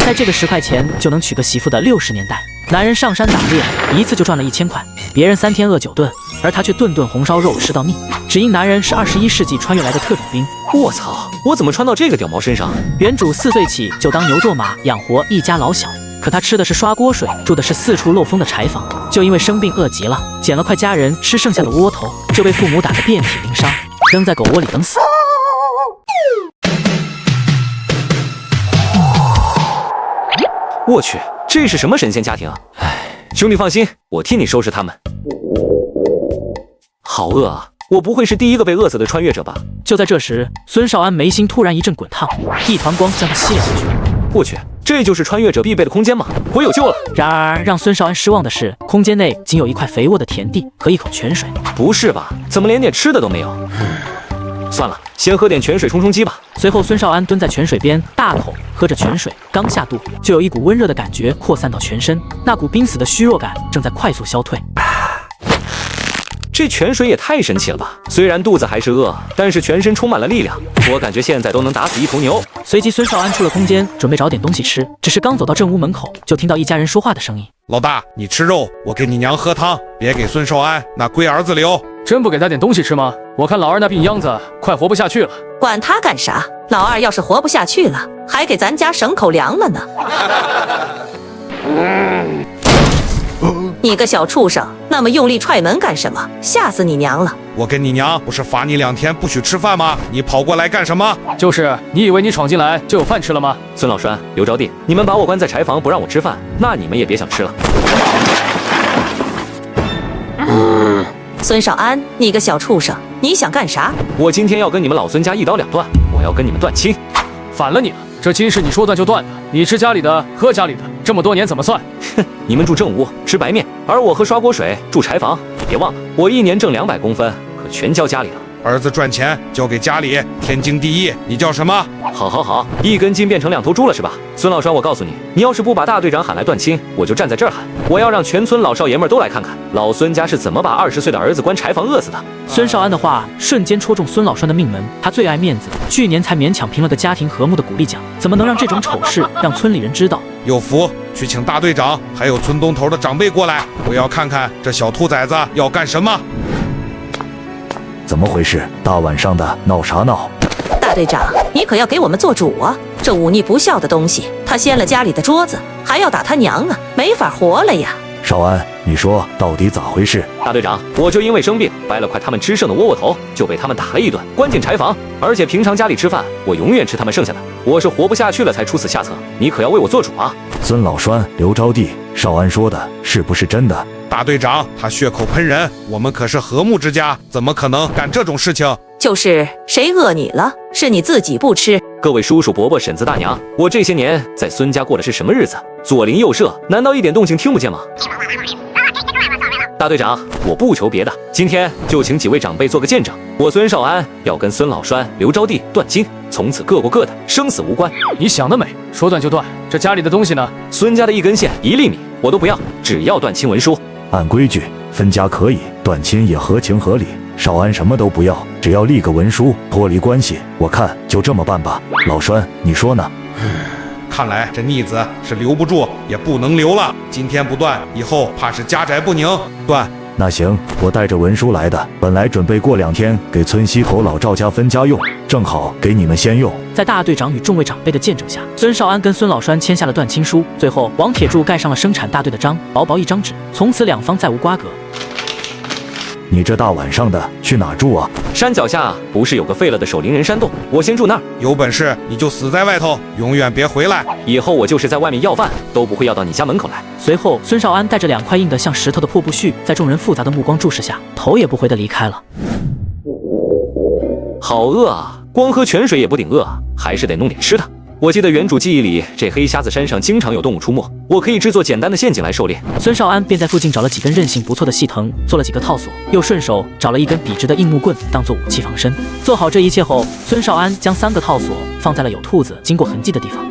在这个10块钱就能娶个媳妇的60年代，男人上山打猎一次就赚了1000块，别人3天饿9顿，而他却顿顿红烧肉吃到腻，只因男人是21世纪穿越来的特种兵。我操，我怎么穿到这个屌毛身上？原主4岁起就当牛做马，养活一家老小。可他吃的是刷锅水，住的是4处漏风的柴房，就因为生病饿极了，捡了块家人吃剩下的窝头，就被父母打得遍体鳞伤，扔在狗窝里等死。我去，这是什么神仙家庭啊！哎，兄弟放心，我替你收拾他们。好饿啊！我不会是第一个被饿死的穿越者吧？就在这时，孙少安眉心突然一阵滚烫，一团光将他吸了进去。我去，这就是穿越者必备的空间吗？我有救了！然而让孙少安失望的是，空间内仅有一块肥沃的田地和一口泉水。不是吧？怎么连点吃的都没有？算了，先喝点泉水充充饥吧。随后，孙少安蹲在泉水边，大口喝着泉水，刚下肚，就有一股温热的感觉扩散到全身，那股濒死的虚弱感正在快速消退。这泉水也太神奇了吧！虽然肚子还是饿，但是全身充满了力量，我感觉现在都能打死一头牛。随即，孙少安出了空间，准备找点东西吃。只是刚走到正屋门口，就听到一家人说话的声音：“老大，你吃肉，我给你娘喝汤，别给孙少安那龟儿子留。”真不给他点东西吃吗？我看老二那病秧子快活不下去了。管他干啥？老二要是活不下去了，还给咱家省口粮了呢。你个小畜生，那么用力踹门干什么？吓死你娘了！我跟你娘不是罚你2天不许吃饭吗？你跑过来干什么？就是你以为你闯进来就有饭吃了吗？孙老栓、刘招娣，你们把我关在柴房不让我吃饭，那你们也别想吃了。孙少安，你个小畜生，你想干啥？我今天要跟你们老孙家一刀两断，我要跟你们断亲。反了你了！这亲是你说断就断的，你吃家里的，喝家里的，这么多年怎么算？哼，你们住正屋吃白面，而我喝刷锅水住柴房。你别忘了，我1年挣200公分，可全交家里了。儿子赚钱交给家里，天经地义。你叫什么？好，一根筋变成2头猪了是吧？孙老栓，我告诉你，你要是不把大队长喊来断亲，我就站在这儿喊，我要让全村老少爷们都来看看老孙家是怎么把20岁的儿子关柴房饿死的。孙少安的话瞬间戳中孙老栓的命门，他最爱面子，去年才勉强评了个家庭和睦的鼓励奖，怎么能让这种丑事让村里人知道？有福，去请大队长还有村东头的长辈过来，我要看看这小兔崽子要干什么。怎么回事？大晚上的闹啥闹？大队长，你可要给我们做主啊！这忤逆不孝的东西，他掀了家里的桌子，还要打他娘啊，没法活了呀！少安，你说到底咋回事？大队长，我就因为生病掰了块他们吃剩的窝窝头，就被他们打了一顿，关进柴房。而且平常家里吃饭，我永远吃他们剩下的。我是活不下去了才出此下策，你可要为我做主啊！孙老栓、刘招娣，少安说的是不是真的？大队长，他血口喷人，我们可是和睦之家，怎么可能干这种事情？就是谁饿你了？是你自己不吃。各位叔叔伯伯婶子大娘，我这些年在孙家过的是什么日子？左邻右舍难道一点动静听不见吗？大队长，我不求别的，今天就请几位长辈做个见证，我孙少安要跟孙老栓、刘招娣断亲，从此各过各的，生死无关。你想得美，说断就断。这家里的东西呢？孙家的1根线、1粒米我都不要，只要断亲文书。按规矩分家可以，断亲也合情合理。少安什么都不要，只要立个文书脱离关系，我看就这么办吧。老栓，你说呢？看来这逆子是留不住，也不能留了。今天不断，以后怕是家宅不宁。断。那行，我带着文书来的，本来准备过2天给村西头老赵家分家用，正好给你们先用。在大队长与众位长辈的见证下，孙少安跟孙老栓签下了断亲书，最后王铁柱盖上了生产大队的章，薄薄一张纸，从此两方再无瓜葛。你这大晚上的去哪住啊？山脚下不是有个废了的守灵人山洞，我先住那儿。有本事你就死在外头，永远别回来。以后我就是在外面要饭，都不会要到你家门口来。随后，孙少安带着2块硬得像石头的破布絮，在众人复杂的目光注视下，头也不回地离开了。好饿啊！光喝泉水也不顶饿，还是得弄点吃的。我记得原主记忆里，这黑瞎子山上经常有动物出没，我可以制作简单的陷阱来狩猎。孙少安便在附近找了几根韧性不错的细藤，做了几个套索，又顺手找了一根笔直的硬木棍当做武器防身。做好这一切后，孙少安将3个套索放在了有兔子经过痕迹的地方。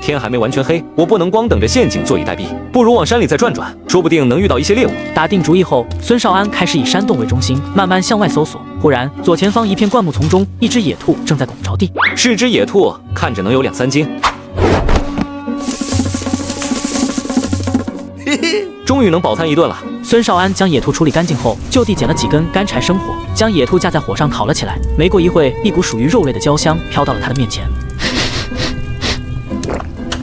天还没完全黑，我不能光等着陷阱坐以待毙，不如往山里再转转，说不定能遇到一些猎物。打定主意后，孙少安开始以山洞为中心，慢慢向外搜索。忽然，左前方一片灌木丛中，一只野兔正在拱着地。是只野兔，看着能有2、3斤。终于能饱餐一顿了。孙少安将野兔处理干净后，就地捡了几根干柴生火，将野兔架在火上烤了起来。没过一会，一股属于肉类的焦香飘到了他的面前。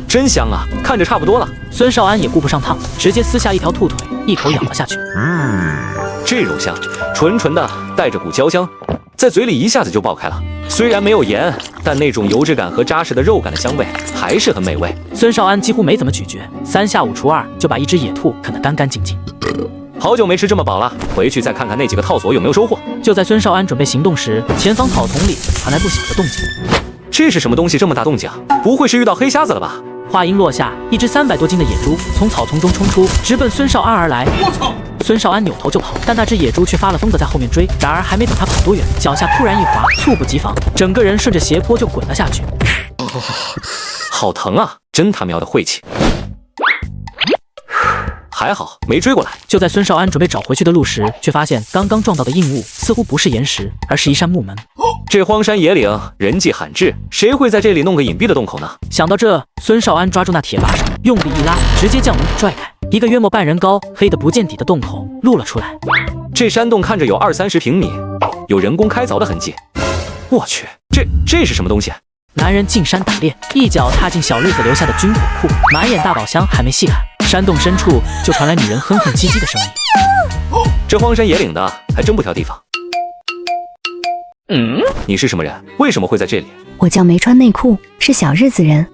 真香啊，看着差不多了。孙少安也顾不上烫，直接撕下一条兔腿，一口咬了下去。这肉香，纯纯的，带着股焦香，在嘴里一下子就爆开了。虽然没有盐，但那种油脂感和扎实的肉感的香味还是很美味。孙少安几乎没怎么咀嚼，3下5除2就把一只野兔啃得干干净净。好久没吃这么饱了，回去再看看那几个套索有没有收获。就在孙少安准备行动时，前方草丛里传来不小的动静。这是什么东西这么大动静？不会是遇到黑瞎子了吧？话音落下，一只300多斤的野猪从草丛中冲出，直奔孙少安而来。我操！孙少安扭头就跑，但那只野猪却发了疯的在后面追。然而还没等他跑多远，脚下突然一滑，猝不及防，整个人顺着斜坡就滚了下去。好疼啊！真他喵的晦气！还好没追过来。就在孙少安准备找回去的路时，却发现刚刚撞到的硬物似乎不是岩石，而是一扇木门。这荒山野岭，人迹罕至，谁会在这里弄个隐蔽的洞口呢？想到这，孙少安抓住那铁把手，用力一拉，直接将门给拽开。一个约莫半人高、黑得不见底的洞口露了出来。这山洞看着有20-30平米，有人工开凿的痕迹。我去，这是什么东西？男人进山打猎，一脚踏进小日子留下的军火库，满眼大宝箱还没细看，山洞深处就传来女人哼哼唧唧的声音。这荒山野岭的，还真不挑地方。你是什么人？为什么会在这里？我叫没穿内裤，是小日子人。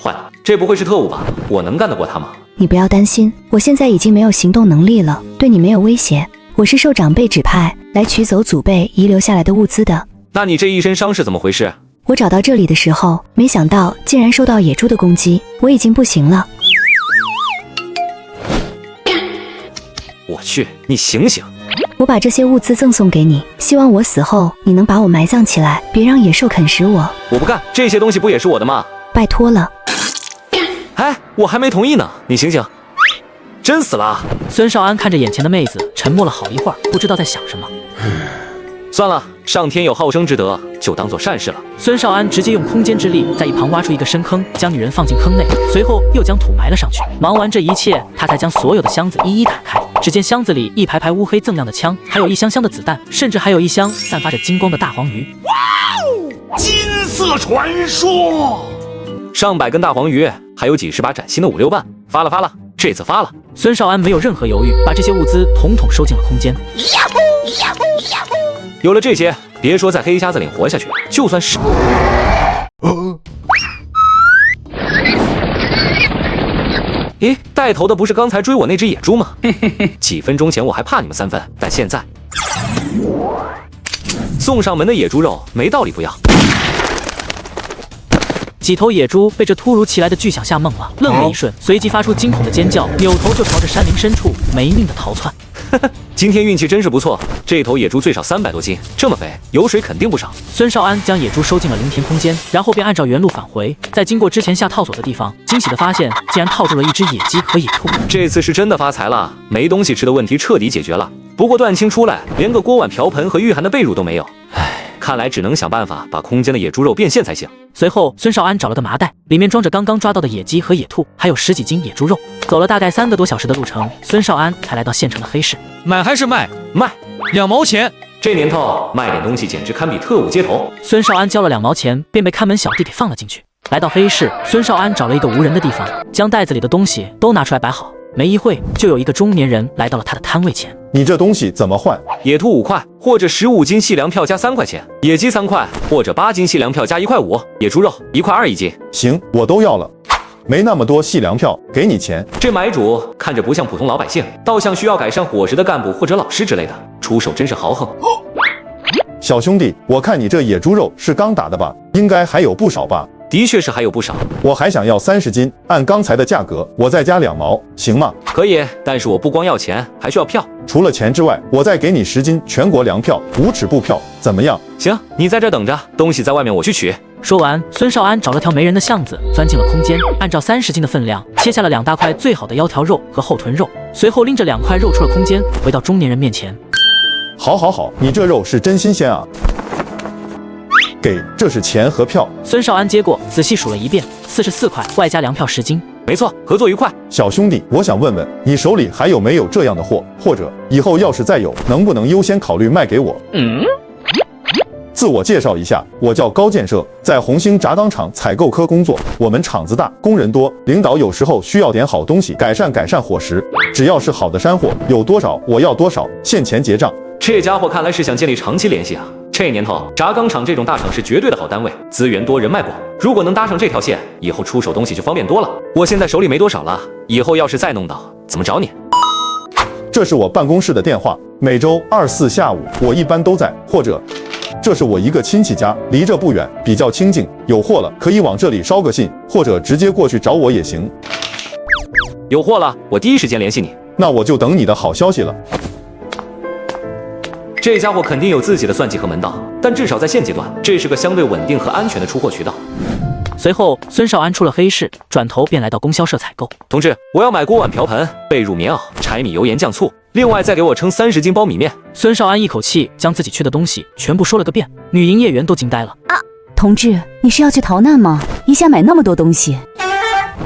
坏了，这不会是特务吧？我能干得过他吗？你不要担心，我现在已经没有行动能力了，对你没有威胁。我是受长辈指派来取走祖辈遗留下来的物资的。那你这一身伤是怎么回事？我找到这里的时候，没想到竟然受到野猪的攻击，我已经不行了。我去，你醒醒！我把这些物资赠送给你，希望我死后你能把我埋葬起来，别让野兽啃食我。我不干，这些东西不也是我的吗？拜托了。哎，我还没同意呢，你醒醒！真死了！孙少安看着眼前的妹子，沉默了好一会儿，不知道在想什么。算了，上天有好生之德，就当做善事了。孙少安直接用空间之力在一旁挖出一个深坑，将女人放进坑内，随后又将土埋了上去。忙完这一切，他才将所有的箱子一一打开。只见箱子里一排排乌黑锃亮的枪，还有一箱箱的子弹，甚至还有一箱散发着金光的大黄鱼。哇哦，金色传说！上百根大黄鱼，还有几十把崭新的5-6半，发了，这次发了。孙少安没有任何犹豫，把这些物资统统收进了空间。有了这些，别说在黑瞎子岭活下去，就算是……咦，带头的不是刚才追我那只野猪吗？几分钟前我还怕你们3分，但现在送上门的野猪肉没道理不要。几头野猪被这突如其来的巨响吓懵了，愣了一瞬，随即发出惊恐的尖叫，扭头就朝着山林深处没命的逃窜。今天运气真是不错，这头野猪最少300多斤，这么肥，油水肯定不少。孙少安将野猪收进了林田空间，然后便按照原路返回，在经过之前下套索的地方，惊喜的发现竟然套住了一只野鸡和野兔。这次是真的发财了，没东西吃的问题彻底解决了。不过段青出来，连个锅碗瓢盆和御寒的被褥都没有，唉，看来只能想办法把空间的野猪肉变现才行。随后，孙少安找了个麻袋，里面装着刚刚抓到的野鸡和野兔，还有10几斤野猪肉。走了大概3个多小时的路程，孙少安才来到县城的黑市。买还是卖？卖2毛钱。这年头卖点东西简直堪比特务接头。孙少安交了2毛钱，便被看门小弟给放了进去。来到黑市，孙少安找了一个无人的地方，将袋子里的东西都拿出来摆好。没一会，就有一个中年人来到了他的摊位前。你这东西怎么换？野兔5块，或者15斤细粮票加3块钱；野鸡3块，或者8斤细粮票加1块5；野猪肉1块2一斤。行，我都要了。没那么多细粮票，给你钱。这买主看着不像普通老百姓，倒像需要改善伙食的干部或者老师之类的，出手真是豪横。小兄弟，我看你这野猪肉是刚打的吧？应该还有不少吧？的确是还有不少，我还想要30斤，按刚才的价格，我再加2毛，行吗？可以，但是我不光要钱，还需要票。除了钱之外，我再给你10斤全国粮票、无纸布票，怎么样？行，你在这等着，东西在外面我去取。说完，孙少安找了条没人的巷子，钻进了空间，按照30斤的分量切下了2大块最好的腰条肉和后臀肉，随后拎着2块肉出了空间，回到中年人面前。好，你这肉是真新鲜啊！给，这是钱和票。孙少安接过，仔细数了一遍，44块，外加粮票10斤。没错，合作愉快。小兄弟，我想问问你手里还有没有这样的货，或者以后要是再有，能不能优先考虑卖给我？自我介绍一下，我叫高建设，在红星轧钢厂采购科工作。我们厂子大，工人多，领导有时候需要点好东西，改善伙食。只要是好的山货，有多少我要多少，现钱结账。这家伙看来是想建立长期联系啊！这年头，轧钢厂这种大厂是绝对的好单位，资源多，人脉广。如果能搭上这条线，以后出手东西就方便多了。我现在手里没多少了，以后要是再弄到，怎么找你？这是我办公室的电话，每周2、4下午我一般都在，或者这是我一个亲戚家，离这不远，比较清静，有货了可以往这里捎个信，或者直接过去找我也行。有货了，我第一时间联系你。那我就等你的好消息了。这家伙肯定有自己的算计和门道，但至少在现阶段，这是个相对稳定和安全的出货渠道。随后，孙少安出了黑市，转头便来到供销社采购。同志，我要买锅碗瓢盆、被褥棉袄、柴米油盐酱醋，另外再给我称30斤苞米面。孙少安一口气将自己缺的东西全部说了个遍，女营业员都惊呆了。同志，你是要去逃难吗？一下买那么多东西？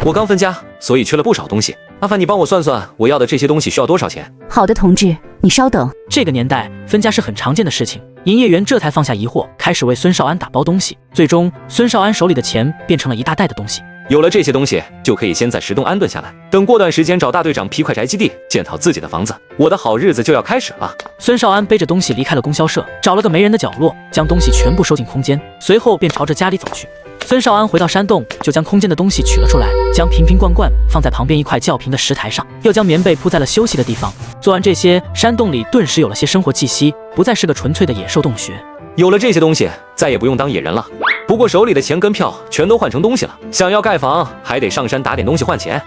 我刚分家，所以缺了不少东西。麻烦你帮我算算，我要的这些东西需要多少钱？好的，同志，你稍等。这个年代分家是很常见的事情，营业员这才放下疑惑，开始为孙少安打包东西。最终，孙少安手里的钱变成了一大袋的东西。有了这些东西，就可以先在石洞安顿下来，等过段时间找大队长批块宅基地，建套自己的房子，我的好日子就要开始了。孙少安背着东西离开了供销社，找了个没人的角落，将东西全部收进空间，随后便朝着家里走去。孙少安回到山洞，就将空间的东西取了出来，将瓶瓶罐罐放在旁边一块较平的石台上，又将棉被铺在了休息的地方。做完这些，山洞里顿时有了些生活气息，不再是个纯粹的野兽洞穴。有了这些东西，再也不用当野人了。不过手里的钱跟票全都换成东西了，想要盖房，还得上山打点东西换钱。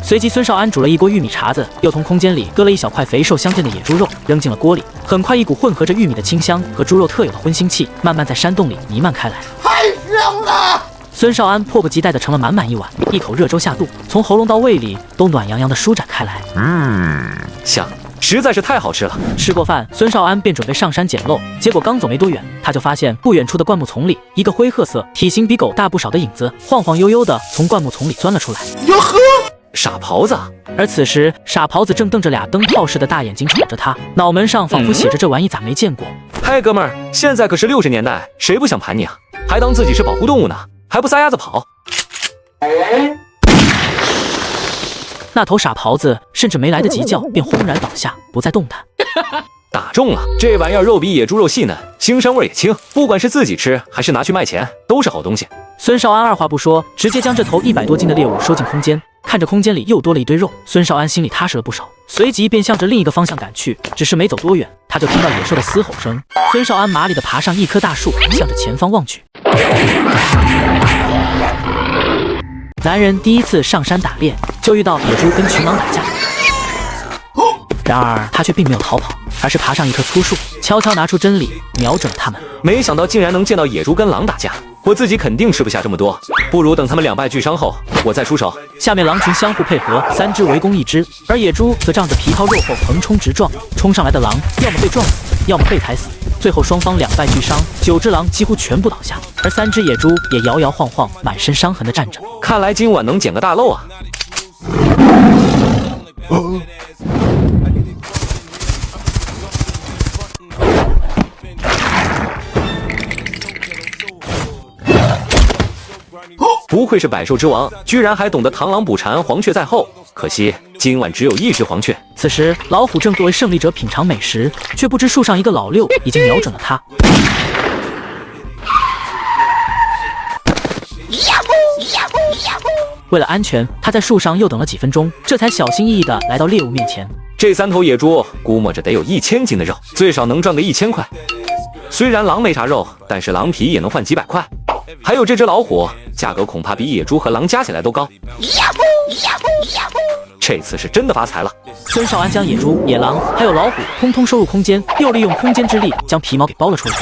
随即，孙少安煮了一锅玉米碴子，又从空间里割了一小块肥瘦相间的野猪肉，扔进了锅里。很快，一股混合着玉米的清香和猪肉特有的荤腥气，慢慢在山洞里弥漫开来。太香了！孙少安迫不及待地盛了满满一碗，一口热粥下肚，从喉咙到胃里都暖洋洋地舒展开来。香，实在是太好吃了。吃过饭，孙少安便准备上山捡漏，结果刚走没多远，他就发现不远处的灌木丛里，一个灰褐色、体型比狗大不少的影子晃晃悠悠地从灌木丛里钻了出来。哟呵！傻狍子！而此时，傻狍子正瞪着俩灯泡似的大眼睛瞅着他，脑门上仿佛写着这玩意咋没见过。嗨，哥们儿，现在可是60年代，谁不想盘你啊？还当自己是保护动物呢，还不撒丫子跑？那头傻狍子甚至没来得及叫，便轰然倒下，不再动弹。打中了，这玩意儿肉比野猪肉细嫩，腥膻味也轻，不管是自己吃还是拿去卖钱，都是好东西。孙少安二话不说，直接将这头100多斤的猎物收进空间。看着空间里又多了一堆肉，孙少安心里踏实了不少，随即便向着另一个方向赶去。只是没走多远，他就听到野兽的嘶吼声。孙少安麻利地爬上一棵大树，向着前方望去。男人第一次上山打猎，就遇到野猪跟群狼打架。然而他却并没有逃跑，而是爬上一棵粗树，悄悄拿出针里瞄准了他们。没想到竟然能见到野猪跟狼打架，我自己肯定吃不下这么多，不如等他们两败俱伤后，我再出手。下面狼群相互配合，3只围攻1只，而野猪则仗着皮糙肉厚横冲直撞，冲上来的狼要么被撞死，要么被踩死。最后双方两败俱伤，9只狼几乎全部倒下，而3只野猪也摇摇晃晃，满身伤痕的站着。看来今晚能捡个大漏啊！不愧是百兽之王，居然还懂得螳螂捕蝉，黄雀在后。可惜今晚只有1只黄雀。此时，老虎正作为胜利者品尝美食，却不知树上一个老六已经瞄准了他。为了安全，他在树上又等了几分钟，这才小心翼翼地来到猎物面前。这3头野猪估摸着得有1000斤的肉，最少能赚个1000块。虽然狼没啥肉，但是狼皮也能换几百块。还有这只老虎，价格恐怕比野猪和狼加起来都高。这次是真的发财了。孙少安将野猪、野狼还有老虎通通收入空间，又利用空间之力将皮毛给剥了出来。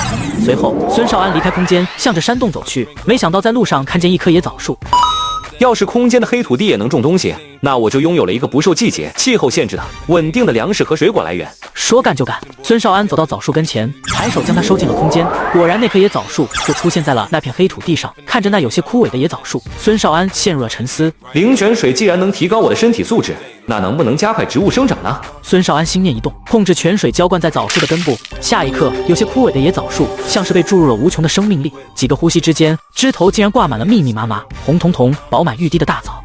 随后，孙少安离开空间，向着山洞走去。没想到在路上看见一棵野枣树。要是空间的黑土地也能种东西，那我就拥有了一个不受季节、气候限制的稳定的粮食和水果来源。说干就干，孙少安走到枣树跟前，抬手将它收进了空间。果然，那棵野枣树就出现在了那片黑土地上。看着那有些枯萎的野枣树，孙少安陷入了沉思。灵泉水既然能提高我的身体素质，那能不能加快植物生长呢？孙少安心念一动，控制泉水浇灌在枣树的根部。下一刻，有些枯萎的野枣树像是被注入了无穷的生命力，几个呼吸之间，枝头竟然挂满了密密麻麻、红彤彤、饱满欲滴的大枣。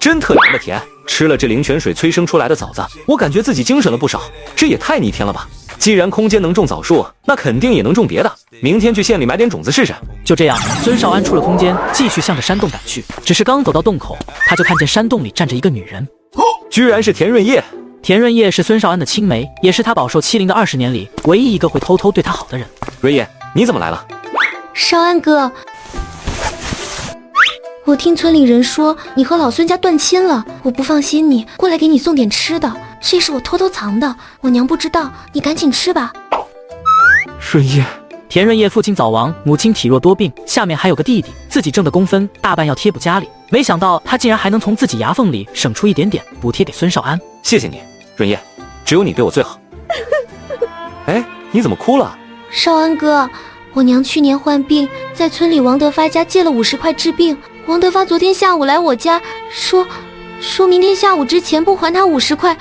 真特凉的甜！吃了这灵泉水催生出来的枣子，我感觉自己精神了不少。这也太逆天了吧！既然空间能种枣树，那肯定也能种别的。明天去县里买点种子试试。就这样，孙少安出了空间，继续向着山洞赶去。只是刚走到洞口，他就看见山洞里站着一个女人，居然是田润叶。田润叶是孙少安的青梅，也是他饱受欺凌的20年里唯一一个会偷偷对他好的人。润叶，你怎么来了？少安哥，我听村里人说你和老孙家断亲了，我不放心你，过来给你送点吃的。这是我偷偷藏的，我娘不知道，你赶紧吃吧。润叶，田润叶父亲早亡，母亲体弱多病，下面还有个弟弟，自己挣的工分大半要贴补家里，没想到他竟然还能从自己牙缝里省出一点点补贴给孙少安。谢谢你，润叶，只有你对我最好。哎，你怎么哭了？少安哥，我娘去年患病，在村里王德发家借了50块治病。王德发昨天下午来我家，说明天下午之前不还他50块，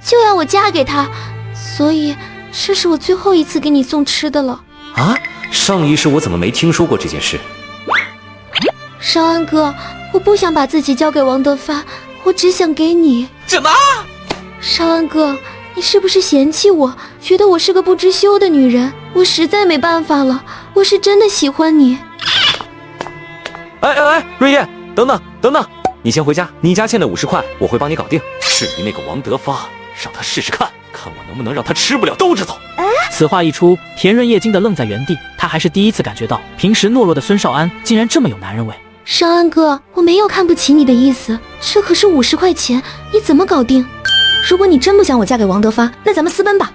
就要我嫁给他。所以这是我最后一次给你送吃的了。啊，上一世我怎么没听说过这件事？少安哥，我不想把自己交给王德发，我只想给你。什么？少安哥，你是不是嫌弃我，觉得我是个不知羞的女人？我实在没办法了，我是真的喜欢你。哎，润叶，等等，你先回家，你家欠的50块我会帮你搞定。至于那个王德发，让他试试看我能不能让他吃不了兜着走。此话一出，田润叶惊得愣在原地，他还是第一次感觉到平时懦弱的孙少安竟然这么有男人味。少安哥，我没有看不起你的意思，这可是50块钱，你怎么搞定？如果你真不想我嫁给王德发，那咱们私奔吧。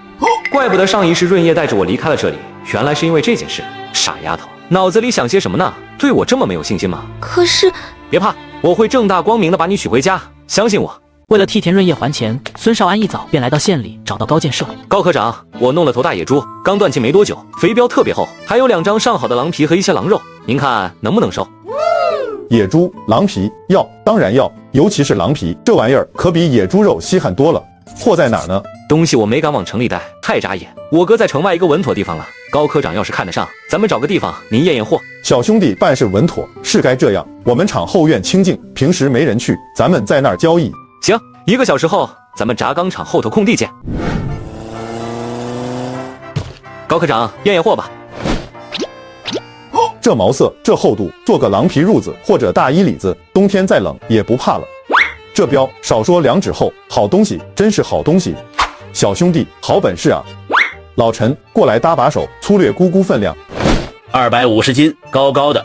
怪不得上一世润叶带着我离开了这里，原来是因为这件事。傻丫头，脑子里想些什么呢？对我这么没有信心吗？可是别怕，我会正大光明的把你娶回家，相信我。为了替田润叶还钱，孙少安一早便来到县里找到高建设。高科长，我弄了头大野猪，刚断亲没多久，肥膘特别厚，还有2张上好的狼皮和一些狼肉，您看能不能收？野猪、狼皮要，当然要，尤其是狼皮，这玩意儿可比野猪肉稀罕多了。货在哪儿呢？东西我没敢往城里带，太扎眼。我哥在城外一个稳妥地方了。高科长要是看得上，咱们找个地方您验验货。小兄弟办事稳妥，是该这样。我们厂后院清静，平时没人去，咱们在那儿交易。行，1个小时后，咱们轧钢厂后头空地见。高科长，验验货吧。这毛色，这厚度，做个狼皮褥子或者大衣里子，冬天再冷也不怕了。这标少说2指厚，好东西，真是好东西。小兄弟，好本事啊！老陈，过来搭把手，粗略估估分量。250斤，高高的。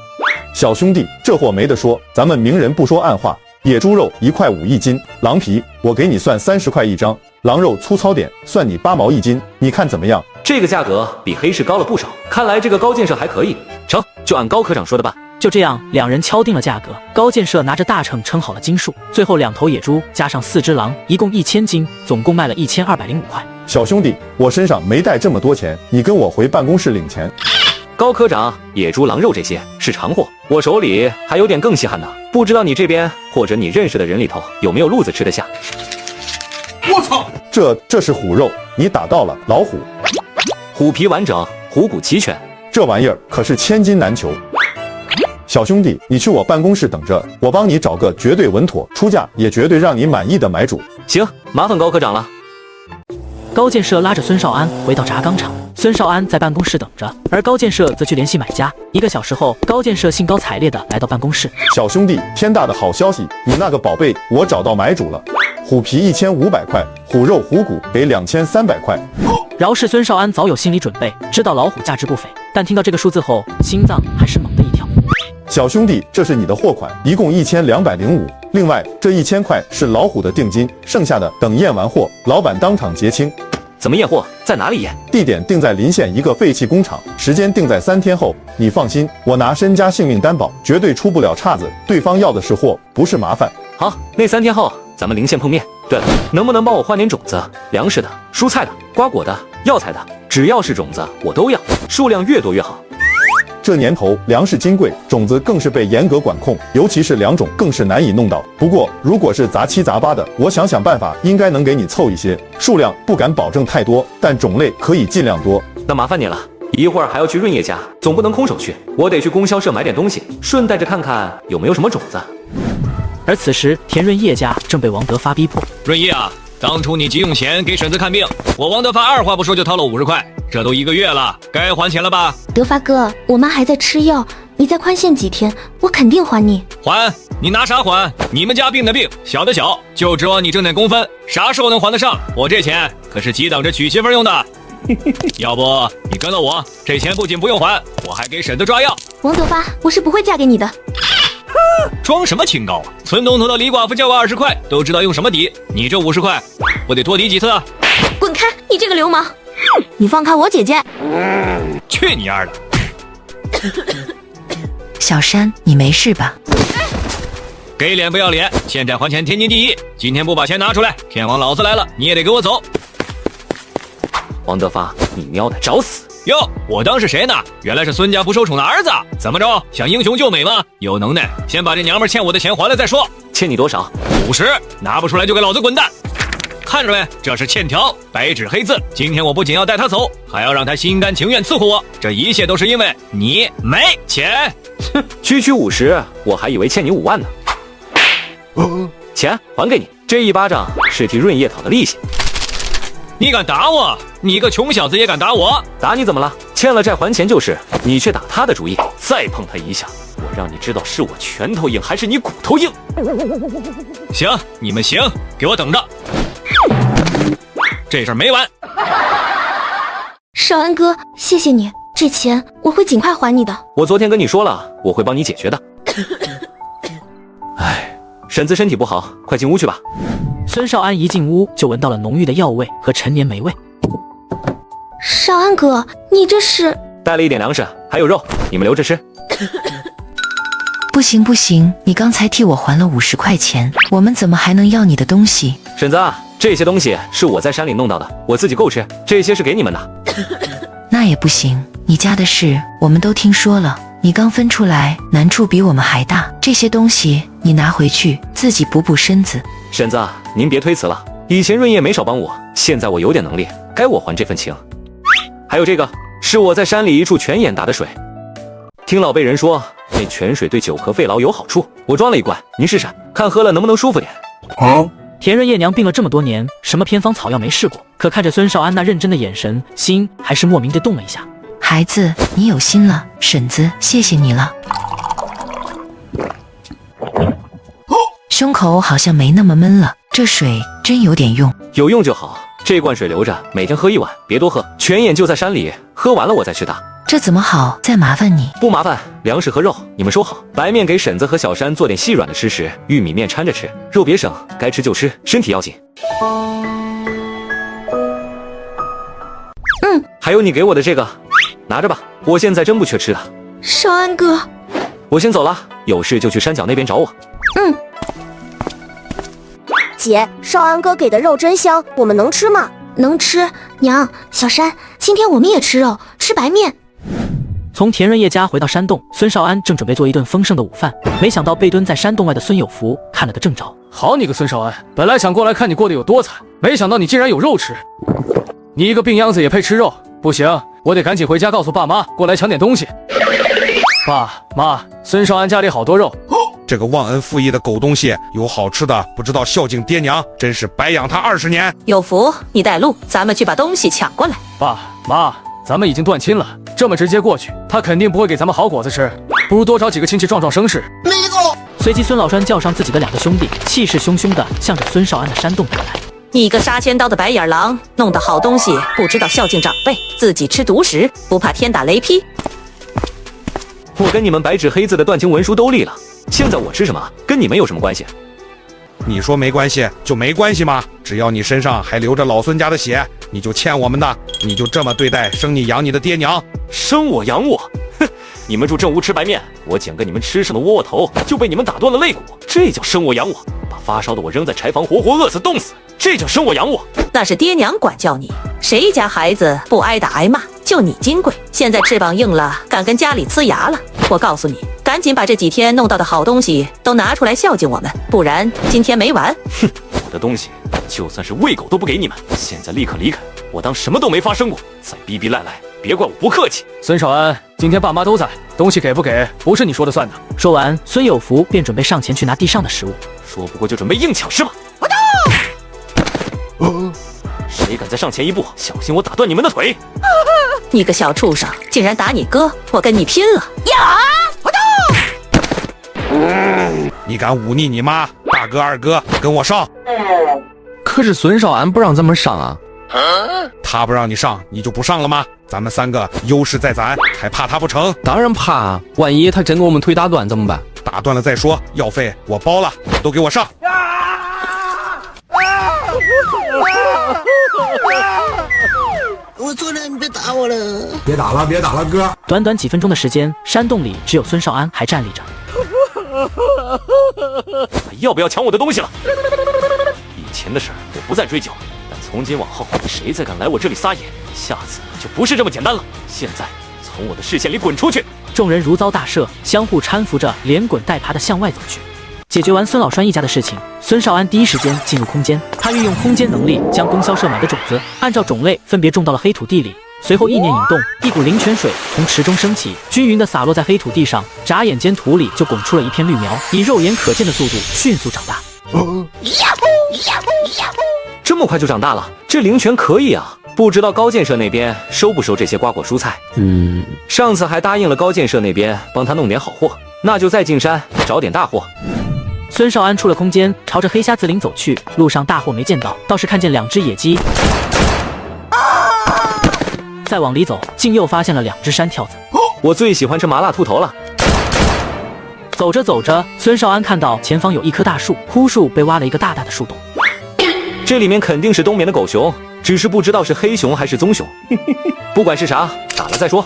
小兄弟，这货没得说，咱们明人不说暗话。野猪肉1块5一斤，狼皮我给你算30块一张，狼肉粗糙点，算你8毛一斤，你看怎么样？这个价格比黑市高了不少，看来这个高建设还可以。成，就按高科长说的办。就这样，2人敲定了价格。高建设拿着大秤称好了斤数，最后2头野猪加上4只狼，一共1000斤，总共卖了1205块。小兄弟，我身上没带这么多钱，你跟我回办公室领钱。高科长，野猪、狼肉这些是常货，我手里还有点更稀罕的，不知道你这边或者你认识的人里头有没有路子吃得下？我操！这是虎肉，你打到了老虎，虎皮完整，虎骨齐全，这玩意儿可是千金难求。小兄弟，你去我办公室等着，我帮你找个绝对稳妥，出价也绝对让你满意的买主。行，麻烦高科长了。高建设拉着孙少安回到轧钢厂，孙少安在办公室等着，而高建设则去联系买家。1个小时后，高建设兴高采烈地来到办公室。小兄弟，天大的好消息，你那个宝贝我找到买主了，虎皮1500块，虎肉虎骨给2300块。饶是孙少安早有心理准备，知道老虎价值不菲，但听到这个数字后，心脏还是猛地一跳。小兄弟，这是你的货款，一共1205，另外这1000块是老虎的定金，剩下的等验完货，老板当场结清。怎么验货？在哪里验？地点定在临县一个废弃工厂，时间定在3天后。你放心，我拿身家性命担保，绝对出不了岔子。对方要的是货，不是麻烦。好，那3天后咱们临县碰面。对了，能不能帮我换点种子？粮食的、蔬菜的、瓜果的、药材的，只要是种子我都要，数量越多越好。这年头粮食金贵，种子更是被严格管控，尤其是良种更是难以弄到。不过如果是杂七杂八的，我想办法应该能给你凑一些，数量不敢保证太多，但种类可以尽量多。那麻烦你了，一会儿还要去润叶家，总不能空手去，我得去供销社买点东西，顺带着看看有没有什么种子。而此时田润叶家正被王德发逼迫。润叶啊，当初你急用钱给婶子看病，我王德发二话不说就掏了50块，这都1个月了，该还钱了吧？德发哥，我妈还在吃药，你再宽限几天，我肯定还你。还？你拿啥还？你们家病的病，小的小，就指望你挣点工分，啥时候能还得上？我这钱可是急等着娶媳妇用的。要不你跟了我，这钱不仅不用还，我还给婶子抓药。王德发，我是不会嫁给你的。装什么清高啊！村东头的李寡妇叫我20块，都知道用什么抵。你这50块，我得多抵几次啊？滚开！你这个流氓！你放开我姐姐！去你丫的！小山，你没事吧？给脸不要脸，欠债还钱天经地义。今天不把钱拿出来，天王老子来了，你也得给我走。王德发，你喵的找死！哟，我当是谁呢？原来是孙家不受宠的儿子。怎么着，想英雄救美吗？有能耐，先把这娘们欠我的钱还了再说。欠你多少？50，拿不出来就给老子滚蛋！看着没，这是欠条，白纸黑字。今天我不仅要带他走，还要让他心甘情愿伺候我。这一切都是因为你没钱。哼，区区50，我还以为欠你5万呢。钱还给你，这一巴掌是替润叶讨的利息。你敢打我？你个穷小子也敢打我？打你怎么了？欠了债还钱就是，你却打他的主意。再碰他一下，我让你知道是我拳头硬还是你骨头硬。行，你们行，给我等着，这事儿没完。少安哥，谢谢你，这钱我会尽快还你的。我昨天跟你说了，我会帮你解决的。唉，婶子身体不好，快进屋去吧。孙少安一进屋就闻到了浓郁的药味和陈年霉味。少安哥，你这是？带了一点粮食，还有肉，你们留着吃。不行不行，你刚才替我还了50块钱，我们怎么还能要你的东西？婶子啊，这些东西是我在山里弄到的，我自己够吃，这些是给你们的。那也不行，你家的事我们都听说了，你刚分出来，难处比我们还大，这些东西你拿回去自己补补身子。婶子，您别推辞了，以前润叶没少帮我，现在我有点能力，该我还这份情。还有这个，是我在山里一处泉眼打的水，听老辈人说，那泉水对久咳肺痨有好处，我装了一罐，您试试，看喝了能不能舒服点。田润叶娘病了这么多年，什么偏方草药没试过，可看着孙少安那认真的眼神，心还是莫名的动了一下。孩子，你有心了，婶子谢谢你了。胸口好像没那么闷了，这水真有点用。有用就好，这罐水留着，每天喝1碗，别多喝。泉眼就在山里，喝完了我再去打。这怎么好？再麻烦你。不麻烦，粮食和肉你们收好，白面给婶子和小山做点细软的吃食，玉米面掺着吃，肉别省，该吃就吃，身体要紧。还有你给我的这个，拿着吧，我现在真不缺吃的。少安哥，我先走了，有事就去山脚那边找我。姐，少安哥给的肉真香，我们能吃吗？能吃。娘，小山，今天我们也吃肉，吃白面。从田润叶家回到山洞，孙少安正准备做一顿丰盛的午饭，没想到被蹲在山洞外的孙有福看了个正着。好你个孙少安，本来想过来看你过得有多惨，没想到你竟然有肉吃。你一个病秧子也配吃肉？不行，我得赶紧回家告诉爸妈，过来抢点东西。爸妈，孙少安家里好多肉。这个忘恩负义的狗东西，有好吃的不知道孝敬爹娘，真是白养他20年。有福，你带路，咱们去把东西抢过来。爸妈，咱们已经断亲了，这么直接过去，他肯定不会给咱们好果子吃，不如多找几个亲戚壮壮声势。随即孙老栓叫上自己的2个兄弟，气势汹汹地向着孙少安的山洞赶来。你个杀千刀的白眼狼，弄的好东西不知道孝敬长辈，自己吃独食，不怕天打雷劈。我跟你们白纸黑字的断亲文书都立了，现在我吃什么跟你们有什么关系？你说没关系就没关系吗？只只要你身上还流着老孙家的血，你就欠我们的。你就这么对待生你养你的爹娘？生我养我？哼！你们住正屋吃白面，我捡个你们吃剩的窝窝头，就被你们打断了肋骨，这叫生我养我？把发烧的我扔在柴房，活活饿死冻死，这叫生我养我？那是爹娘管教你，谁家孩子不挨打挨骂？就你金贵，现在翅膀硬了，敢跟家里呲牙了。我告诉你，赶紧把这几天弄到的好东西都拿出来孝敬我们，不然今天没完。哼，我的东西就算是喂狗都不给你们，现在立刻离开，我当什么都没发生过。再逼逼赖赖，别怪我不客气。孙少安，今天爸妈都在，东西给不给不是你说的算的。说完，孙有福便准备上前去拿地上的食物。说不过就准备硬抢是吗？谁敢再上前一步，小心我打断你们的腿！你个小畜生，竟然打你哥，我跟你拼了！呀！你敢忤逆你妈？大哥二哥，跟我上！可是孙少安不让咱们上啊！他不让你上，你就不上了吗？咱们三个优势在咱，还怕他不成？当然怕啊！万一他真给我们腿打断怎么办？打断了再说，药费我包了，都给我上！我错了，你别打我了！别打了，别打了，哥！短短几分钟的时间，山洞里只有孙少安还站立着。要不要抢我的东西了？以前的事儿我不再追究，但从今往后，谁再敢来我这里撒野，下次就不是这么简单了。现在从我的视线里滚出去！众人如遭大赦，相互搀扶着，连滚带爬地向外走去。解决完孙老栓一家的事情，孙少安第一时间进入空间。他运用空间能力，将供销社买的种子按照种类分别种到了黑土地里。随后意念引动，一股灵泉水从池中升起，均匀地洒落在黑土地上。眨眼间，土里就拱出了一片绿苗，以肉眼可见的速度迅速长大。这么快就长大了，这灵泉可以啊！不知道高建设那边收不收这些瓜果蔬菜？上次还答应了高建设那边帮他弄点好货，那就再进山找点大货。孙少安出了空间，朝着黑瞎子岭走去。路上大货没见到，倒是看见2只野鸡。再往里走，竟又发现了2只山跳子。我最喜欢吃麻辣兔头了。走着走着，孙少安看到前方有一棵大树，枯树被挖了一个大大的树洞。这里面肯定是冬眠的狗熊，只是不知道是黑熊还是棕熊。不管是啥，打了再说。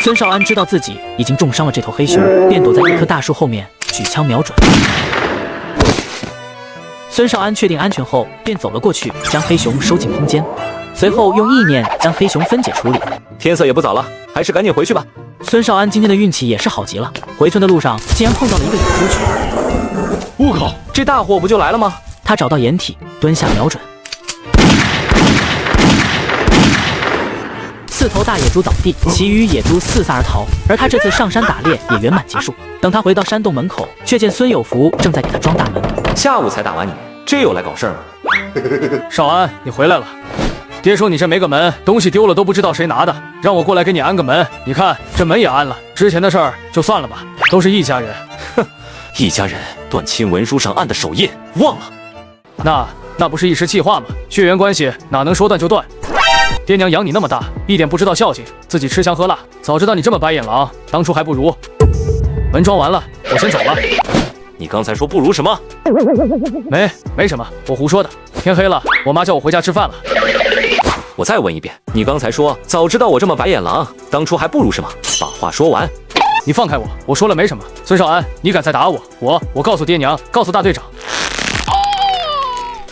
孙少安知道自己已经重伤了这头黑熊，便躲在一棵大树后面，举枪瞄准。孙少安确定安全后，便走了过去，将黑熊收进空间，随后用意念将黑熊分解处理。天色也不早了，还是赶紧回去吧。孙少安今天的运气也是好极了，回村的路上竟然碰到了一个野猪群。我靠，这大货不就来了吗？他找到掩体，蹲下瞄准。4头大野猪倒地，其余野猪四散而逃。而他这次上山打猎也圆满结束。等他回到山洞门口，却见孙有福正在给他装大门。下午才打完你，这又来搞事儿吗？少安，你回来了。爹说你这没个门，东西丢了都不知道谁拿的，让我过来给你安个门。你看这门也安了，之前的事儿就算了吧，都是一家人。哼，一家人断亲文书上按的手印，忘了？那不是一时气话吗？血缘关系哪能说断就断？爹娘养你那么大，一点不知道孝敬，自己吃香喝辣。早知道你这么白眼狼，当初还不如。门装完了，我先走了。你刚才说不如什么？没什么，我胡说的。天黑了，我妈叫我回家吃饭了。我再问一遍，你刚才说早知道我这么白眼狼，当初还不如什么？把话说完。你放开我，我说了没什么。孙少安，你敢再打我，我告诉爹娘，告诉大队长。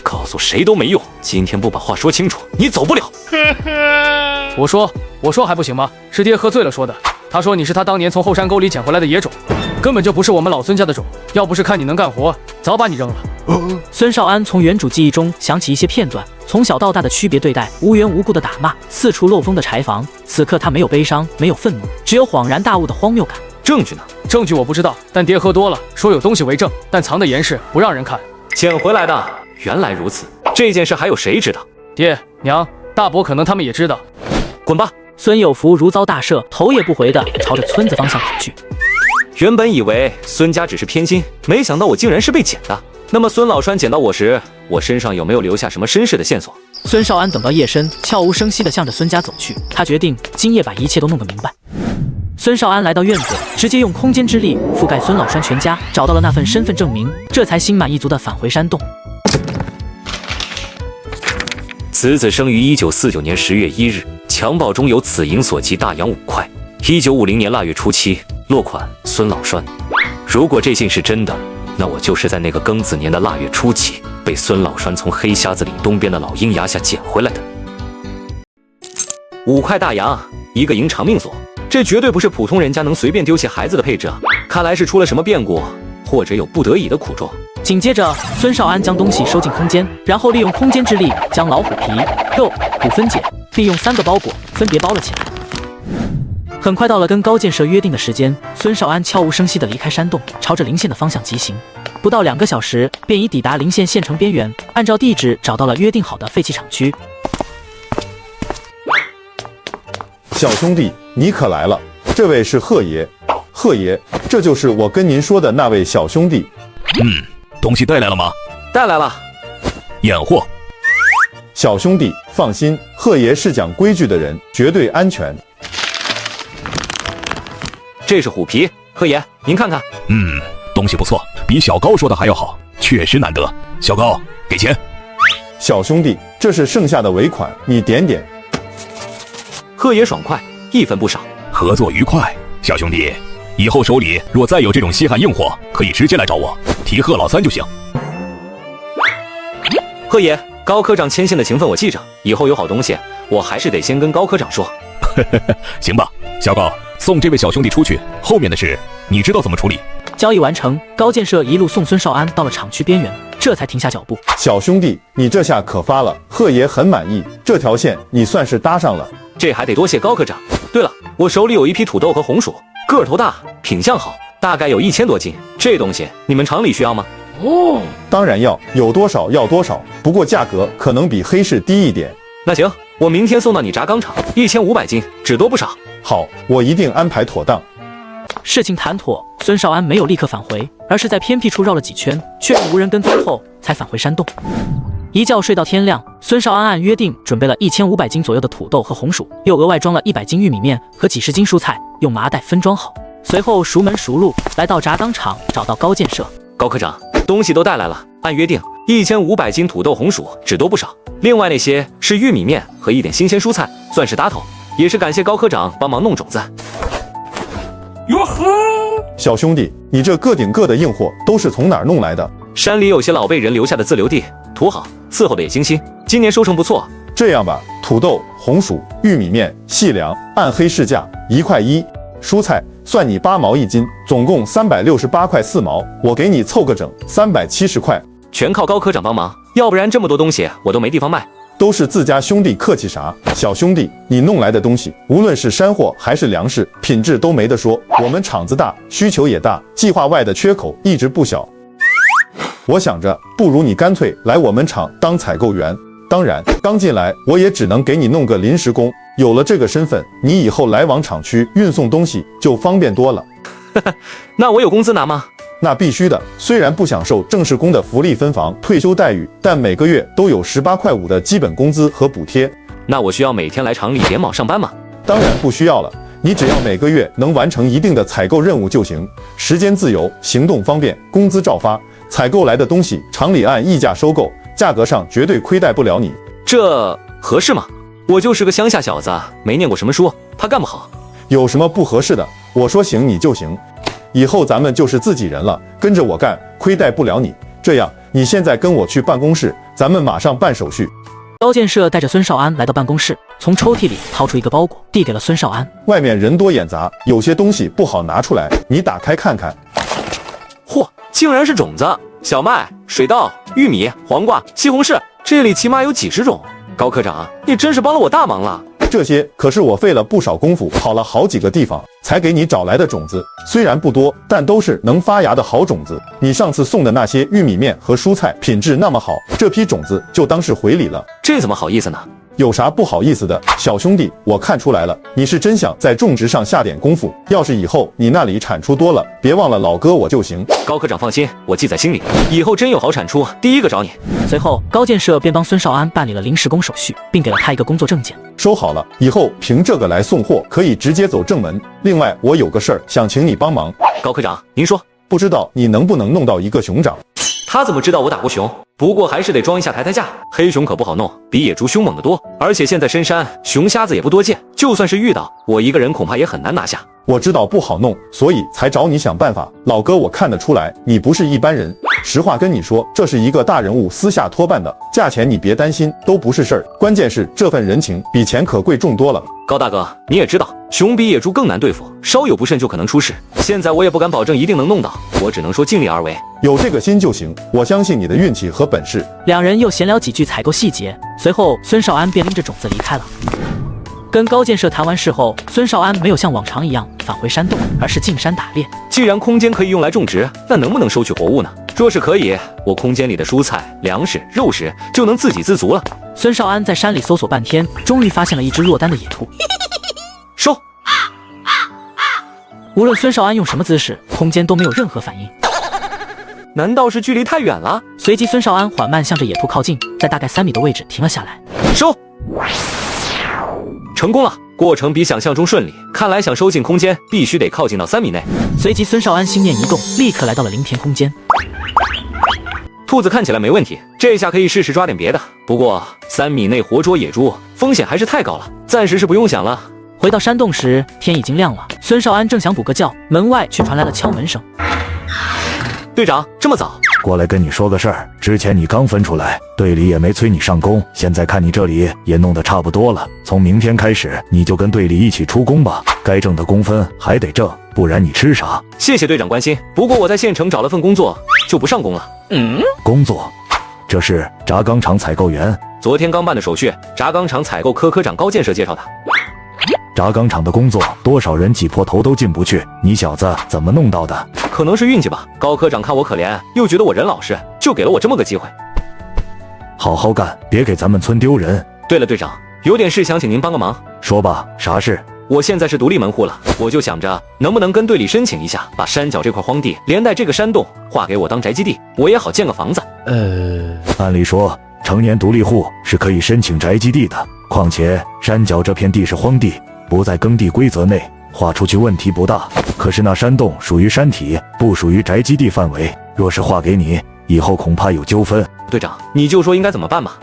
告诉谁都没用，今天不把话说清楚，你走不了。我说还不行吗？是爹喝醉了说的。他说你是他当年从后山沟里捡回来的野种，根本就不是我们老孙家的种。要不是看你能干活，早把你扔了。孙少安从原主记忆中想起一些片段，从小到大的区别对待，无缘无故的打骂，四处漏风的柴房。此刻他没有悲伤，没有愤怒，只有恍然大悟的荒谬感。证据呢？证据我不知道，但爹喝多了，说有东西为证，但藏得严实，不让人看。捡回来的，原来如此。这件事还有谁知道？爹娘，大伯可能他们也知道。滚吧！孙有福如遭大赦，头也不回的朝着村子方向跑去。原本以为孙家只是偏心，没想到我竟然是被捡的。那么孙老栓捡到我时，我身上有没有留下什么身世的线索？孙少安等到夜深，悄无声息地向着孙家走去。他决定今夜把一切都弄个明白。孙少安来到院子，直接用空间之力覆盖孙老栓全家，找到了那份身份证明，这才心满意足地返回山洞。此子生于1949年10月1日，襁褓中有此银所及大洋5块。1950年腊月初7，落款孙老栓。如果这信是真的，那我就是在那个庚子年的腊月初7，被孙老栓从黑匣子岭东边的老鹰崖下捡回来的。5块大洋，一个银长命锁，这绝对不是普通人家能随便丢弃孩子的配置啊！看来是出了什么变故，或者有不得已的苦衷。紧接着，孙少安将东西收进空间，然后利用空间之力将老虎皮、肉、骨分解，并用3个包裹分别包了起来。很快到了跟高建设约定的时间，孙少安悄无声息地离开山洞，朝着林县的方向疾行。不到2个小时，便已抵达林县县城边缘，按照地址找到了约定好的废弃厂区。小兄弟，你可来了，这位是贺爷。贺爷，这就是我跟您说的那位小兄弟。东西带来了吗？带来了。验货。小兄弟放心，贺爷是讲规矩的人，绝对安全。这是虎皮，贺爷您看看。东西不错，比小高说的还要好，确实难得。小高，给钱。小兄弟，这是剩下的尾款，你点点。贺爷爽快，1分不少。合作愉快，小兄弟。以后手里若再有这种稀罕硬货，可以直接来找我，提贺老三就行。贺爷，高科长牵线的情分我记着，以后有好东西，我还是得先跟高科长说。行吧，小高，送这位小兄弟出去，后面的事你知道怎么处理。交易完成，高建设一路送孙少安到了厂区边缘，这才停下脚步。小兄弟，你这下可发了，贺爷很满意，这条线你算是搭上了。这还得多谢高科长。对了，我手里有一批土豆和红薯，个头大，品相好，大概有1000多斤。这东西你们厂里需要吗？当然要，有多少要多少，不过价格可能比黑市低一点。那行，我明天送到你轧钢厂，1500斤，只多不少。好，我一定安排妥当。事情谈妥，孙少安没有立刻返回，而是在偏僻处绕了几圈，确认无人跟踪后，才返回山洞。一觉睡到天亮，孙少安按约定准备了1500斤左右的土豆和红薯，又额外装了100斤玉米面和几十斤蔬菜，用麻袋分装好。随后熟门熟路来到轧钢厂，找到高建设。高科长，东西都带来了，按约定1500斤土豆红薯，只多不少。另外那些是玉米面和一点新鲜蔬菜，算是搭头。也是感谢高科长帮忙弄种子。哟呵，小兄弟，你这个顶个的硬货都是从哪儿弄来的？山里有些老辈人留下的自留地，土好，伺候的也精心，今年收成不错。这样吧，土豆、红薯、玉米面、细粮按黑市价1块1，蔬菜算你8毛1斤，总共368块4毛，我给你凑个整370块。全靠高科长帮忙，要不然这么多东西我都没地方卖。都是自家兄弟，客气啥？小兄弟，你弄来的东西，无论是山货还是粮食，品质都没得说。我们厂子大，需求也大，计划外的缺口一直不小。我想着，不如你干脆来我们厂当采购员。当然，刚进来我也只能给你弄个临时工。有了这个身份，你以后来往厂区运送东西就方便多了。那我有工资拿吗？那必须的，虽然不享受正式工的福利分房、退休待遇，但每个月都有18块5的基本工资和补贴。那我需要每天来厂里点卯上班吗？当然不需要了，你只要每个月能完成一定的采购任务就行，时间自由，行动方便，工资照发。采购来的东西，厂里按溢价收购，价格上绝对亏待不了你。这合适吗？我就是个乡下小子，没念过什么书，怕干不好。有什么不合适的？我说行你就行。以后咱们就是自己人了，跟着我干，亏待不了你。这样，你现在跟我去办公室，咱们马上办手续。高建设带着孙少安来到办公室，从抽屉里掏出一个包裹，递给了孙少安。外面人多眼杂，有些东西不好拿出来，你打开看看。嚯，竟然是种子！小麦、水稻、玉米、黄瓜、西红柿，这里起码有几十种。高科长，你真是帮了我大忙了。这些可是我费了不少功夫，跑了好几个地方才给你找来的种子，虽然不多，但都是能发芽的好种子。你上次送的那些玉米面和蔬菜品质那么好，这批种子就当是回礼了。这怎么好意思呢？有啥不好意思的，小兄弟，我看出来了，你是真想在种植上下点功夫。要是以后你那里产出多了，别忘了老哥我就行。高科长放心，我记在心里，以后真有好产出，第一个找你。随后，高建设便帮孙少安办理了临时工手续，并给了他一个工作证件。收好了，以后凭这个来送货，可以直接走正门。另外，我有个事儿想请你帮忙。高科长，您说。不知道你能不能弄到一个熊掌？他怎么知道我打过熊？不过还是得装一下抬抬价。黑熊可不好弄，比野猪凶猛得多，而且现在深山熊瞎子也不多见，就算是遇到，我一个人恐怕也很难拿下。我知道不好弄，所以才找你想办法。老哥，我看得出来你不是一般人。实话跟你说，这是一个大人物私下托办的，价钱你别担心，都不是事儿。关键是这份人情比钱可贵重多了。高大哥，你也知道，熊比野猪更难对付，稍有不慎就可能出事。现在我也不敢保证一定能弄到，我只能说尽力而为。有这个心就行，我相信你的运气和本事。两人又闲聊几句采购细节，随后孙少安便拎着种子离开了。跟高建设谈完事后，孙少安没有像往常一样返回山洞，而是进山打猎。既然空间可以用来种植，那能不能收取活物呢？若是可以，我空间里的蔬菜、粮食、肉食就能自给自足了。孙少安在山里搜索半天，终于发现了一只落单的野兔。收！无论孙少安用什么姿势，空间都没有任何反应。难道是距离太远了？随即孙少安缓慢向着野兔靠近，在大概3米的位置停了下来。收！成功了，过程比想象中顺利，看来想收进空间必须得靠近到3米内。随即孙少安心念一动，立刻来到了林田空间。兔子看起来没问题，这下可以试试抓点别的。不过3米内活捉野猪风险还是太高了，暂时是不用想了。回到山洞时，天已经亮了。孙少安正想补个觉，门外却传来了敲门声。队长，这么早？过来跟你说个事儿，之前你刚分出来，队里也没催你上工，现在看你这里也弄得差不多了，从明天开始你就跟队里一起出工吧，该挣的工分还得挣，不然你吃啥？谢谢队长关心，不过我在县城找了份工作，就不上工了。工作？这是轧钢厂采购员，昨天刚办的手续，轧钢厂采购科科长高建设介绍的。轧钢厂的工作多少人挤破头都进不去，你小子怎么弄到的？可能是运气吧，高科长看我可怜，又觉得我人老实，就给了我这么个机会。好好干，别给咱们村丢人。对了，队长，有点事想请您帮个忙。说吧，啥事？我现在是独立门户了，我就想着能不能跟队里申请一下，把山脚这块荒地连带这个山洞划给我当宅基地，我也好建个房子。按理说成年独立户是可以申请宅基地的，况且山脚这片地是荒地，不在耕地规则内，划出去问题不大。可是那山洞属于山体，不属于宅基地范围，若是划给你，以后恐怕有纠纷。队长，你就说应该怎么办吧。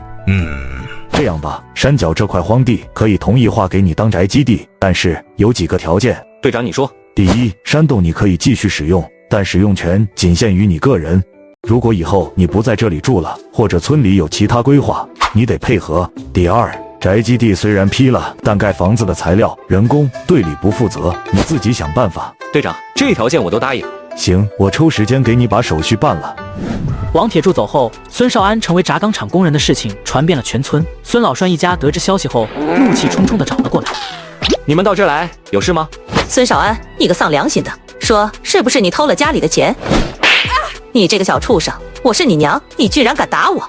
这样吧，山脚这块荒地可以同意划给你当宅基地，但是有几个条件。队长，你说。第一，山洞你可以继续使用，但使用权仅限于你个人。如果以后你不在这里住了，或者村里有其他规划，你得配合。第二，宅基地虽然批了，但盖房子的材料、人工队里不负责，你自己想办法。队长，这条件我都答应。行，我抽时间给你把手续办了。王铁柱走后，孙少安成为轧钢厂工人的事情传遍了全村。孙老栓一家得知消息后，怒气冲冲地找了过来。你们到这儿来有事吗？孙少安，你个丧良心的，说是不是你偷了家里的钱？你这个小畜生，我是你娘，你居然敢打我！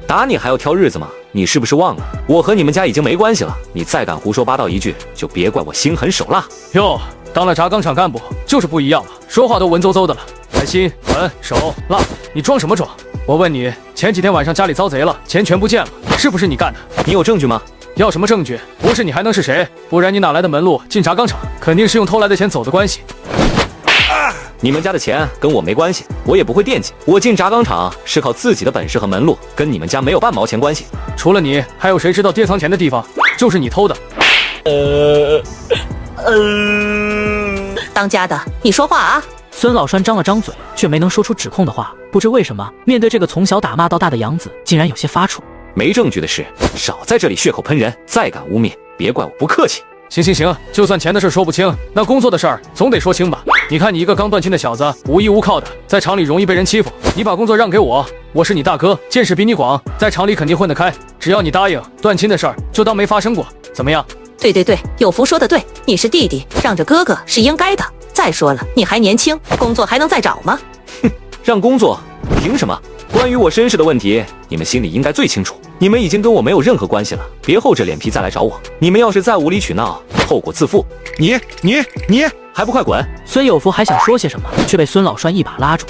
打你还要挑日子吗？你是不是忘了，我和你们家已经没关系了？你再敢胡说八道一句，就别怪我心狠手辣。哟，当了轧钢厂干部就是不一样了，说话都文绉绉的了，还心狠手辣，你装什么装？我问你，前几天晚上家里遭贼了，钱全不见了，是不是你干的？你有证据吗？要什么证据？不是你还能是谁？不然你哪来的门路进轧钢厂？肯定是用偷来的钱走的关系。你们家的钱跟我没关系，我也不会惦记。我进轧钢厂是靠自己的本事和门路，跟你们家没有半毛钱关系。除了你，还有谁知道爹藏钱的地方？就是你偷的。当家的，你说话啊！孙老栓张了张嘴，却没能说出指控的话。不知为什么，面对这个从小打骂到大的养子，竟然有些发怵。没证据的事，少在这里血口喷人，再敢污蔑，别怪我不客气。行，就算钱的事说不清，那工作的事儿总得说清吧？你看你一个刚断亲的小子，无依无靠的，在厂里容易被人欺负。你把工作让给我，我是你大哥，见识比你广，在厂里肯定混得开。只要你答应，断亲的事儿就当没发生过，怎么样？对，有福说得对，你是弟弟，让着哥哥是应该的。再说了，你还年轻，工作还能再找吗？哼，让工作？凭什么？关于我身世的问题，你们心里应该最清楚。你们已经跟我没有任何关系了，别厚着脸皮再来找我。你们要是再无理取闹，后果自负。你还不快滚！孙有福还想说些什么，却被孙老栓一把拉住。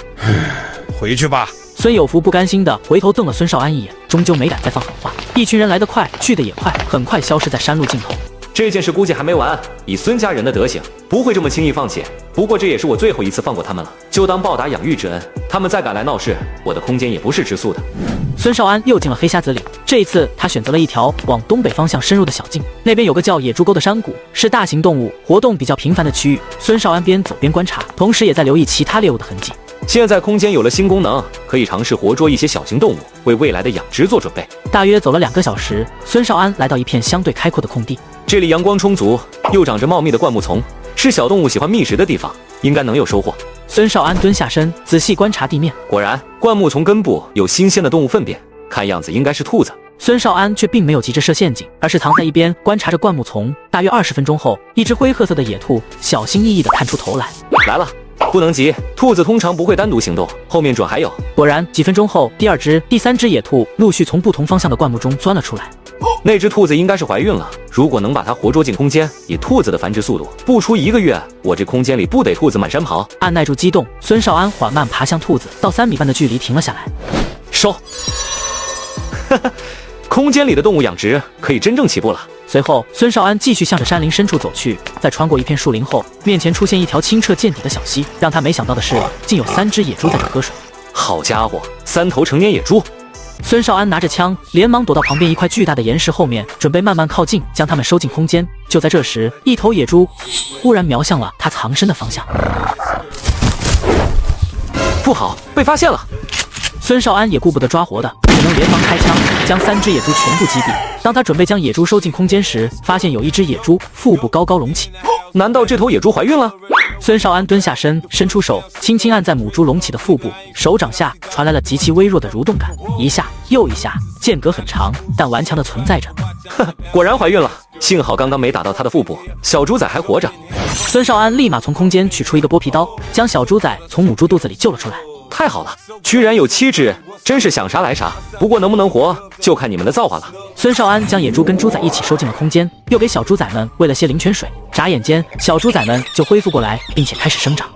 回去吧。孙有福不甘心地回头瞪了孙少安一眼，终究没敢再放狠话。一群人来得快，去得也快，很快消失在山路尽头。这件事估计还没完，以孙家人的德行，不会这么轻易放弃。不过这也是我最后一次放过他们了，就当报答养育之恩。他们再敢来闹事，我的空间也不是吃素的。孙少安又进了黑匣子里，这一次他选择了一条往东北方向深入的小径，那边有个叫野猪沟的山谷，是大型动物活动比较频繁的区域。孙少安边走边观察，同时也在留意其他猎物的痕迹。现在空间有了新功能，可以尝试活捉一些小型动物，为未来的养殖做准备。大约走了2个小时，孙少安来到一片相对开阔的空地，这里阳光充足，又长着茂密的灌木丛，是小动物喜欢觅食的地方，应该能有收获。孙少安蹲下身，仔细观察地面，果然，灌木丛根部有新鲜的动物粪便，看样子应该是兔子。孙少安却并没有急着设陷阱，而是藏在一边观察着灌木丛。大约20分钟后，一只灰褐色的野兔小心翼翼地探出头来。来了，不能急，兔子通常不会单独行动，后面准还有。果然，几分钟后，第2只、第3只野兔陆续从不同方向的灌木中钻了出来。那只兔子应该是怀孕了，如果能把它活捉进空间，以兔子的繁殖速度，不出1个月，我这空间里不得兔子满山跑。按耐住激动，孙少安缓慢爬向兔子，到3米半的距离停了下来。收。空间里的动物养殖可以真正起步了。随后，孙少安继续向着山林深处走去，在穿过一片树林后，面前出现一条清澈见底的小溪。让他没想到的是，竟有3只野猪在这喝水。好家伙，3头成年野猪！孙少安拿着枪，连忙躲到旁边一块巨大的岩石后面，准备慢慢靠近，将它们收进空间。就在这时，一头野猪忽然瞄向了他藏身的方向。不好，被发现了！孙少安也顾不得抓活的，只能连忙开枪，将3只野猪全部击毙。当他准备将野猪收进空间时，发现有一只野猪腹部高高隆起。难道这头野猪怀孕了？孙少安蹲下身，伸出手，轻轻按在母猪隆起的腹部，手掌下传来了极其微弱的蠕动感，一下又一下，间隔很长，但顽强的存在着。果然怀孕了，幸好刚刚没打到它的腹部，小猪仔还活着。孙少安立马从空间取出一个剥皮刀，将小猪仔从母猪肚子里救了出来。太好了，居然有7只，真是想杀来杀。不过能不能活，就看你们的造化了。孙少安将野猪跟猪仔一起收进了空间，又给小猪仔们喂了些灵泉水。眨眼间，小猪仔们就恢复过来，并且开始生长。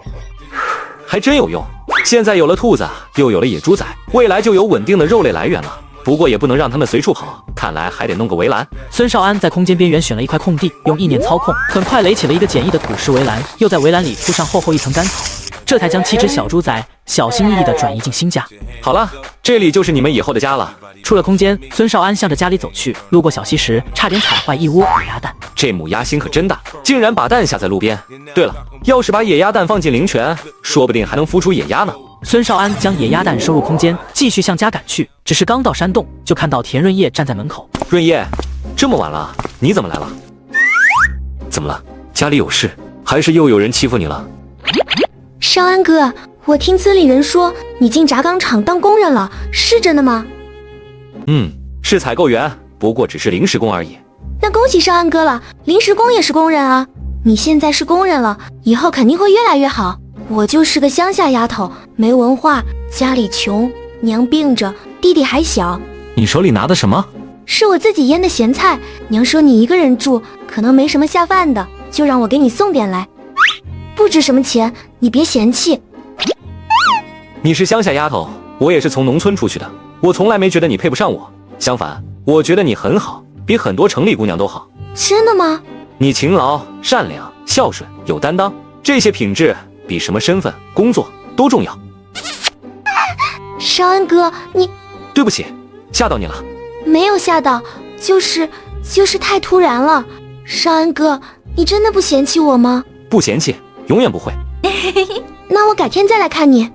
还真有用，现在有了兔子，又有了野猪仔，未来就有稳定的肉类来源了。不过也不能让他们随处跑，看来还得弄个围栏。孙少安在空间边缘选了一块空地，用意念操控，很快垒起了一个简易的土石围栏，又在围栏里铺上厚厚一层干草，这才将7只小猪仔小心翼翼地转移进新家。好了，这里就是你们以后的家了。出了空间，孙少安向着家里走去，路过小溪时，差点踩坏一窝野鸭蛋。这母鸭心可真大，竟然把蛋下在路边。对了，要是把野鸭蛋放进灵泉，说不定还能孵出野鸭呢。孙少安将野鸭蛋收入空间，继续向家赶去。只是刚到山洞，就看到田润叶站在门口。润叶，这么晚了，你怎么来了？怎么了？家里有事，还是又有人欺负你了？少安哥，我听村里人说你进轧钢厂当工人了，是真的吗？是采购员，不过只是临时工而已。那恭喜少安哥了，临时工也是工人啊。你现在是工人了，以后肯定会越来越好。我就是个乡下丫头，没文化，家里穷，娘病着，弟弟还小。你手里拿的什么？是我自己腌的咸菜，娘说你一个人住，可能没什么下饭的，就让我给你送点来。不值什么钱，你别嫌弃。你是乡下丫头，我也是从农村出去的，我从来没觉得你配不上我，相反，我觉得你很好，比很多城里姑娘都好。真的吗？你勤劳、善良、孝顺、有担当，这些品质比什么身份、工作都重要。少安哥，你……对不起，吓到你了。没有吓到，就是太突然了。少安哥，你真的不嫌弃我吗？不嫌弃，永远不会。那我改天再来看你。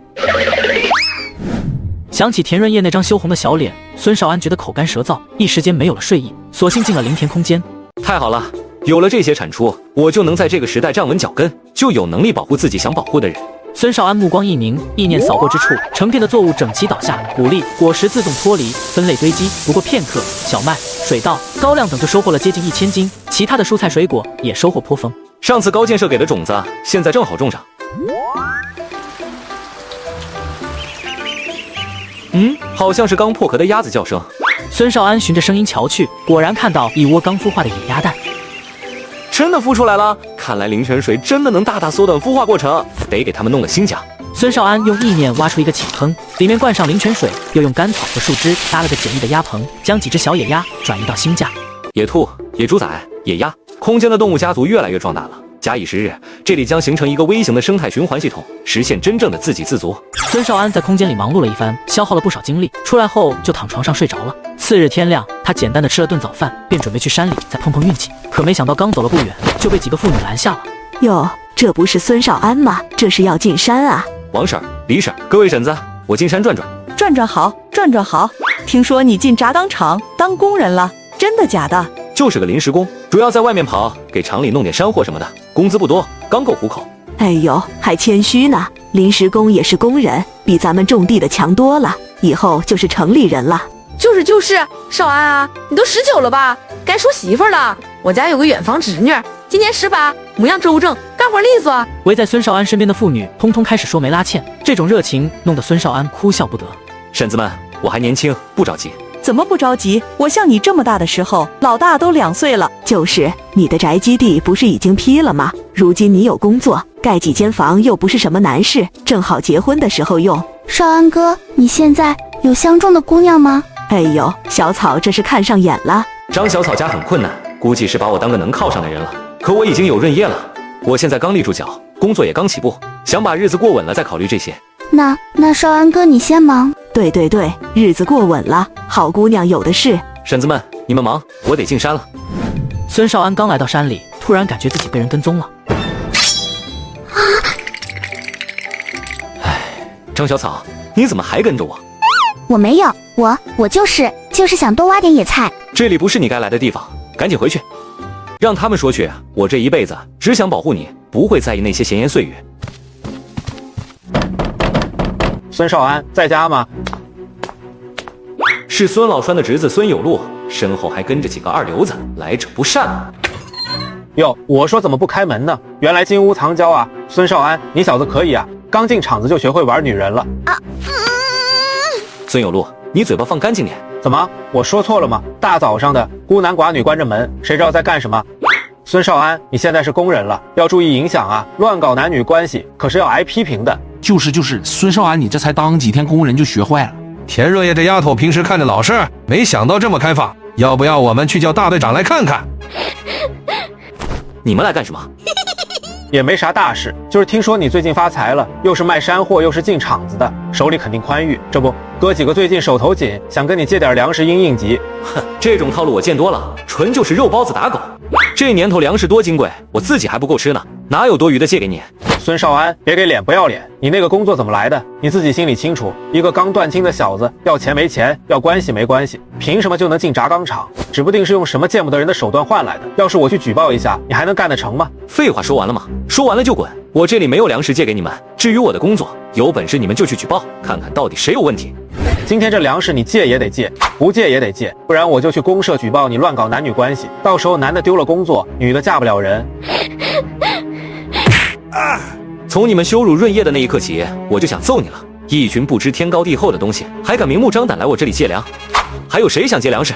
想起田润叶那张羞红的小脸，孙少安觉得口干舌燥，一时间没有了睡意，索性进了林田空间。太好了，有了这些产出，我就能在这个时代站稳脚跟，就有能力保护自己想保护的人。孙少安目光一凝，意念扫过之处，成片的作物整齐倒下，谷粒、果实自动脱离，分类堆积。不过片刻，小麦、水稻、高粱等就收获了接近1000斤，其他的蔬菜水果也收获颇丰。上次高建设给的种子，现在正好种上。好像是刚破壳的鸭子叫声。孙少安循着声音瞧去，果然看到一窝刚孵化的野鸭蛋。真的孵出来了，看来灵泉水真的能大大缩短孵化过程，得给他们弄个新家。孙少安用意念挖出一个浅坑，里面灌上灵泉水，又用干草和树枝搭了个简易的鸭棚，将几只小野鸭转移到新家。野兔、野猪仔、野鸭，空间的动物家族越来越壮大了。假以时日，这里将形成一个微型的生态循环系统，实现真正的自给自足。孙少安在空间里忙碌了一番，消耗了不少精力，出来后就躺床上睡着了。次日天亮，他简单的吃了顿早饭，便准备去山里再碰碰运气。可没想到刚走了不远，就被几个妇女拦下了。哟，这不是孙少安吗？这是要进山啊！王婶、李婶，各位婶子，我进山转转。转转好，转转好。听说你进轧钢厂当工人了，真的假的？就是个临时工，主要在外面跑，给厂里弄点山货什么的，工资不多，刚够糊口。哎呦，还谦虚呢，临时工也是工人，比咱们种地的强多了，以后就是城里人了。就是，少安啊，你都19了吧？该说媳妇了。我家有个远房侄女，今年18，模样周正，干活利索。围在孙少安身边的妇女通通开始说媒拉纤，这种热情弄得孙少安哭笑不得。婶子们，我还年轻，不着急。怎么不着急？我像你这么大的时候，老大都2岁了。就是你的宅基地不是已经批了吗？如今你有工作，盖几间房又不是什么难事，正好结婚的时候用。少安哥，你现在有相中的姑娘吗？哎呦，小草这是看上眼了。张小草家很困难，估计是把我当个能靠上的人了。可我已经有润叶了，我现在刚立住脚，工作也刚起步，想把日子过稳了再考虑这些。那少安哥你先忙。对，日子过稳了，好姑娘有的是。婶子们，你们忙，我得进山了。孙少安刚来到山里，突然感觉自己被人跟踪了。唉，张小草，你怎么还跟着我？我没有，我就是想多挖点野菜。这里不是你该来的地方，赶紧回去。让他们说去，我这一辈子只想保护你，不会在意那些闲言碎语。孙少安在家吗？是孙老栓的侄子孙有路，身后还跟着几个二流子，来者不善。哟，我说怎么不开门呢？原来金屋藏娇啊！孙少安，你小子可以啊，刚进厂子就学会玩女人了啊！孙有路，你嘴巴放干净点。怎么，我说错了吗？大早上的，孤男寡女关着门，谁知道在干什么？孙少安，你现在是工人了，要注意影响啊！乱搞男女关系可是要挨批评的。就是，孙少安，你这才当几天工人就学坏了。田润叶这丫头平时看着老实，没想到这么开放。要不要我们去叫大队长来看看？你们来干什么？也没啥大事，就是听说你最近发财了，又是卖山货，又是进厂子的，手里肯定宽裕。这不，哥几个最近手头紧，想跟你借点粮食应急。哼，这种套路我见多了，纯就是肉包子打狗。这年头粮食多金贵，我自己还不够吃呢，哪有多余的借给你？孙少安，别给脸不要脸！你那个工作怎么来的？你自己心里清楚。一个刚断亲的小子，要钱没钱，要关系没关系，凭什么就能进轧钢厂？指不定是用什么见不得人的手段换来的。要是我去举报一下，你还能干得成吗？废话说完了吗？说完了就滚！我这里没有粮食借给你们。至于我的工作，有本事你们就去举报，看看到底谁有问题。今天这粮食你借也得借，不借也得借，不然我就去公社举报你乱搞男女关系。到时候男的丢了工作，女的嫁不了人。从你们羞辱润叶的那一刻起，我就想揍你了！一群不知天高地厚的东西，还敢明目张胆来我这里借粮？还有谁想借粮食？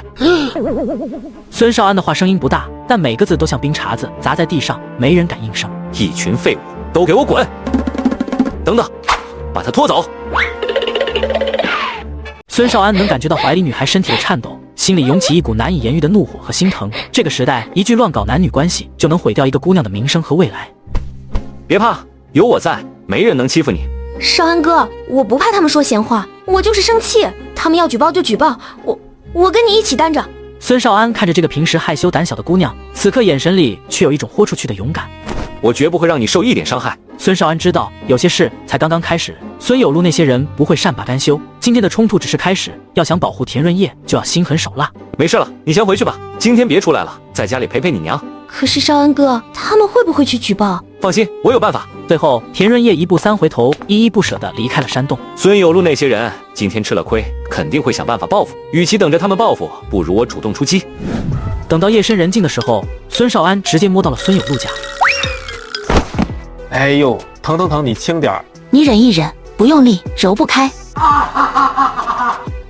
孙少安的话声音不大，但每个字都像冰碴子砸在地上，没人敢应声。一群废物，都给我滚！等等，把他拖走！孙少安能感觉到怀里女孩身体的颤抖，心里涌起一股难以言喻的怒火和心疼。这个时代，一句乱搞男女关系就能毁掉一个姑娘的名声和未来。别怕，有我在，没人能欺负你。少安哥，我不怕他们说闲话，我就是生气。他们要举报就举报，我跟你一起担着。孙少安看着这个平时害羞胆小的姑娘，此刻眼神里却有一种豁出去的勇敢。我绝不会让你受一点伤害。孙少安知道，有些事才刚刚开始，孙有路那些人不会善罢甘休。今天的冲突只是开始，要想保护田润叶，就要心狠手辣。没事了，你先回去吧，今天别出来了，在家里陪陪你娘。可是少安哥，他们会不会去举报？放心，我有办法。最后，田润叶一步三回头，依依不舍地离开了山洞。孙有路那些人今天吃了亏，肯定会想办法报复。与其等着他们报复，不如我主动出击。等到夜深人静的时候，孙少安直接摸到了孙有路家。哎呦，疼，你轻点儿。你忍一忍，不用力，揉不开。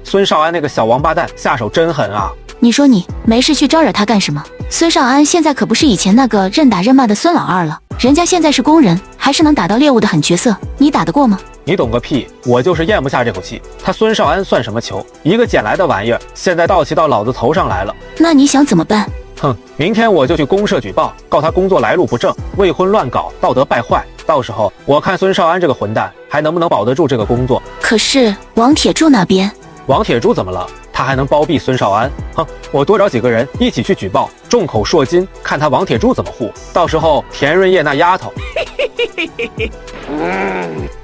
孙少安那个小王八蛋下手真狠啊！你说你没事去招惹他干什么？孙少安现在可不是以前那个认打认骂的孙老二了，人家现在是工人，还是能打到猎物的狠角色，你打得过吗？你懂个屁！我就是咽不下这口气。他孙少安算什么球？一个捡来的玩意儿，现在盗气到老子头上来了。那你想怎么办？哼，明天我就去公社举报，告他工作来路不正，未婚乱搞，道德败坏。到时候我看孙少安这个混蛋还能不能保得住这个工作。可是王铁柱那边，王铁柱怎么了？他还能包庇孙少安？哼，我多找几个人一起去举报，众口铄金，看他王铁柱怎么护。到时候田润叶那丫头，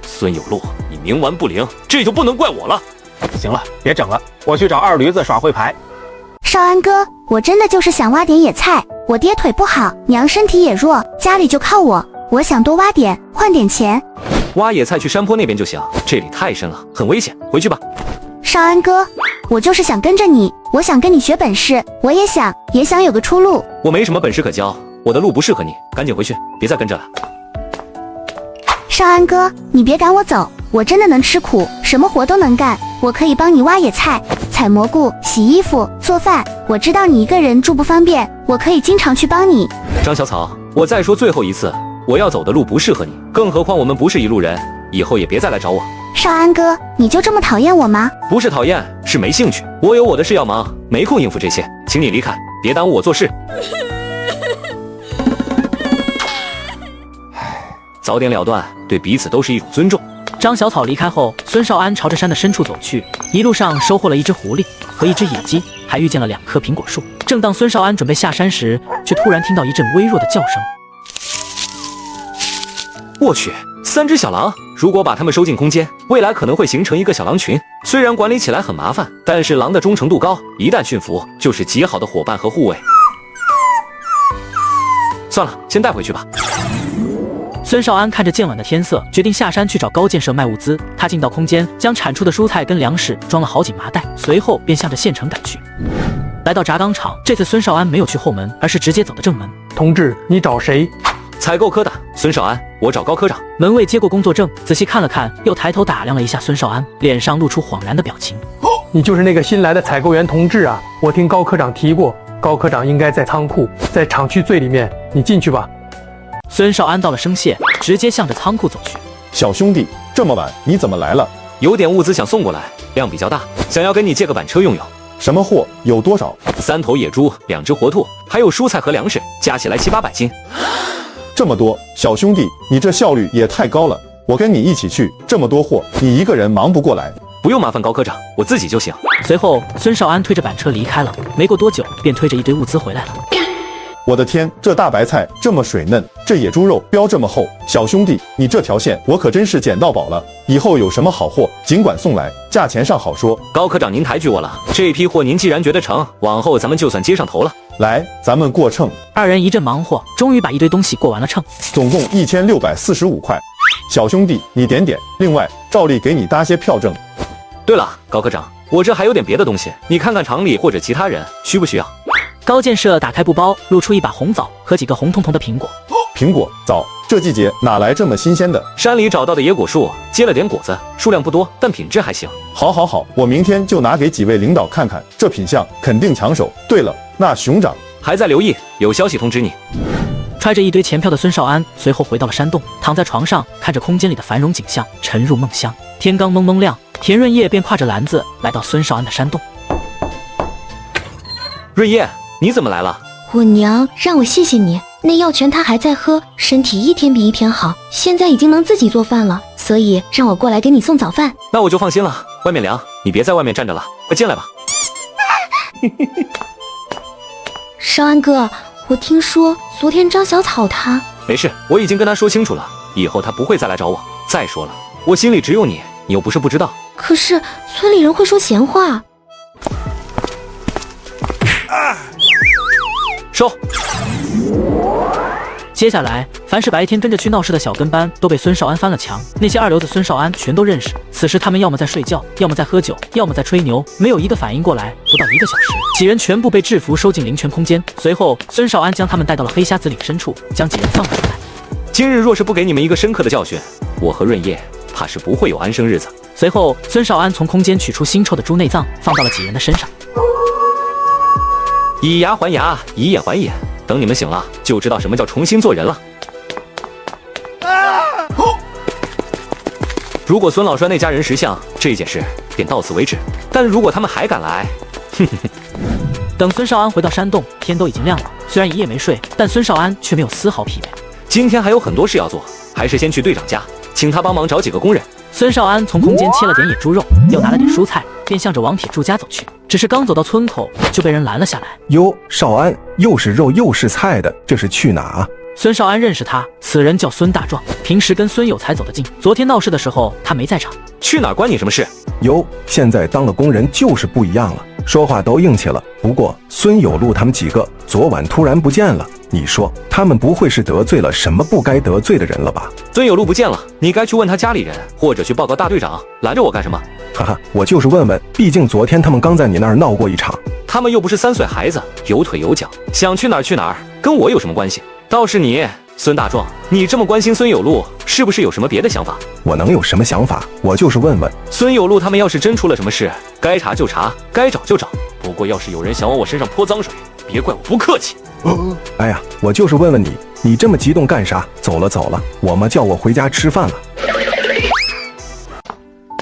孙有路，你冥顽不灵，这就不能怪我了。行了，别整了，我去找二驴子耍会牌。少安哥，我真的就是想挖点野菜，我爹腿不好，娘身体也弱，家里就靠我想多挖点，换点钱。挖野菜去山坡那边就行，这里太深了，很危险，回去吧。少安哥，我就是想跟着你，我想跟你学本事，我也想有个出路。我没什么本事可教，我的路不适合你，赶紧回去，别再跟着了。少安哥，你别赶我走，我真的能吃苦，什么活都能干，我可以帮你挖野菜、采蘑菇、洗衣服、做饭。我知道你一个人住不方便，我可以经常去帮你。张小草，我再说最后一次，我要走的路不适合你，更何况我们不是一路人，以后也别再来找我。少安哥，你就这么讨厌我吗？不是讨厌，是没兴趣。我有我的事要忙，没空应付这些，请你离开，别耽误我做事。早点了断，对彼此都是一种尊重。张小草离开后，孙少安朝着山的深处走去，一路上收获了一只狐狸和一只野鸡，还遇见了2棵苹果树。正当孙少安准备下山时，却突然听到一阵微弱的叫声。我去，3只小狼！如果把它们收进空间，未来可能会形成一个小狼群。虽然管理起来很麻烦，但是狼的忠诚度高，一旦驯服，就是极好的伙伴和护卫。算了，先带回去吧。孙少安看着渐晚的天色，决定下山去找高建设卖物资。他进到空间，将产出的蔬菜跟粮食装了好几麻袋，随后便向着县城赶去。来到轧钢厂，这次孙少安没有去后门，而是直接走的正门。同志，你找谁？采购科的孙少安，我找高科长。门卫接过工作证，仔细看了看，又抬头打量了一下孙少安，脸上露出恍然的表情。你就是那个新来的采购员同志啊？我听高科长提过，高科长应该在仓库，在厂区最里面，你进去吧。孙少安道了声谢，直接向着仓库走去。小兄弟，这么晚你怎么来了？有点物资想送过来，量比较大，想要跟你借个板车用用。什么货？有多少？3头野猪，2只活兔，还有蔬菜和粮食，加起来700-800斤。这么多，小兄弟，你这效率也太高了。我跟你一起去，这么多货，你一个人忙不过来。不用麻烦高科长，我自己就行。随后，孙少安推着板车离开了，没过多久便推着一堆物资回来了。我的天，这大白菜这么水嫩，这野猪肉膘这么厚，小兄弟，你这条线我可真是捡到宝了。以后有什么好货，尽管送来，价钱上好说。高科长您抬举我了，这批货您既然觉得成，往后咱们就算接上头了。来，咱们过秤。2人一阵忙活，终于把一堆东西过完了秤，总共1645块。小兄弟，你点点，另外照例给你搭些票证。对了，高科长，我这还有点别的东西，你看看厂里或者其他人需不需要。高建设打开布包，露出一把红枣和几个红彤彤的苹果。苹果、枣，这季节哪来这么新鲜的？山里找到的野果树，结了点果子，数量不多，但品质还行。好，我明天就拿给几位领导看看，这品相肯定抢手。对了，那熊掌还在留意，有消息通知你。揣着一堆钱票的孙少安随后回到了山洞，躺在床上看着空间里的繁荣景象，沉入梦乡。天刚蒙蒙亮，田润叶便挎着篮子来到孙少安的山洞。润叶，你怎么来了？我娘让我谢谢你，那药全她还在喝，身体一天比一天好，现在已经能自己做饭了，所以让我过来给你送早饭。那我就放心了，外面凉，你别在外面站着了，快进来吧。少安哥，我听说昨天张小草她……没事，我已经跟他说清楚了，以后他不会再来找我。再说了，我心里只有你，你又不是不知道。可是村里人会说闲话。收。接下来，凡是白天跟着去闹事的小跟班都被孙少安翻了墙，那些二流子孙少安全都认识。此时他们要么在睡觉，要么在喝酒，要么在吹牛，没有一个反应过来。不到1个小时，几人全部被制服，收进灵泉空间。随后，孙少安将他们带到了黑瞎子岭深处，将几人放了出来。今日若是不给你们一个深刻的教训，我和润叶怕是不会有安生日子。随后，孙少安从空间取出腥臭的猪内脏，放到了几人的身上。以牙还牙，以眼还眼，等你们醒了，就知道什么叫重新做人了。如果孙老栓那家人识相，这件事便到此为止。但如果他们还敢来，等孙少安回到山洞，天都已经亮了。虽然一夜没睡，但孙少安却没有丝毫疲惫。今天还有很多事要做，还是先去队长家，请他帮忙找几个工人。孙少安从空间切了点野猪肉，又拿了点蔬菜，便向着王铁柱家走去。只是刚走到村口，就被人拦了下来。哟，少安，又是肉又是菜的，这是去哪啊？孙少安认识他，此人叫孙大壮，平时跟孙有才走得近。昨天闹事的时候，他没在场。去哪儿关你什么事？哟，现在当了工人就是不一样了，说话都硬气了。不过孙有路他们几个昨晚突然不见了，你说他们不会是得罪了什么不该得罪的人了吧？孙有路不见了，你该去问他家里人，或者去报告大队长。拦着我干什么？哈哈，我就是问问，毕竟昨天他们刚在你那儿闹过一场。他们又不是3岁孩子，有腿有脚，想去哪儿去哪儿，跟我有什么关系？倒是你，孙大壮，你这么关心孙有路，是不是有什么别的想法？我能有什么想法？我就是问问。孙有路他们要是真出了什么事，该查就查，该找就找。不过要是有人想往我身上泼脏水，别怪我不客气。哎呀，我就是问问你，你这么激动干啥？走了，我妈叫我回家吃饭了。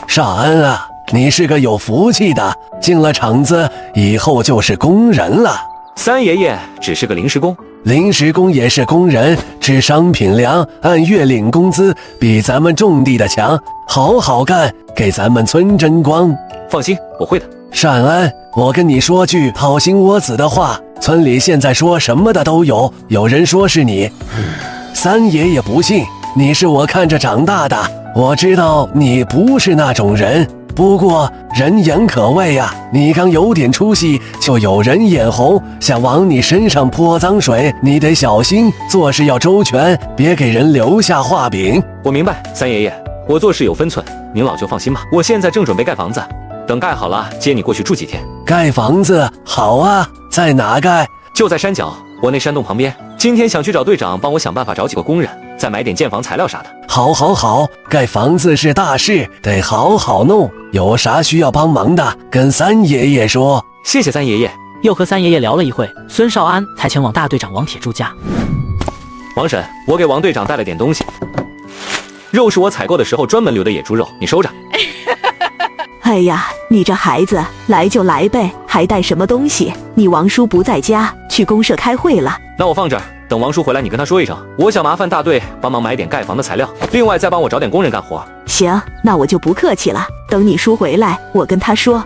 少安啊，你是个有福气的，进了厂子以后就是工人了。三爷爷只是个临时工，临时工也是工人，吃商品粮，按月领工资，比咱们种地的强。好好干，给咱们村争光。放心，我会的。善安，我跟你说句好心窝子的话，村里现在说什么的都有，有人说是你，三爷爷不信，你是我看着长大的，我知道你不是那种人。不过人言可畏啊，你刚有点出息，就有人眼红，想往你身上泼脏水，你得小心，做事要周全，别给人留下画饼。我明白，三爷爷，我做事有分寸，您老就放心吧。我现在正准备盖房子，等盖好了接你过去住几天。盖房子好啊，在哪盖？就在山脚，我那山洞旁边。今天想去找队长帮我想办法找几个工人，再买点建房材料啥的。好，盖房子是大事，得好好弄。有啥需要帮忙的，跟三爷爷说。谢谢三爷爷。又和三爷爷聊了一会，孙少安才前往大队长王铁柱家。王婶，我给王队长带了点东西，肉是我采购的时候专门留的野猪肉，你收着。哎呀，你这孩子来就来呗，还带什么东西？你王叔不在家，去公社开会了。那我放这儿，等王叔回来你跟他说一声，我想麻烦大队帮忙买点盖房的材料，另外再帮我找点工人干活。行，那我就不客气了，等你叔回来我跟他说。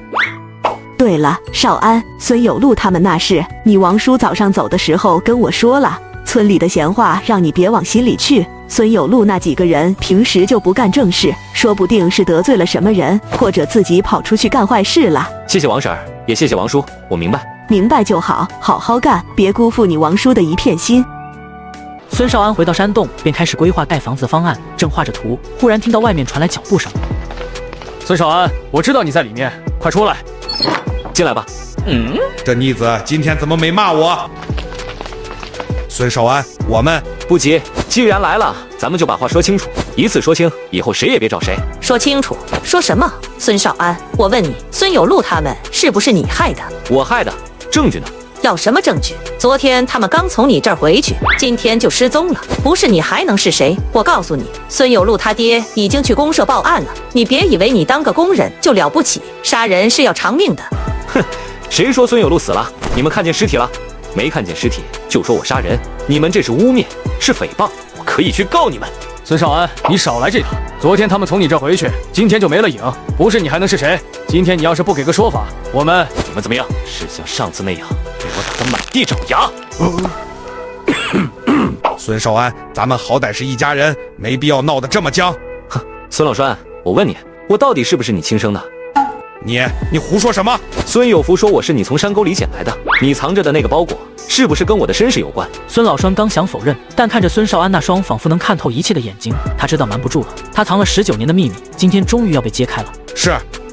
对了，少安，孙有路他们那事，你王叔早上走的时候跟我说了，村里的闲话让你别往心里去。孙有路那几个人平时就不干正事，说不定是得罪了什么人，或者自己跑出去干坏事了。谢谢王婶，也谢谢王叔，我明白。明白就好，好好干，别辜负你王叔的一片心。孙少安回到山洞，便开始规划盖房子方案，正画着图，忽然听到外面传来脚步声。孙少安，我知道你在里面，快出来。进来吧。这逆子今天怎么没骂我？孙少安，我们不急，既然来了，咱们就把话说清楚，一次说清，以后谁也别找谁。说清楚？说什么？孙少安，我问你，孙有路他们是不是你害的？我害的，证据呢？要什么证据？昨天他们刚从你这儿回去，今天就失踪了，不是你还能是谁？我告诉你，孙有路他爹已经去公社报案了，你别以为你当个工人就了不起，杀人是要偿命的。哼，谁说孙有路死了？你们看见尸体了？没看见尸体就说我杀人，你们这是污蔑，是诽谤，我可以去告你们。孙少安，你少来这套！昨天他们从你这儿回去，今天就没了影，不是你还能是谁？今天你要是不给个说法，你们怎么样？是像上次那样被我打得满地找牙？孙少安，咱们好歹是一家人，没必要闹得这么僵。哼，孙老栓，我问你，我到底是不是你亲生的？你胡说什么？孙有福说我是你从山沟里捡来的，你藏着的那个包裹是不是跟我的身世有关？孙老栓刚想否认，但看着孙少安那双仿佛能看透一切的眼睛，他知道瞒不住了。他藏了19年的秘密，今天终于要被揭开了。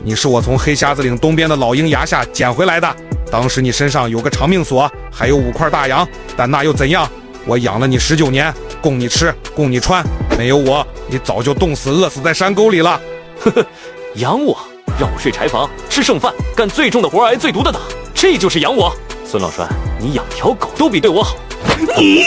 你是我从黑瞎子岭东边的老鹰崖下捡回来的。当时你身上有个长命锁，还有5块大洋，但那又怎样？我养了你19年，供你吃，供你穿，没有我，你早就冻死、饿死在山沟里了。呵呵，养我？让我睡柴房，吃剩饭，干最重的活，挨最毒的打，这就是养我？孙老栓，你养条狗都比对我好。你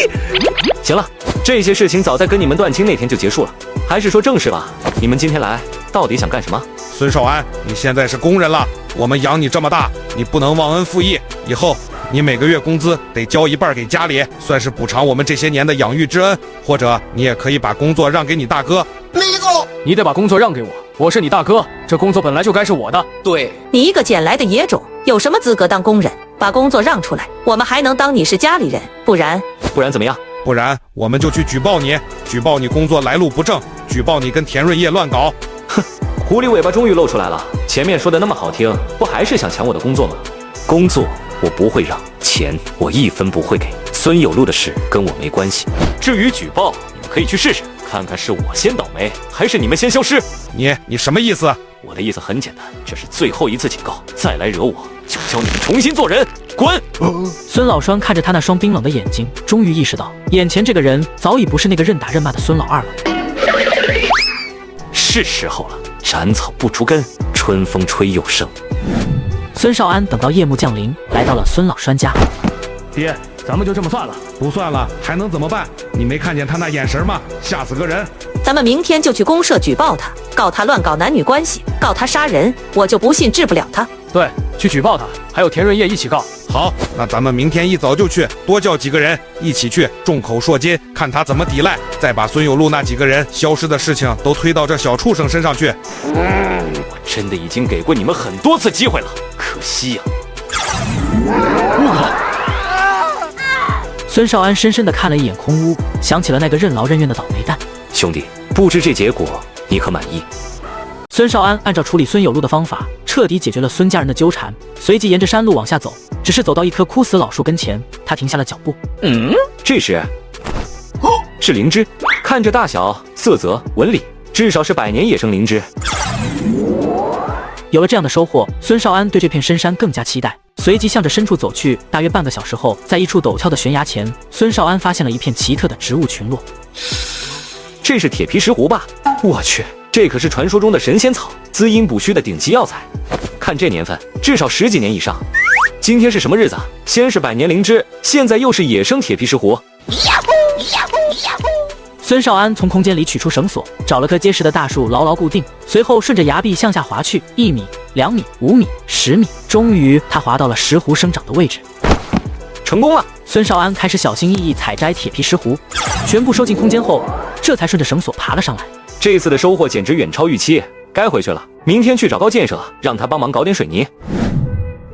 行了，这些事情早在跟你们断亲那天就结束了，还是说正事吧。你们今天来到底想干什么？孙少安，你现在是工人了，我们养你这么大，你不能忘恩负义，以后你每个月工资得交一半给家里，算是补偿我们这些年的养育之恩。或者你也可以把工作让给你大哥。你得把工作让给我，我是你大哥，这工作本来就该是我的。对，你一个捡来的野种，有什么资格当工人？把工作让出来，我们还能当你是家里人，不然怎么样？不然我们就去举报你，举报你工作来路不正，举报你跟田润叶乱搞。哼，狐狸尾巴终于露出来了。前面说的那么好听，不还是想抢我的工作吗？工作我不会让，钱我1分不会给。孙有路的事跟我没关系。至于举报，你们可以去试试，看看是我先倒霉，还是你们先消失。你什么意思？我的意思很简单，这是最后一次警告，再来惹我，就教你们重新做人。滚！孙老栓看着他那双冰冷的眼睛，终于意识到，眼前这个人早已不是那个任打任骂的孙老二了。是时候了，斩草不除根，春风吹又生。孙少安等到夜幕降临，来到了孙老栓家。爹，咱们就这么算了？不算了，还能怎么办？你没看见他那眼神吗？吓死个人！咱们明天就去公社举报他，告他乱搞男女关系，告他杀人，我就不信治不了他。对，去举报他，还有田润叶一起告。好，那咱们明天一早就去，多叫几个人一起去，众口铄金，看他怎么抵赖，再把孙有路那几个人消失的事情都推到这小畜生身上去。我真的已经给过你们很多次机会了，可惜呀！孙少安深深地看了一眼空屋，想起了那个任劳任怨的倒霉蛋。兄弟，不知这结果你可满意？孙少安按照处理孙有路的方法，彻底解决了孙家人的纠缠，随即沿着山路往下走。只是走到一棵枯死老树跟前，他停下了脚步。这是灵芝，看着大小、色泽、纹理，至少是100年野生灵芝。有了这样的收获，孙少安对这片深山更加期待，随即向着深处走去。大约半个小时后，在一处陡峭的悬崖前，孙少安发现了一片奇特的植物群落。这是铁皮石斛吧？我去，这可是传说中的神仙草，滋阴补虚的顶级药材。看这年份，至少10几年以上。今天是什么日子？先是100年灵芝，现在又是野生铁皮石斛。孙少安从空间里取出绳索，找了棵结实的大树牢牢固定，随后顺着崖壁向下滑去，1米、2米、5米、10米，终于他滑到了石斛生长的位置。成功了！孙少安开始小心翼翼采摘铁皮石斛，全部收进空间后，这才顺着绳索爬了上来。这次的收获简直远超预期，该回去了。明天去找高建设，让他帮忙搞点水泥。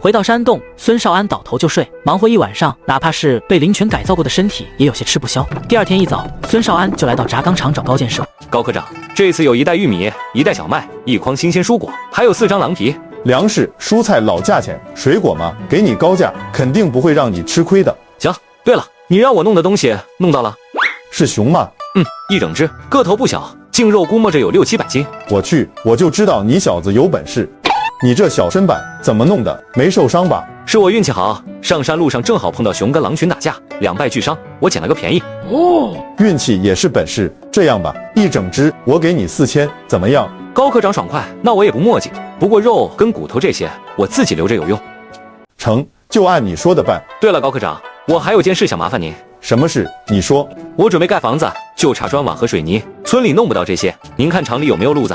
回到山洞，孙少安倒头就睡，忙活一晚上，哪怕是被灵泉改造过的身体也有些吃不消。第二天一早，孙少安就来到轧钢厂找高建设。高科长，这次有1袋玉米、1袋小麦、1筐新鲜蔬果，还有4张狼皮。粮食、蔬菜老价钱，水果嘛，给你高价，肯定不会让你吃亏的。行，对了，你让我弄的东西弄到了？是熊吗？1整只，个头不小，净肉估摸着有600-700斤。我去，我就知道你小子有本事。你这小身板怎么弄的？没受伤吧？是我运气好，上山路上正好碰到熊跟狼群打架，2败俱伤，我捡了个便宜。运气也是本事。这样吧，1整只我给你4000，怎么样？高科长爽快，那我也不墨迹。不过肉跟骨头这些，我自己留着有用。成，就按你说的办。对了，高科长，我还有件事想麻烦您。什么事？你说。我准备盖房子，就差砖瓦和水泥，村里弄不到这些，您看厂里有没有路子？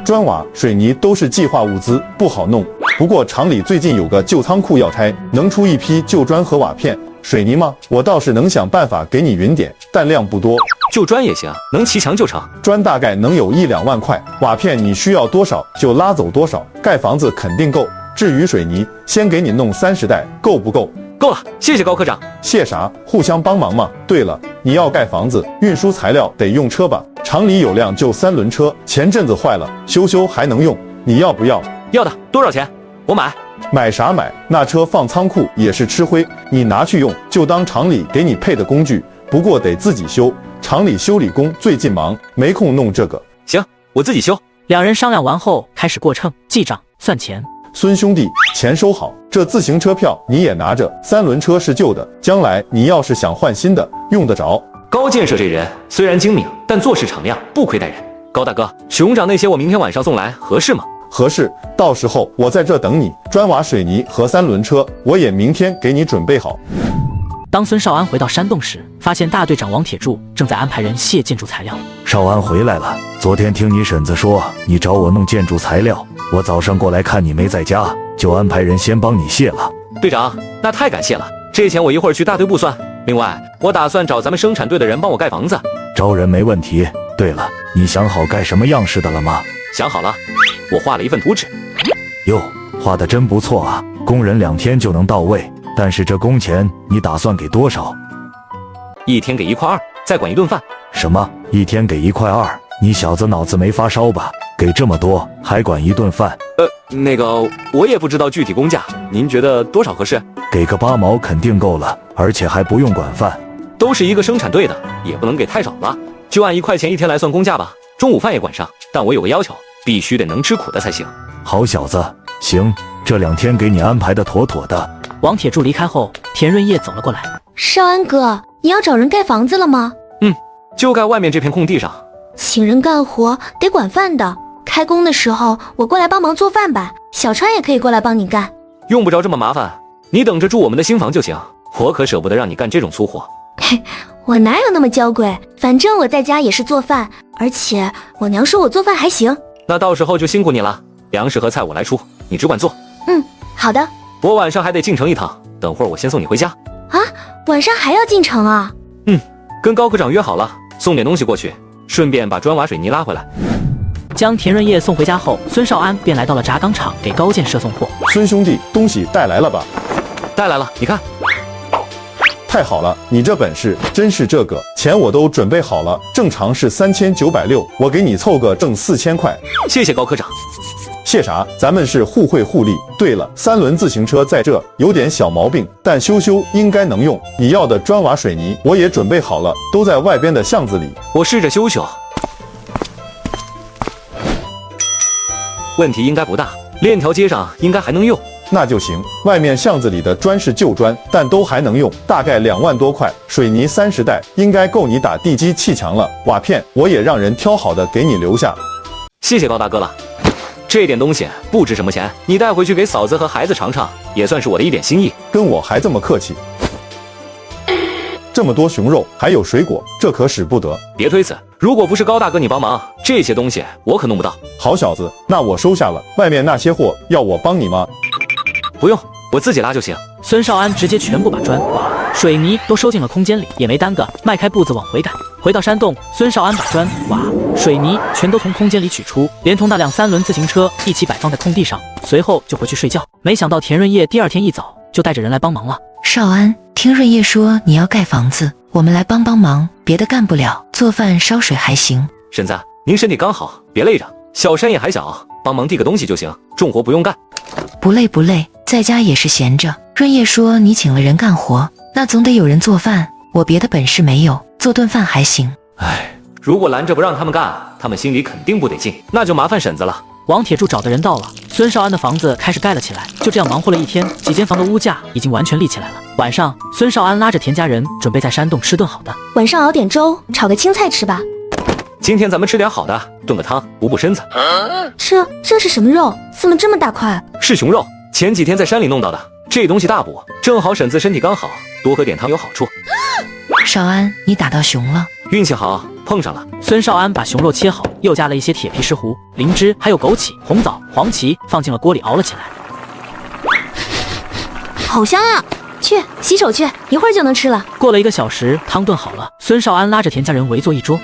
砖瓦、水泥都是计划物资，不好弄。不过厂里最近有个旧仓库要拆，能出一批旧砖和瓦片。水泥吗？我倒是能想办法给你匀点，但量不多。旧砖也行，能砌墙就成。砖大概能有1-2万块，瓦片你需要多少就拉走多少，盖房子肯定够。至于水泥，先给你弄30袋，够不够？够了，谢谢高科长。谢啥？互相帮忙嘛。对了，你要盖房子，运输材料得用车吧？厂里有辆旧3轮车，前阵子坏了，修还能用。你要不要？要的。多少钱？我买。买啥买？那车放仓库也是吃灰，你拿去用，就当厂里给你配的工具。不过得自己修，厂里修理工最近忙，没空弄这个。行，我自己修。两人商量完后，开始过秤、记账、算钱。孙兄弟，钱收好，这自行车票你也拿着。3轮车是旧的，将来你要是想换新的，用得着。高建设这人虽然精明，但做事敞亮，不亏待人。高大哥，熊掌那些我明天晚上送来，合适吗？合适，到时候我在这等你。砖瓦、水泥和3轮车，我也明天给你准备好。当孙少安回到山洞时，发现大队长王铁柱正在安排人卸建筑材料。少安回来了，昨天听你婶子说你找我弄建筑材料，我早上过来看你没在家，就安排人先帮你卸了。队长，那太感谢了，这钱我一会儿去大队部算。另外，我打算找咱们生产队的人帮我盖房子。招人没问题。对了，你想好盖什么样式的了吗？想好了，我画了一份图纸。哟，画得真不错啊！工人2天就能到位，但是这工钱你打算给多少？1天给1块2，再管1顿饭。什么？1天给1块2？你小子脑子没发烧吧？给这么多还管1顿饭？那个我也不知道具体工价，您觉得多少合适？给个8毛肯定够了，而且还不用管饭。都是一个生产队的，也不能给太少了，就按1块钱1天来算工价吧。中午饭也管上，但我有个要求，必须得能吃苦的才行。好小子，行，这2天给你安排的妥妥的。王铁柱离开后，田润叶走了过来。少安哥，你要找人盖房子了吗？就盖外面这片空地上。请人干活得管饭的，开工的时候我过来帮忙做饭吧，小川也可以过来帮你干。用不着这么麻烦，你等着住我们的新房就行，我可舍不得让你干这种粗活。嘿，我哪有那么娇贵，反正我在家也是做饭，而且我娘说我做饭还行。那到时候就辛苦你了，粮食和菜我来出，你只管做。好的。我晚上还得进城一趟，等会儿我先送你回家。啊，晚上还要进城啊？跟高科长约好了，送点东西过去，顺便把砖瓦水泥拉回来。将田润叶送回家后，孙少安便来到了轧钢厂给高建设送货。孙兄弟，东西带来了吧？带来了，你看。太好了，你这本事真是这个，钱我都准备好了，正常是3960，我给你凑个挣4000块。谢谢高科长。谢啥？咱们是互惠互利。对了，3轮自行车在这有点小毛病，但修应该能用。你要的砖瓦水泥我也准备好了，都在外边的巷子里。我试着修。问题应该不大，链条接上应该还能用。那就行。外面巷子里的砖是旧砖，但都还能用，大概2万多块。水泥30袋应该够你打地基砌墙了。瓦片我也让人挑好的给你留下。谢谢高大哥了。这点东西不值什么钱，你带回去给嫂子和孩子尝尝，也算是我的一点心意。跟我还这么客气？这么多熊肉还有水果，这可使不得。别推辞，如果不是高大哥你帮忙，这些东西我可弄不到。好小子，那我收下了。外面那些货要我帮你吗？不用，我自己拉就行。孙少安直接全部把砖、瓦、水泥都收进了空间里，也没耽搁，迈开步子往回赶。回到山洞，孙少安把砖、瓦、水泥全都从空间里取出，连同那辆3轮自行车一起摆放在空地上，随后就回去睡觉。没想到田润叶第2天一早就带着人来帮忙了。少安，听润叶说你要盖房子，我们来帮忙，别的干不了，做饭烧水还行。婶子，您身体刚好，别累着。小山也还小，帮忙递个东西就行，重活不用干。不累，在家也是闲着。润叶说你请了人干活，那总得有人做饭，我别的本事没有，做顿饭还行。如果拦着不让他们干，他们心里肯定不得劲，那就麻烦婶子了。王铁柱找的人到了，孙少安的房子开始盖了起来。就这样忙活了1天，几间房的屋架已经完全立起来了。晚上，孙少安拉着田家人准备在山洞吃顿好的。晚上熬点粥，炒个青菜吃吧。今天咱们吃点好的，炖个汤补补身子。这是什么肉？怎么这么大块？是熊肉，前几天在山里弄到的。这东西大补，正好婶子身体刚好，多喝点汤有好处。少安，你打到熊了，运气好，碰上了。孙少安把熊肉切好，又加了一些铁皮石斛、灵芝，还有枸杞、红枣、黄芪，放进了锅里熬了起来。好香啊！去洗手去，一会儿就能吃了。过了1个小时，汤炖好了。孙少安拉着田家人围坐一桌。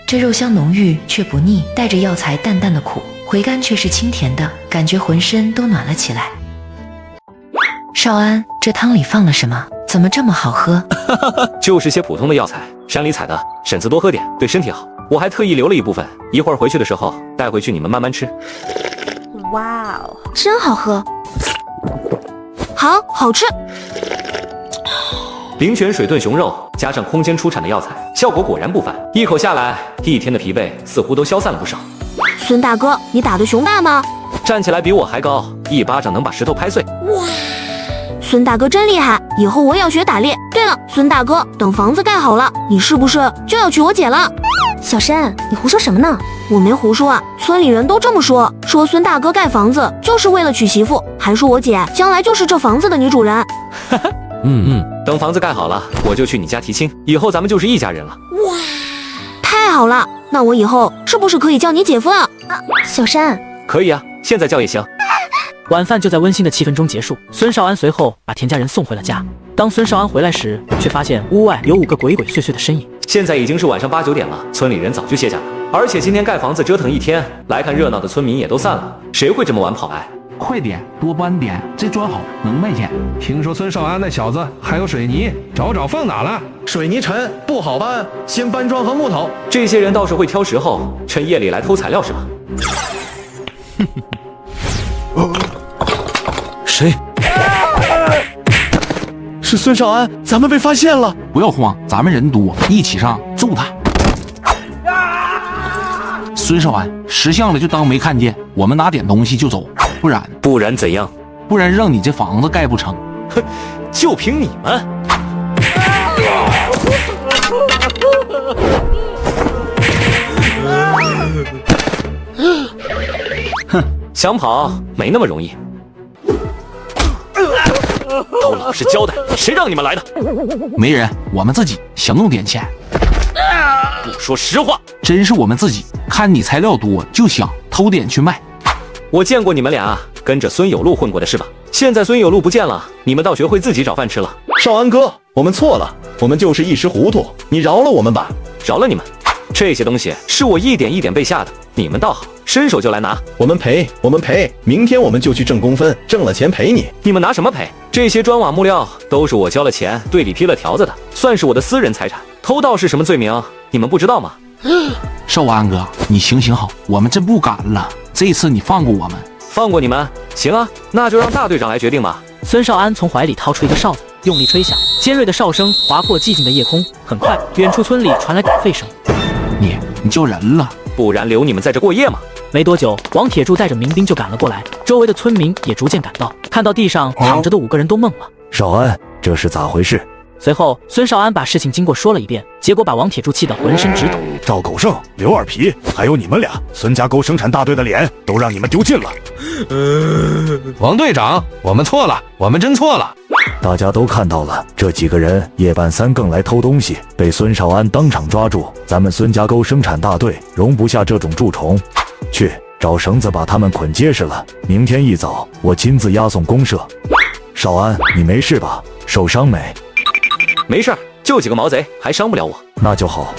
这肉香浓郁却不腻，带着药材淡淡的苦，回甘却是清甜的，感觉浑身都暖了起来。少安，这汤里放了什么？怎么这么好喝？就是些普通的药材，山里采的，婶子多喝点，对身体好。我还特意留了一部分，一会儿回去的时候带回去你们慢慢吃。哇哦，真好喝，好吃。灵泉水炖熊肉加上空间出产的药材，效果果然不凡。一口下来，1天的疲惫似乎都消散了不少。孙大哥，你打的熊大吗？站起来比我还高，一巴掌能把石头拍碎。哇！孙大哥真厉害，以后我也要学打猎。对了，孙大哥，等房子盖好了，你是不是就要娶我姐了？小山，你胡说什么呢？我没胡说啊，村里人都这么说，说孙大哥盖房子就是为了娶媳妇，还说我姐将来就是这房子的女主人。等房子盖好了，我就去你家提亲，以后咱们就是一家人了。哇，太好了，那我以后是不是可以叫你姐夫啊？小山，可以啊，现在叫也行。晚饭就在温馨的气氛中结束。孙少安随后把田家人送回了家。当孙少安回来时，却发现屋外有5个鬼鬼祟祟的身影。现在已经是晚上8、9点了，村里人早就歇下了。而且今天盖房子折腾一天，来看热闹的村民也都散了，谁会这么晚跑来？快点，多搬点，这砖好，能卖钱。听说孙少安那小子还有水泥，找放哪了？水泥沉，不好搬，先搬砖和木头。这些人倒是会挑时候，趁夜里来偷材料是吧？谁？是孙少安，咱们被发现了。不要慌，咱们人多，一起上揍他。孙少安，识相了就当没看见，我们拿点东西就走，不然怎样？不然让你这房子盖不成。哼，就凭你们！哼，想跑没那么容易。都老实交代，谁让你们来的？没人，我们自己想弄点钱。不说实话，真是我们自己看你材料多，就想偷点去卖。我见过你们俩跟着孙有路混过的是吧？现在孙有路不见了，你们倒学会自己找饭吃了。少安哥，我们错了，我们就是一时糊涂，你饶了我们吧。饶了你们？这些东西是我一点一点备下的，你们倒好，伸手就来拿。我们赔，明天我们就去挣工分，挣了钱赔你。你们拿什么赔？这些砖瓦木料都是我交了钱，队里批了条子的，算是我的私人财产。偷盗是什么罪名？你们不知道吗？少安哥，你行好，我们真不敢了。这次你放过我们，放过你们？行啊，那就让大队长来决定吧。孙少安从怀里掏出一个哨子，用力吹响，尖锐的哨声划破寂静的夜空。很快，远处村里传来狗吠声。你叫人了，不然留你们在这过夜吗？没多久，王铁柱带着民兵就赶了过来，周围的村民也逐渐赶到，看到地上躺着的5个人都懵了。少安，这是咋回事？随后，孙少安把事情经过说了一遍，结果把王铁柱气得浑身直抖。赵狗剩、刘二皮，还有你们俩，孙家沟生产大队的脸都让你们丢尽了。王队长，我们错了，我们真错了。大家都看到了，这几个人夜半3更来偷东西，被孙少安当场抓住。咱们孙家沟生产大队容不下这种蛀虫，去找绳子把他们捆结实了。明天一早，我亲自押送公社。少安，你没事吧？受伤没？没事，就几个毛贼，还伤不了我。那就好。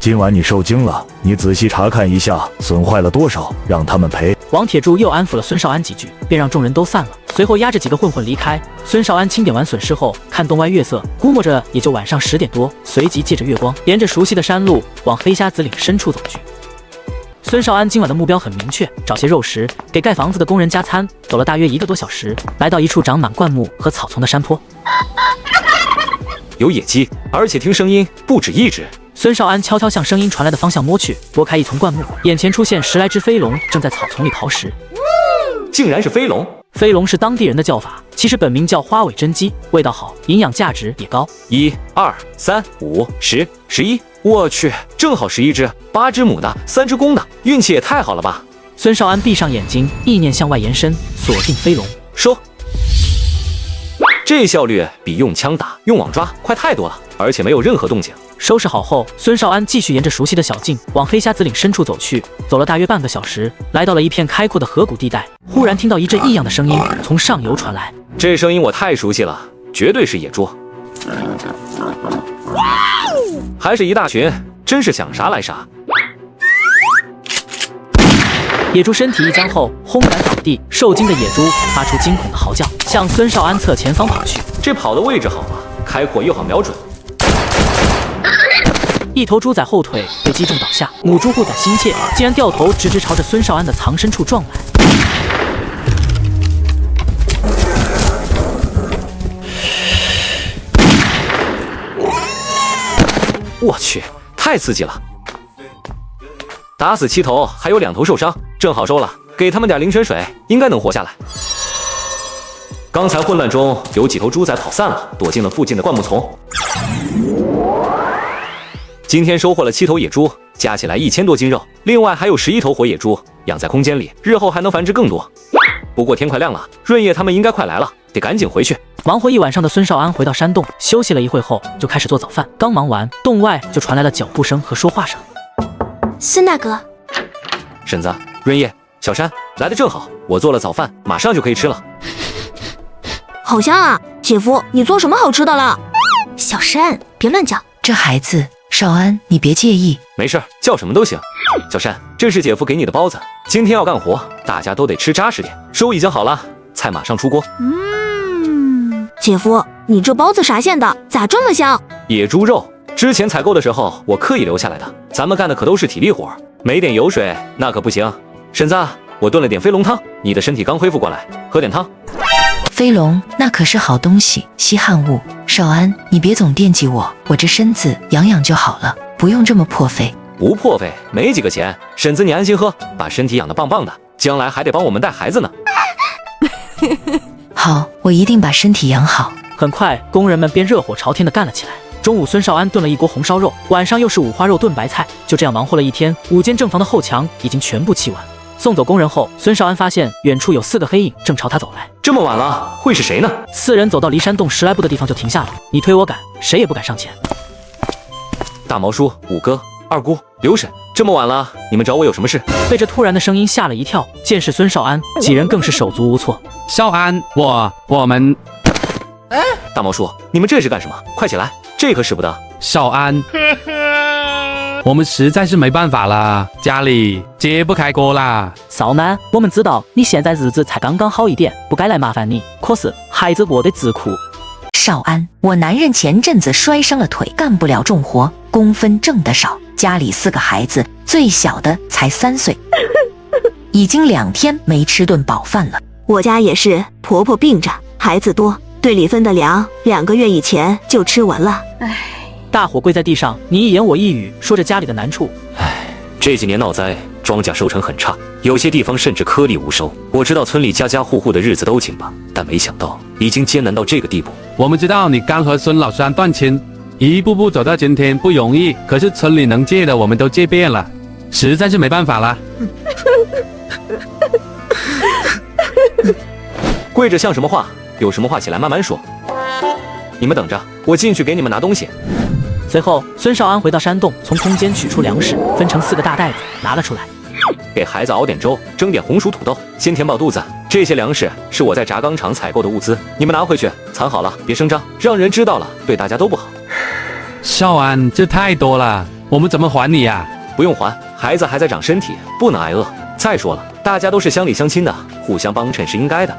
今晚你受惊了，你仔细查看一下损坏了多少，让他们赔。王铁柱又安抚了孙少安几句，便让众人都散了，随后押着几个混混离开。孙少安清点完损失后，看洞外月色，估摸着也就晚上10点多，随即借着月光，沿着熟悉的山路往黑瞎子岭深处走去。孙少安今晚的目标很明确，找些肉食给盖房子的工人加餐。走了大约1个多小时，来到一处长满灌木和草丛的山坡。有野鸡，而且听声音不止一只。孙少安悄悄向声音传来的方向摸去，拨开一丛灌木，眼前出现10来只飞龙正在草丛里刨食。竟然是飞龙！飞龙是当地人的叫法，其实本名叫花尾真鸡，味道好，营养价值也高。1、2、3、5、10、11，我去，正好11只，8只母的，3只公的，运气也太好了吧！孙少安闭上眼睛，意念向外延伸，锁定飞龙，收。这效率比用枪打、用网抓快太多了，而且没有任何动静。收拾好后，孙少安继续沿着熟悉的小径往黑瞎子岭深处走去。走了大约半个小时，来到了一片开阔的河谷地带。忽然听到一阵异样的声音从上游传来，这声音我太熟悉了，绝对是野猪，还是一大群，真是想啥来啥。野猪身体一僵后轰然倒地，受惊的野猪发出惊恐的嚎叫，向孙少安侧前方跑去。这跑的位置好啊，开阔又好瞄准。一头猪仔后腿被击中倒下，母猪护崽心切，竟然掉头直直朝着孙少安的藏身处撞来。我去，太刺激了！打死7头，还有2头受伤，正好收了，给他们点灵泉水，应该能活下来。刚才混乱中有几头猪仔跑散了，躲进了附近的灌木丛。今天收获了7头野猪，加起来1000多斤肉，另外还有11头活野猪养在空间里，日后还能繁殖更多。不过天快亮了，润叶他们应该快来了，得赶紧回去。忙活一晚上的孙少安回到山洞，休息了一会后就开始做早饭。刚忙完，洞外就传来了脚步声和说话声。孙大哥，婶子、润叶、小山，来的正好，我做了早饭，马上就可以吃了。好香啊！姐夫，你做什么好吃的了？小山，别乱叫。这孩子，少安，你别介意。没事，叫什么都行。小山，这是姐夫给你的包子，今天要干活，大家都得吃扎实点。粥已经好了，菜马上出锅。姐夫，你这包子啥馅的？咋这么香？野猪肉，之前采购的时候我刻意留下来的。咱们干的可都是体力活，没点油水那可不行。婶子，我炖了点飞龙汤，你的身体刚恢复过来，喝点汤。飞龙那可是好东西，稀罕物。少安，你别总惦记我，我这身子养养就好了，不用这么破费。不破费，没几个钱。婶子，你安心喝，把身体养得棒棒的，将来还得帮我们带孩子呢。好，我一定把身体养好。很快，工人们便热火朝天地干了起来。中午，孙少安炖了一锅红烧肉，晚上又是五花肉炖白菜，就这样忙活了一天。5间正房的后墙已经全部砌完。送走工人后，孙少安发现远处有4个黑影正朝他走来。这么晚了，会是谁呢？4人走到离山洞10来步的地方就停下了，你推我赶，谁也不敢上前。大毛叔、五哥、二姑、刘婶，这么晚了，你们找我有什么事？被这突然的声音吓了一跳，见是孙少安，几人更是手足无措。少安，我们，大毛叔，你们这是干什么？快起来，这可使不得。少安，我们实在是没办法了，家里揭不开锅啦。少安，我们知道你现在日子才刚刚好一点，不该来麻烦你，可是孩子过得自苦。少安，我男人前阵子摔伤了腿，干不了重活，工分挣得少，家里4个孩子，最小的才3岁，已经2天没吃顿饱饭了。我家也是，婆婆病着，孩子多，队里分的粮2个月以前就吃完了。大伙跪在地上，你一言我一语，说着家里的难处。这几年闹灾，庄稼收成很差，有些地方甚至颗粒无收。我知道村里家家户户的日子都紧巴，但没想到已经艰难到这个地步。我们知道你刚和孙老三断亲，一步步走到今天不容易，可是村里能借的我们都借遍了，实在是没办法了。跪着像什么话？有什么话起来慢慢说。你们等着，我进去给你们拿东西。随后，孙少安回到山洞，从空间取出粮食，分成4个大袋子，拿了出来。给孩子熬点粥，蒸点红薯土豆，先填饱肚子。这些粮食是我在轧钢厂采购的物资，你们拿回去藏好了，别声张，让人知道了对大家都不好。少安，这太多了，我们怎么还你呀？不用还，孩子还在长身体，不能挨饿。再说了，大家都是乡里乡亲的，互相帮衬是应该的。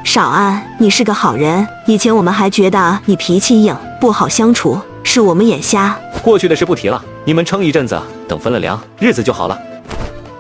少安，你是个好人，以前我们还觉得你脾气硬，不好相处，是我们眼瞎。过去的事不提了，你们撑一阵子，等分了粮，日子就好了。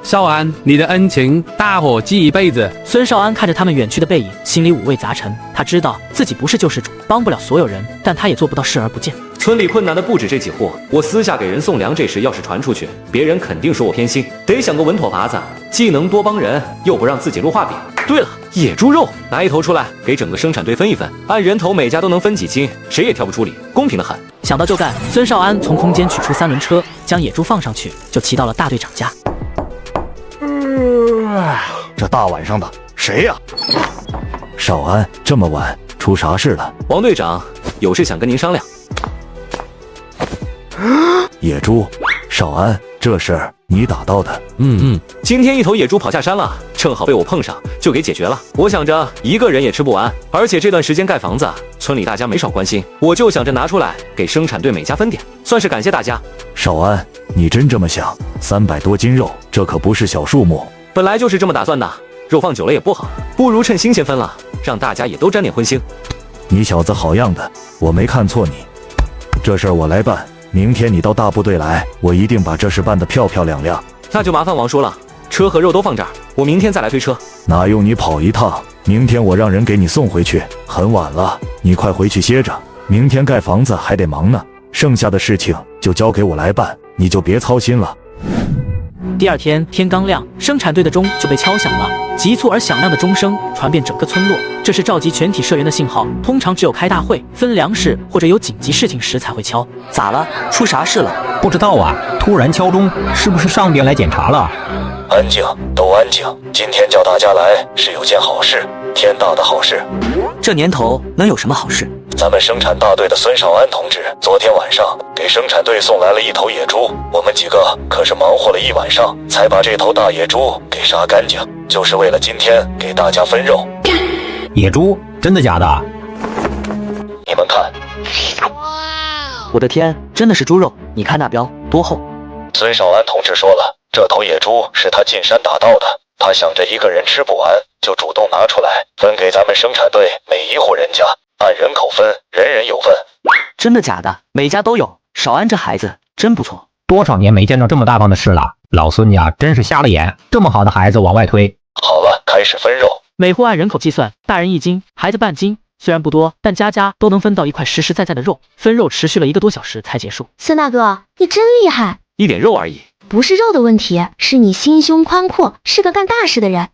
少安，你的恩情大伙记一辈子。孙少安看着他们远去的背影，心里五味杂陈。他知道自己不是救世主，帮不了所有人，但他也做不到视而不见。村里困难的不止这几户，我私下给人送粮，这事要是传出去，别人肯定说我偏心，得想个稳妥法子，既能多帮人，又不让自己落画饼。对了，野猪肉拿1头出来，给整个生产队分一分，按人头每家都能分几斤，谁也挑不出理，公平的很。想到就干，孙少安从空间取出3轮车，将野猪放上去，就骑到了大队长家。这大晚上的，谁呀？少安，这么晚，出啥事了？王队长，有事想跟您商量。野猪，少安，这事儿你打到的。今天1头野猪跑下山了，正好被我碰上，就给解决了。我想着一个人也吃不完，而且这段时间盖房子，村里大家没少关心，我就想着拿出来给生产队每家分点，算是感谢大家。少安，你真这么想？300多斤肉，这可不是小数目。本来就是这么打算的，肉放久了也不好，不如趁新鲜分了，让大家也都沾点荤腥。你小子好样的，我没看错你。这事儿我来办，明天你到大部队来，我一定把这事办得漂漂亮亮。那就麻烦王叔了，车和肉都放这儿，我明天再来推车。哪用你跑一趟？明天我让人给你送回去。很晚了，你快回去歇着，明天盖房子还得忙呢，剩下的事情就交给我来办，你就别操心了。第2天天刚亮，生产队的钟就被敲响了，急促而响亮的钟声传遍整个村落，这是召集全体社员的信号。通常只有开大会、分粮食或者有紧急事情时才会敲。咋了？出啥事了？不知道啊，突然敲钟，是不是上边来检查了？安静，都安静！今天叫大家来是有件好事，天大的好事。这年头能有什么好事？咱们生产大队的孙少安同志昨天晚上给生产队送来了一头野猪，我们几个可是忙活了一晚上才把这头大野猪给杀干净，就是为了今天给大家分肉。野猪？真的假的？你们看，我的天，真的是猪肉！你看那标多厚。孙少安同志说了，这头野猪是他进山打到的，他想着一个人吃不完，就主动拿出来分给咱们生产队每一户人家，按人口分，人人有份。真的假的？每家都有。少安这孩子真不错。多少年没见着这么大方的事了，老孙家真是瞎了眼，这么好的孩子往外推。好了，开始分肉。每户按人口计算，大人1斤，孩子半斤。虽然不多，但家家都能分到一块实实在在的肉。分肉持续了1个多小时才结束。孙大哥，你真厉害！一点肉而已，不是肉的问题，是你心胸宽阔，是个干大事的人。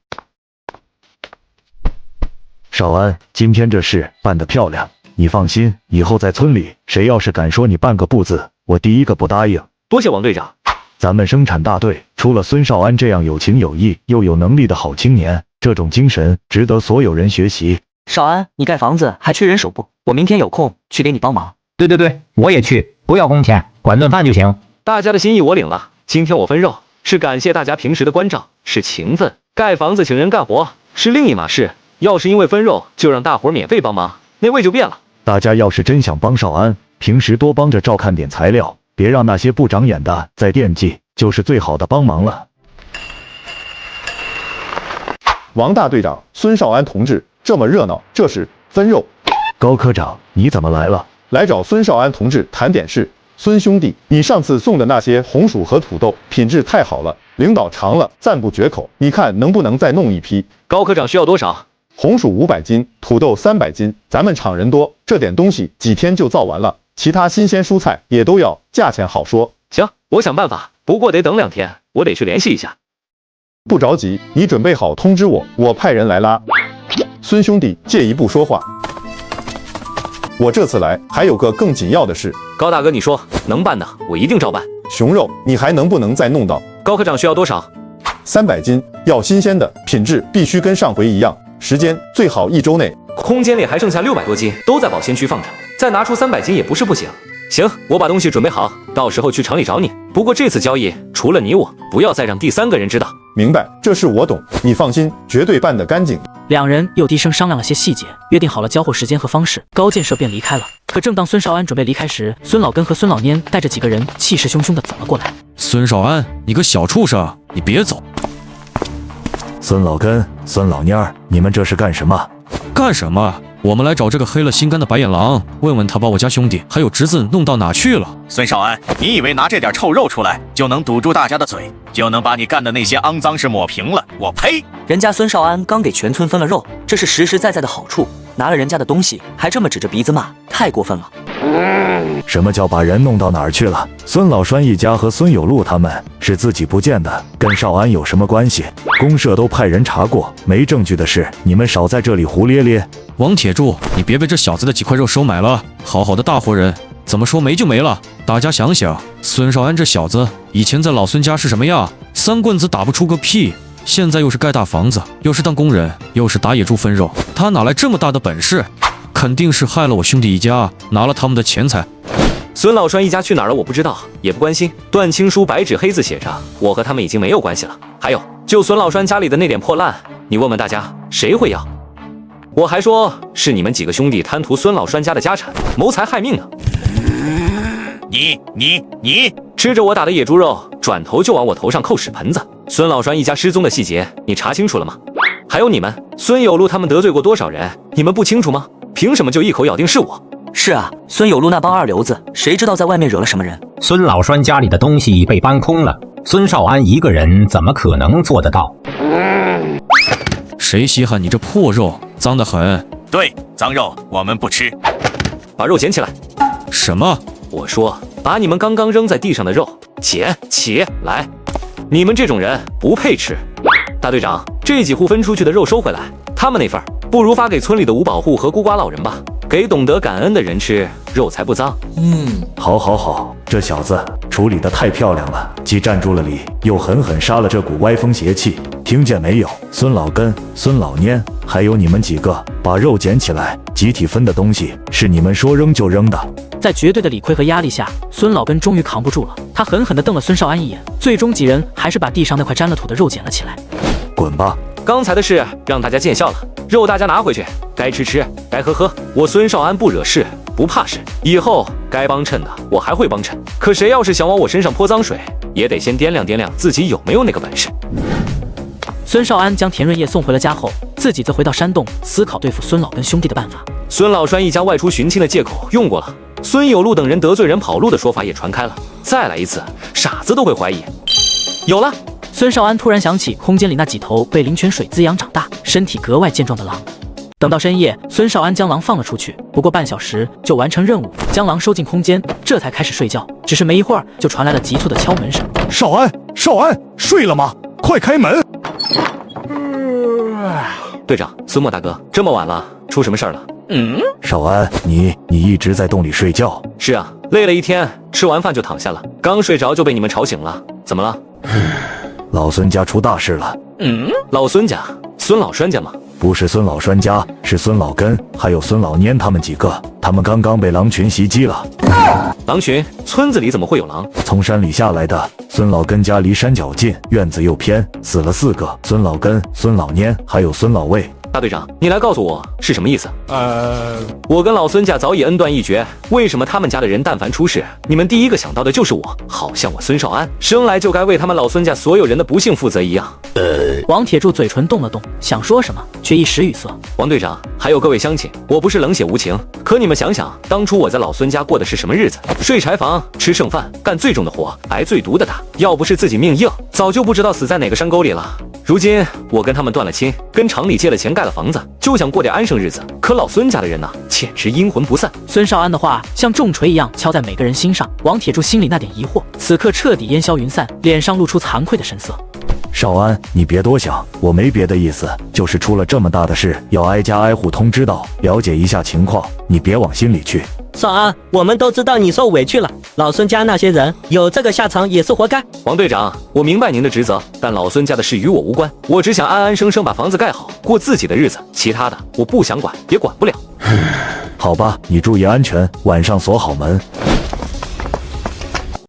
少安，今天这事办得漂亮，你放心，以后在村里谁要是敢说你半个不字，我第一个不答应。多谢王队长。咱们生产大队除了孙少安这样有情有义又有能力的好青年，这种精神值得所有人学习。少安，你盖房子还缺人手不？我明天有空去给你帮忙。对，我也去，不要工钱，管顿饭就行。大家的心意我领了，今天我分肉是感谢大家平时的关照，是情分；盖房子请人干活是另一码事。要是因为分肉就让大伙免费帮忙，那味就变了。大家要是真想帮少安，平时多帮着照看点材料，别让那些不长眼的再惦记，就是最好的帮忙了。王大队长，孙少安同志，这么热闹，这是分肉。高科长，你怎么来了？来找孙少安同志谈点事。孙兄弟，你上次送的那些红薯和土豆品质太好了，领导尝了赞不绝口，你看能不能再弄一批？高科长需要多少？红薯500斤，土豆300斤。咱们厂人多，这点东西几天就造完了。其他新鲜蔬菜也都要，价钱好说。行，我想办法，不过得等2天，我得去联系一下。不着急，你准备好通知我，我派人来拉。孙兄弟，借一步说话。我这次来还有个更紧要的事。高大哥，你说能办的，我一定照办。熊肉，你还能不能再弄到？高科长需要多少？300斤，要新鲜的，品质必须跟上回一样，时间最好1周内。空间里还剩下600多斤，都在保鲜区放着，再拿出300斤也不是不行。行，我把东西准备好，到时候去厂里找你。不过这次交易除了你我，不要再让第3个人知道。明白，这事我懂，你放心，绝对办得干净。两人又低声商量了些细节，约定好了交货时间和方式，高建设便离开了。可正当孙少安准备离开时，孙老根和孙老蔫带着几个人气势汹汹地走了过来。孙少安，你个小畜生，你别走！孙老根、孙老蔫儿，你们这是干什么？干什么？我们来找这个黑了心肝的白眼狼，问问他把我家兄弟还有侄子弄到哪去了。孙少安，你以为拿这点臭肉出来就能堵住大家的嘴，就能把你干的那些肮脏事抹平了？我呸！人家孙少安刚给全村分了肉，这是实实在在的好处，拿了人家的东西还这么指着鼻子骂，太过分了。什么叫把人弄到哪儿去了？孙老栓一家和孙有禄他们是自己不见的，跟少安有什么关系？公社都派人查过，没证据的事，你们少在这里胡咧咧。王铁柱，你别被这小子的几块肉收买了，好好的大活人，怎么说没就没了？大家想想，孙少安这小子以前在老孙家是什么样？3棍子打不出个屁，现在又是盖大房子，又是当工人，又是打野猪分肉，他哪来这么大的本事？肯定是害了我兄弟一家，拿了他们的钱财。孙老栓一家去哪儿了我不知道，也不关心。段青书白纸黑字写着，我和他们已经没有关系了。还有，就孙老栓家里的那点破烂，你问问大家，谁会要？我还说是你们几个兄弟贪图孙老栓家的家产，谋财害命呢。你吃着我打的野猪肉，转头就往我头上扣屎盆子。孙老栓一家失踪的细节，你查清楚了吗？还有你们，孙有禄他们得罪过多少人，你们不清楚吗？凭什么就一口咬定是我？是啊，孙有禄那帮二流子，谁知道在外面惹了什么人？孙老栓家里的东西被搬空了，孙少安一个人怎么可能做得到？谁稀罕你这破肉，脏得很。对，脏肉我们不吃。把肉捡起来。什么？我说把你们刚刚扔在地上的肉捡起来，你们这种人不配吃。大队长，这几户分出去的肉收回来，他们那份不如发给村里的五保户和孤寡老人吧，给懂得感恩的人吃，肉才不脏。好，这小子处理得太漂亮了，既站住了理，又狠狠杀了这股歪风邪气，听见没有？孙老根、孙老蔫，还有你们几个，把肉捡起来，集体分的东西是你们说扔就扔的。在绝对的理亏和压力下，孙老根终于扛不住了，他狠狠地瞪了孙少安一眼，最终几人还是把地上那块沾了土的肉捡了起来。滚吧！刚才的事让大家见笑了，肉大家拿回去，该吃吃，该喝喝。我孙少安不惹事，不怕事，以后该帮衬的我还会帮衬。可谁要是想往我身上泼脏水，也得先掂量掂量自己有没有那个本事。孙少安将田润叶送回了家后，自己则回到山洞思考对付孙老根兄弟的办法。孙老栓一家外出寻亲的借口用过了，孙有路等人得罪人跑路的说法也传开了，再来一次，傻子都会怀疑。有了！孙少安突然想起空间里那几头被灵泉水滋养长大、身体格外健壮的狼。等到深夜，孙少安将狼放了出去，不过半小时就完成任务，将狼收进空间，这才开始睡觉。只是没一会儿，就传来了急促的敲门声。少安，少安，睡了吗？快开门！队长，孙墨大哥，这么晚了，出什么事儿了？少安，你一直在洞里睡觉？是啊，累了一天，吃完饭就躺下了，刚睡着就被你们吵醒了。怎么了？老孙家出大事了。老孙家？孙老栓家吗？不是孙老栓家，是孙老根还有孙老蔫他们几个，他们刚刚被狼群袭击了。狼群？村子里怎么会有狼？从山里下来的。孙老根家离山脚近，院子又偏，死了4个，孙老根、孙老蔫还有孙老魏。大队长，你来告诉我是什么意思？我跟老孙家早已恩断义绝，为什么他们家的人但凡出事，你们第一个想到的就是我？好像我孙少安生来就该为他们老孙家所有人的不幸负责一样。王铁柱嘴唇动了动，想说什么，却一时语塞。王队长，还有各位乡亲，我不是冷血无情，可你们想想，当初我在老孙家过的是什么日子？睡柴房，吃剩饭，干最重的活，挨最毒的打。要不是自己命硬，早就不知道死在哪个山沟里了。如今我跟他们断了亲，跟厂里借了钱盖了房子，就想过点安生日子。可老孙家的人呢，简直阴魂不散。孙少安的话像重锤一样敲在每个人心上，王铁柱心里那点疑惑，此刻彻底烟消云散，脸上露出惭愧的神色。少安，你别多想，我没别的意思，就是出了这么大的事，要挨家挨户通知到，了解一下情况，你别往心里去。少安，我们都知道你受委屈了，老孙家那些人有这个下场也是活该。王队长，我明白您的职责，但老孙家的事与我无关，我只想安安生生把房子盖好，过自己的日子，其他的我不想管，也管不了。好吧，你注意安全，晚上锁好门。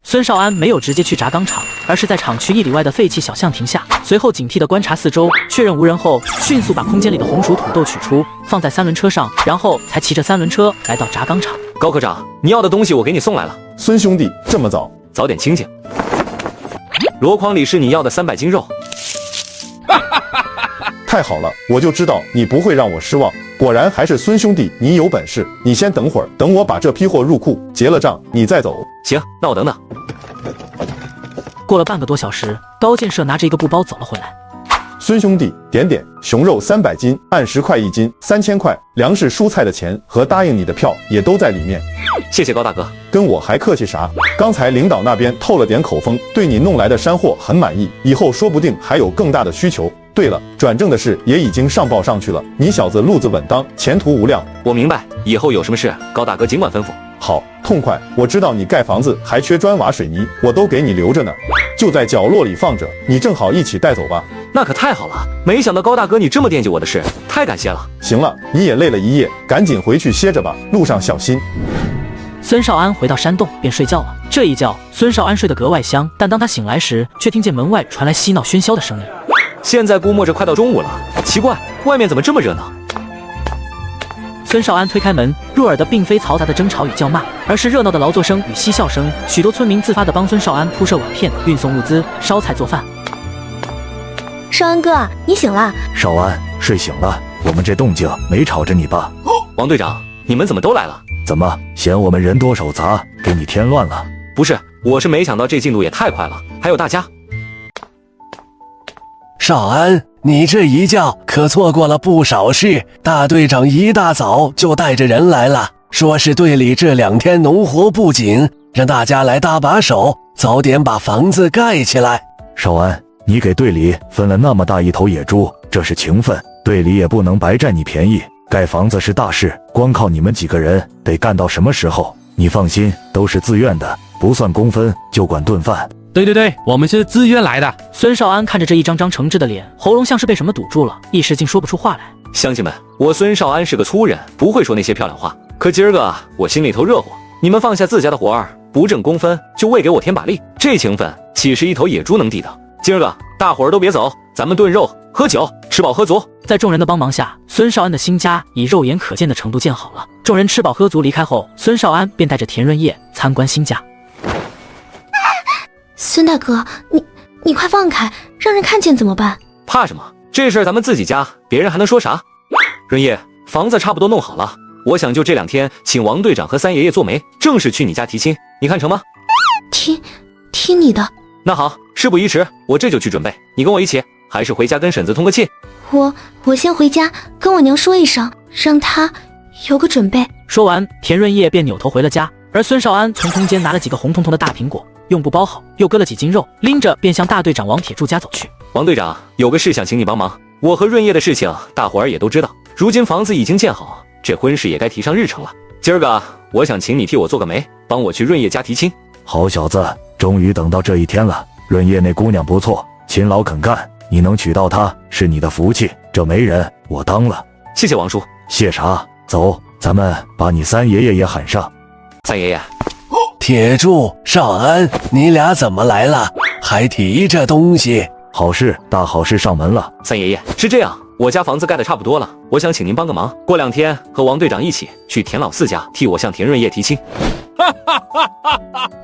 孙少安没有直接去轧钢厂，而是在厂区1里外的废弃小巷停下，随后警惕地观察四周，确认无人后，迅速把空间里的红薯土豆取出，放在3轮车上，然后才骑着3轮车来到轧钢厂。高科长，你要的东西我给你送来了。孙兄弟，这么早？早点清静。箩筐里是你要的300斤肉。太好了，我就知道你不会让我失望。果然还是孙兄弟，你有本事。你先等会儿，等我把这批货入库结了账，你再走。行，那我等等。过了半个多小时，高建设拿着一个布包走了回来。孙兄弟，熊肉300斤，按10块1斤，3000块，粮食蔬菜的钱和答应你的票也都在里面。谢谢高大哥，跟我还客气啥？刚才领导那边透了点口风，对你弄来的山货很满意，以后说不定还有更大的需求。对了，转正的事也已经上报上去了，你小子路子稳当，前途无量。我明白，以后有什么事，高大哥尽管吩咐。好，痛快！我知道你盖房子还缺砖瓦水泥，我都给你留着呢，就在角落里放着，你正好一起带走吧。那可太好了，没想到高大哥你这么惦记我的事，太感谢了。行了，你也累了一夜，赶紧回去歇着吧，路上小心。孙少安回到山洞便睡觉了。这一觉，孙少安睡得格外香，但当他醒来时，却听见门外传来嬉闹喧嚣的声音。现在估摸着快到中午了，奇怪，外面怎么这么热闹？孙少安推开门，入耳的并非嘈杂的争吵与叫骂，而是热闹的劳作声与嬉笑声。许多村民自发地帮孙少安铺设瓦片、运送物资、烧菜做饭。少安哥，你醒了？少安，睡醒了，我们这动静没吵着你吧？王队长，你们怎么都来了？怎么嫌我们人多手杂，给你添乱了？不是，我是没想到这进度也太快了，还有大家。少安，你这一觉可错过了不少事。大队长一大早就带着人来了，说是队里这2天农活不景，让大家来搭把手，早点把房子盖起来。少安，你给队里分了那么大一头野猪，这是情分，队里也不能白占你便宜。盖房子是大事，光靠你们几个人得干到什么时候？你放心，都是自愿的，不算工分，就管顿饭。对对对，我们是自愿来的。孙少安看着这一张张诚挚的脸，喉咙像是被什么堵住了，一时竟说不出话来。乡亲们，我孙少安是个粗人，不会说那些漂亮话。可今儿个我心里头热乎，你们放下自家的活儿，不挣工分就为给我添把力，这情分岂是一头野猪能抵的？今儿个大伙儿都别走，咱们炖肉喝酒，吃饱喝足。在众人的帮忙下，孙少安的新家以肉眼可见的程度建好了。众人吃饱喝足离开后，孙少安便带着田润叶参观新家。孙大哥，你快放开，让人看见怎么办？怕什么？这事儿咱们自己家，别人还能说啥？润叶，房子差不多弄好了，我想就这2天请王队长和三爷爷做媒，正式去你家提亲，你看成吗？听你的。那好，事不宜迟，我这就去准备，你跟我一起，还是回家跟婶子通个气？我先回家跟我娘说一声，让她有个准备。说完，田润叶便扭头回了家，而孙少安从空间拿了几个红彤彤的大苹果，用布包好，又割了几斤肉，拎着便向大队长王铁柱家走去。王队长，有个事想请你帮忙。我和润叶的事情，大伙儿也都知道。如今房子已经建好，这婚事也该提上日程了。今儿个，我想请你替我做个媒，帮我去润叶家提亲。好小子，终于等到这一天了。润叶那姑娘不错，勤劳肯干，你能娶到她是你的福气。这媒人我当了。谢谢王叔。谢啥？走，咱们把你三爷爷也喊上。三爷爷。铁柱、少安，你俩怎么来了？还提着东西？好事，大好事上门了。三爷爷，是这样，我家房子盖得差不多了，我想请您帮个忙，过2天和王队长一起去田老四家替我向田润叶提亲。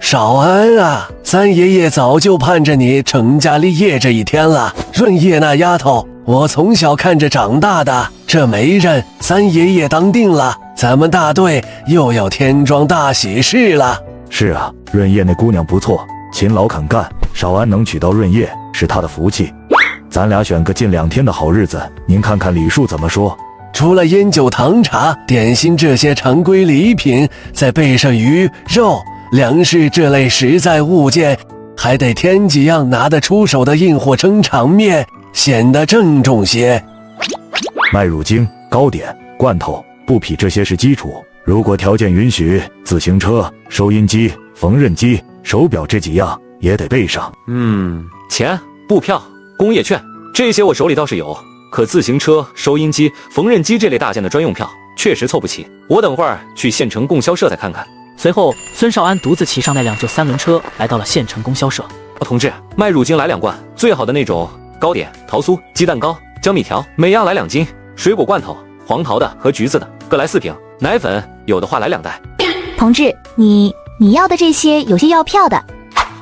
少安啊，三爷爷早就盼着你成家立业这一天了。润叶那丫头，我从小看着长大的，这媒人三爷爷当定了，咱们大队又要添庄大喜事了。是啊，润叶那姑娘不错，勤劳肯干，少安能娶到润叶是她的福气。咱俩选个近2天的好日子，您看看礼数怎么说？除了烟酒糖茶、点心这些常规礼品，再备上鱼肉、粮食这类实在物件，还得添几样拿得出手的硬货撑场面，显得郑重些。麦乳精、糕点、罐头、布匹这些是基础，如果条件允许，自行车、收音机、缝纫机、手表这几样也得备上。钱、布票、工业券这些我手里倒是有，可自行车、收音机、缝纫机这类大件的专用票确实凑不齐，我等会儿去县城供销社再看看。随后，孙少安独自骑上那辆旧3轮车，来到了县城供销社。同志，麦乳精来2罐，最好的那种糕点、桃酥、鸡蛋糕、江米条，每样来2斤；水果罐头，黄桃的和橘子的各来4瓶；奶粉有的话来2袋。同志，你要的这些有些要票的。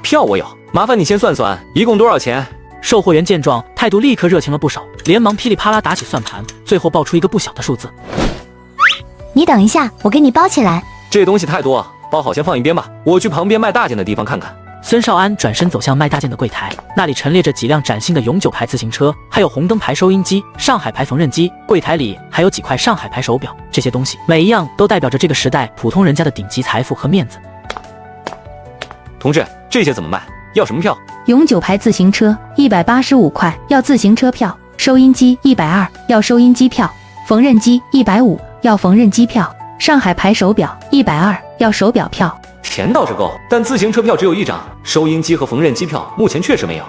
票我有，麻烦你先算算一共多少钱。售货员见状，态度立刻热情了不少，连忙噼里啪啦打起算盘，最后报出一个不小的数字。你等一下，我给你包起来。这东西太多，包好先放一边吧，我去旁边卖大件的地方看看。孙少安转身走向卖大件的柜台，那里陈列着几辆崭新的永久牌自行车，还有红灯牌收音机、上海牌缝纫机，柜台里还有几块上海牌手表，这些东西每一样都代表着这个时代普通人家的顶级财富和面子。同志，这些怎么卖？要什么票？永久牌自行车185块，要自行车票；收音机120，要收音机票；缝纫机150，要缝纫机票；上海牌手表120，要手表票。钱倒是够，但自行车票只有1张，收音机和缝纫机票目前确实没有。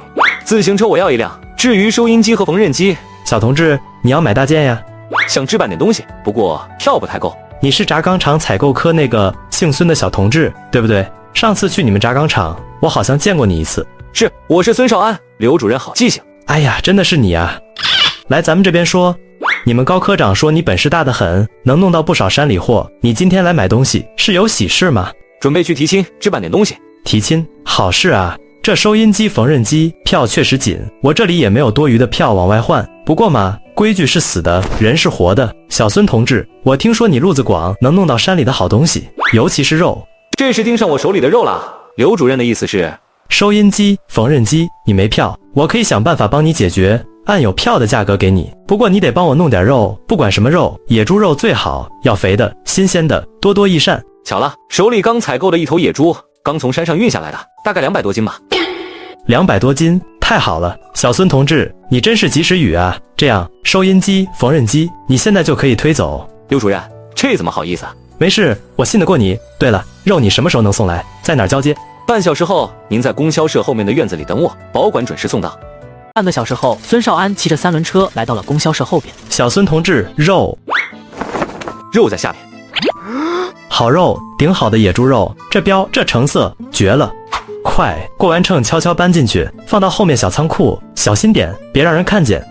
自行车我要1辆，至于收音机和缝纫机，小同志，你要买大件呀？想置办点东西，不过票不太够。你是轧钢厂采购科那个姓孙的小同志，对不对？上次去你们轧钢厂，我好像见过你一次。是，我是孙少安，刘主任好记性。哎呀，真的是你啊！来咱们这边说，你们高科长说你本事大得很，能弄到不少山里货。你今天来买东西是有喜事吗？准备去提亲，置办点东西。提亲，好事啊！这收音机、缝纫机票确实紧，我这里也没有多余的票往外换。不过嘛，规矩是死的，人是活的。小孙同志，我听说你路子广，能弄到山里的好东西，尤其是肉。这是盯上我手里的肉了。刘主任的意思是，收音机、缝纫机你没票，我可以想办法帮你解决，按有票的价格给你。不过你得帮我弄点肉，不管什么肉，野猪肉最好，要肥的、新鲜的，多多益善。巧了，手里刚采购了1头野猪，刚从山上运下来的，大概200多斤吧。200多斤，太好了，小孙同志，你真是及时雨啊！这样，收音机、缝纫机，你现在就可以推走。刘主任，这怎么好意思啊？没事，我信得过你。对了，肉你什么时候能送来？在哪儿交接？半小时后，您在供销社后面的院子里等我，保管准时送到。半个小时后，孙少安骑着3轮车来到了供销社后边。小孙同志，肉在下面。好肉，顶好的野猪肉，这标这成色绝了！快，过完秤悄悄搬进去，放到后面小仓库，小心点，别让人看见。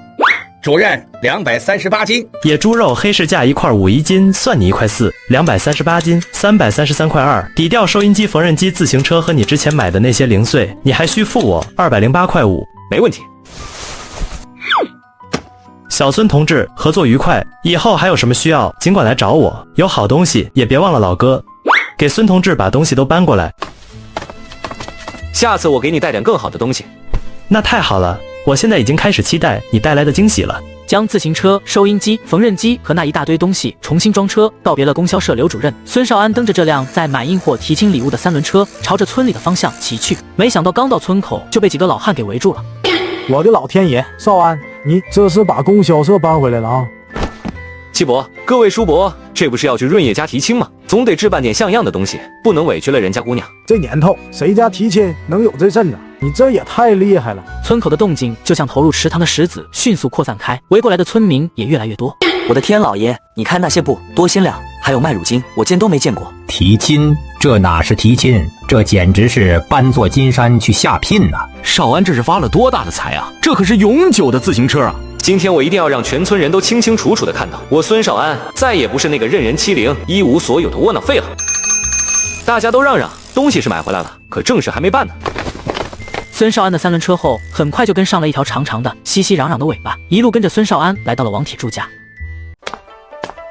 主任，238斤。野猪肉黑市价1块5一斤，算你1块4，238斤，333块2，抵掉收音机、缝纫机、自行车和你之前买的那些零碎，你还需付我208块5。没问题。小孙同志，合作愉快，以后还有什么需要，尽管来找我。有好东西也别忘了老哥，给孙同志把东西都搬过来。下次我给你带点更好的东西。那太好了，我现在已经开始期待你带来的惊喜了。将自行车、收音机、缝纫机和那一大堆东西重新装车，告别了供销社刘主任。孙少安蹬着这辆载满硬货提亲礼物的3轮车，朝着村里的方向骑去。没想到刚到村口，就被几个老汉给围住了。我的老天爷，少安，你这是把供销社搬回来了啊？七伯，各位叔伯，这不是要去润叶家提亲吗？总得置办点像样的东西，不能委屈了人家姑娘。这年头，谁家提亲能有这阵子？你这也太厉害了！村口的动静就像投入池塘的石子，迅速扩散开，围过来的村民也越来越多。我的天老爷，你看那些布多鲜亮，还有卖乳金，我见都没见过。提亲？这哪是提亲，这简直是搬座金山去下聘呐！少安这是发了多大的财啊！这可是永久的自行车啊！今天我一定要让全村人都清清楚楚地看到，我孙少安再也不是那个任人欺凌、一无所有的窝囊废了。大家都让让，东西是买回来了，可正事还没办呢。孙少安的3轮车后，很快就跟上了一条长长的、熙熙攘攘的尾巴，一路跟着孙少安来到了王铁柱家。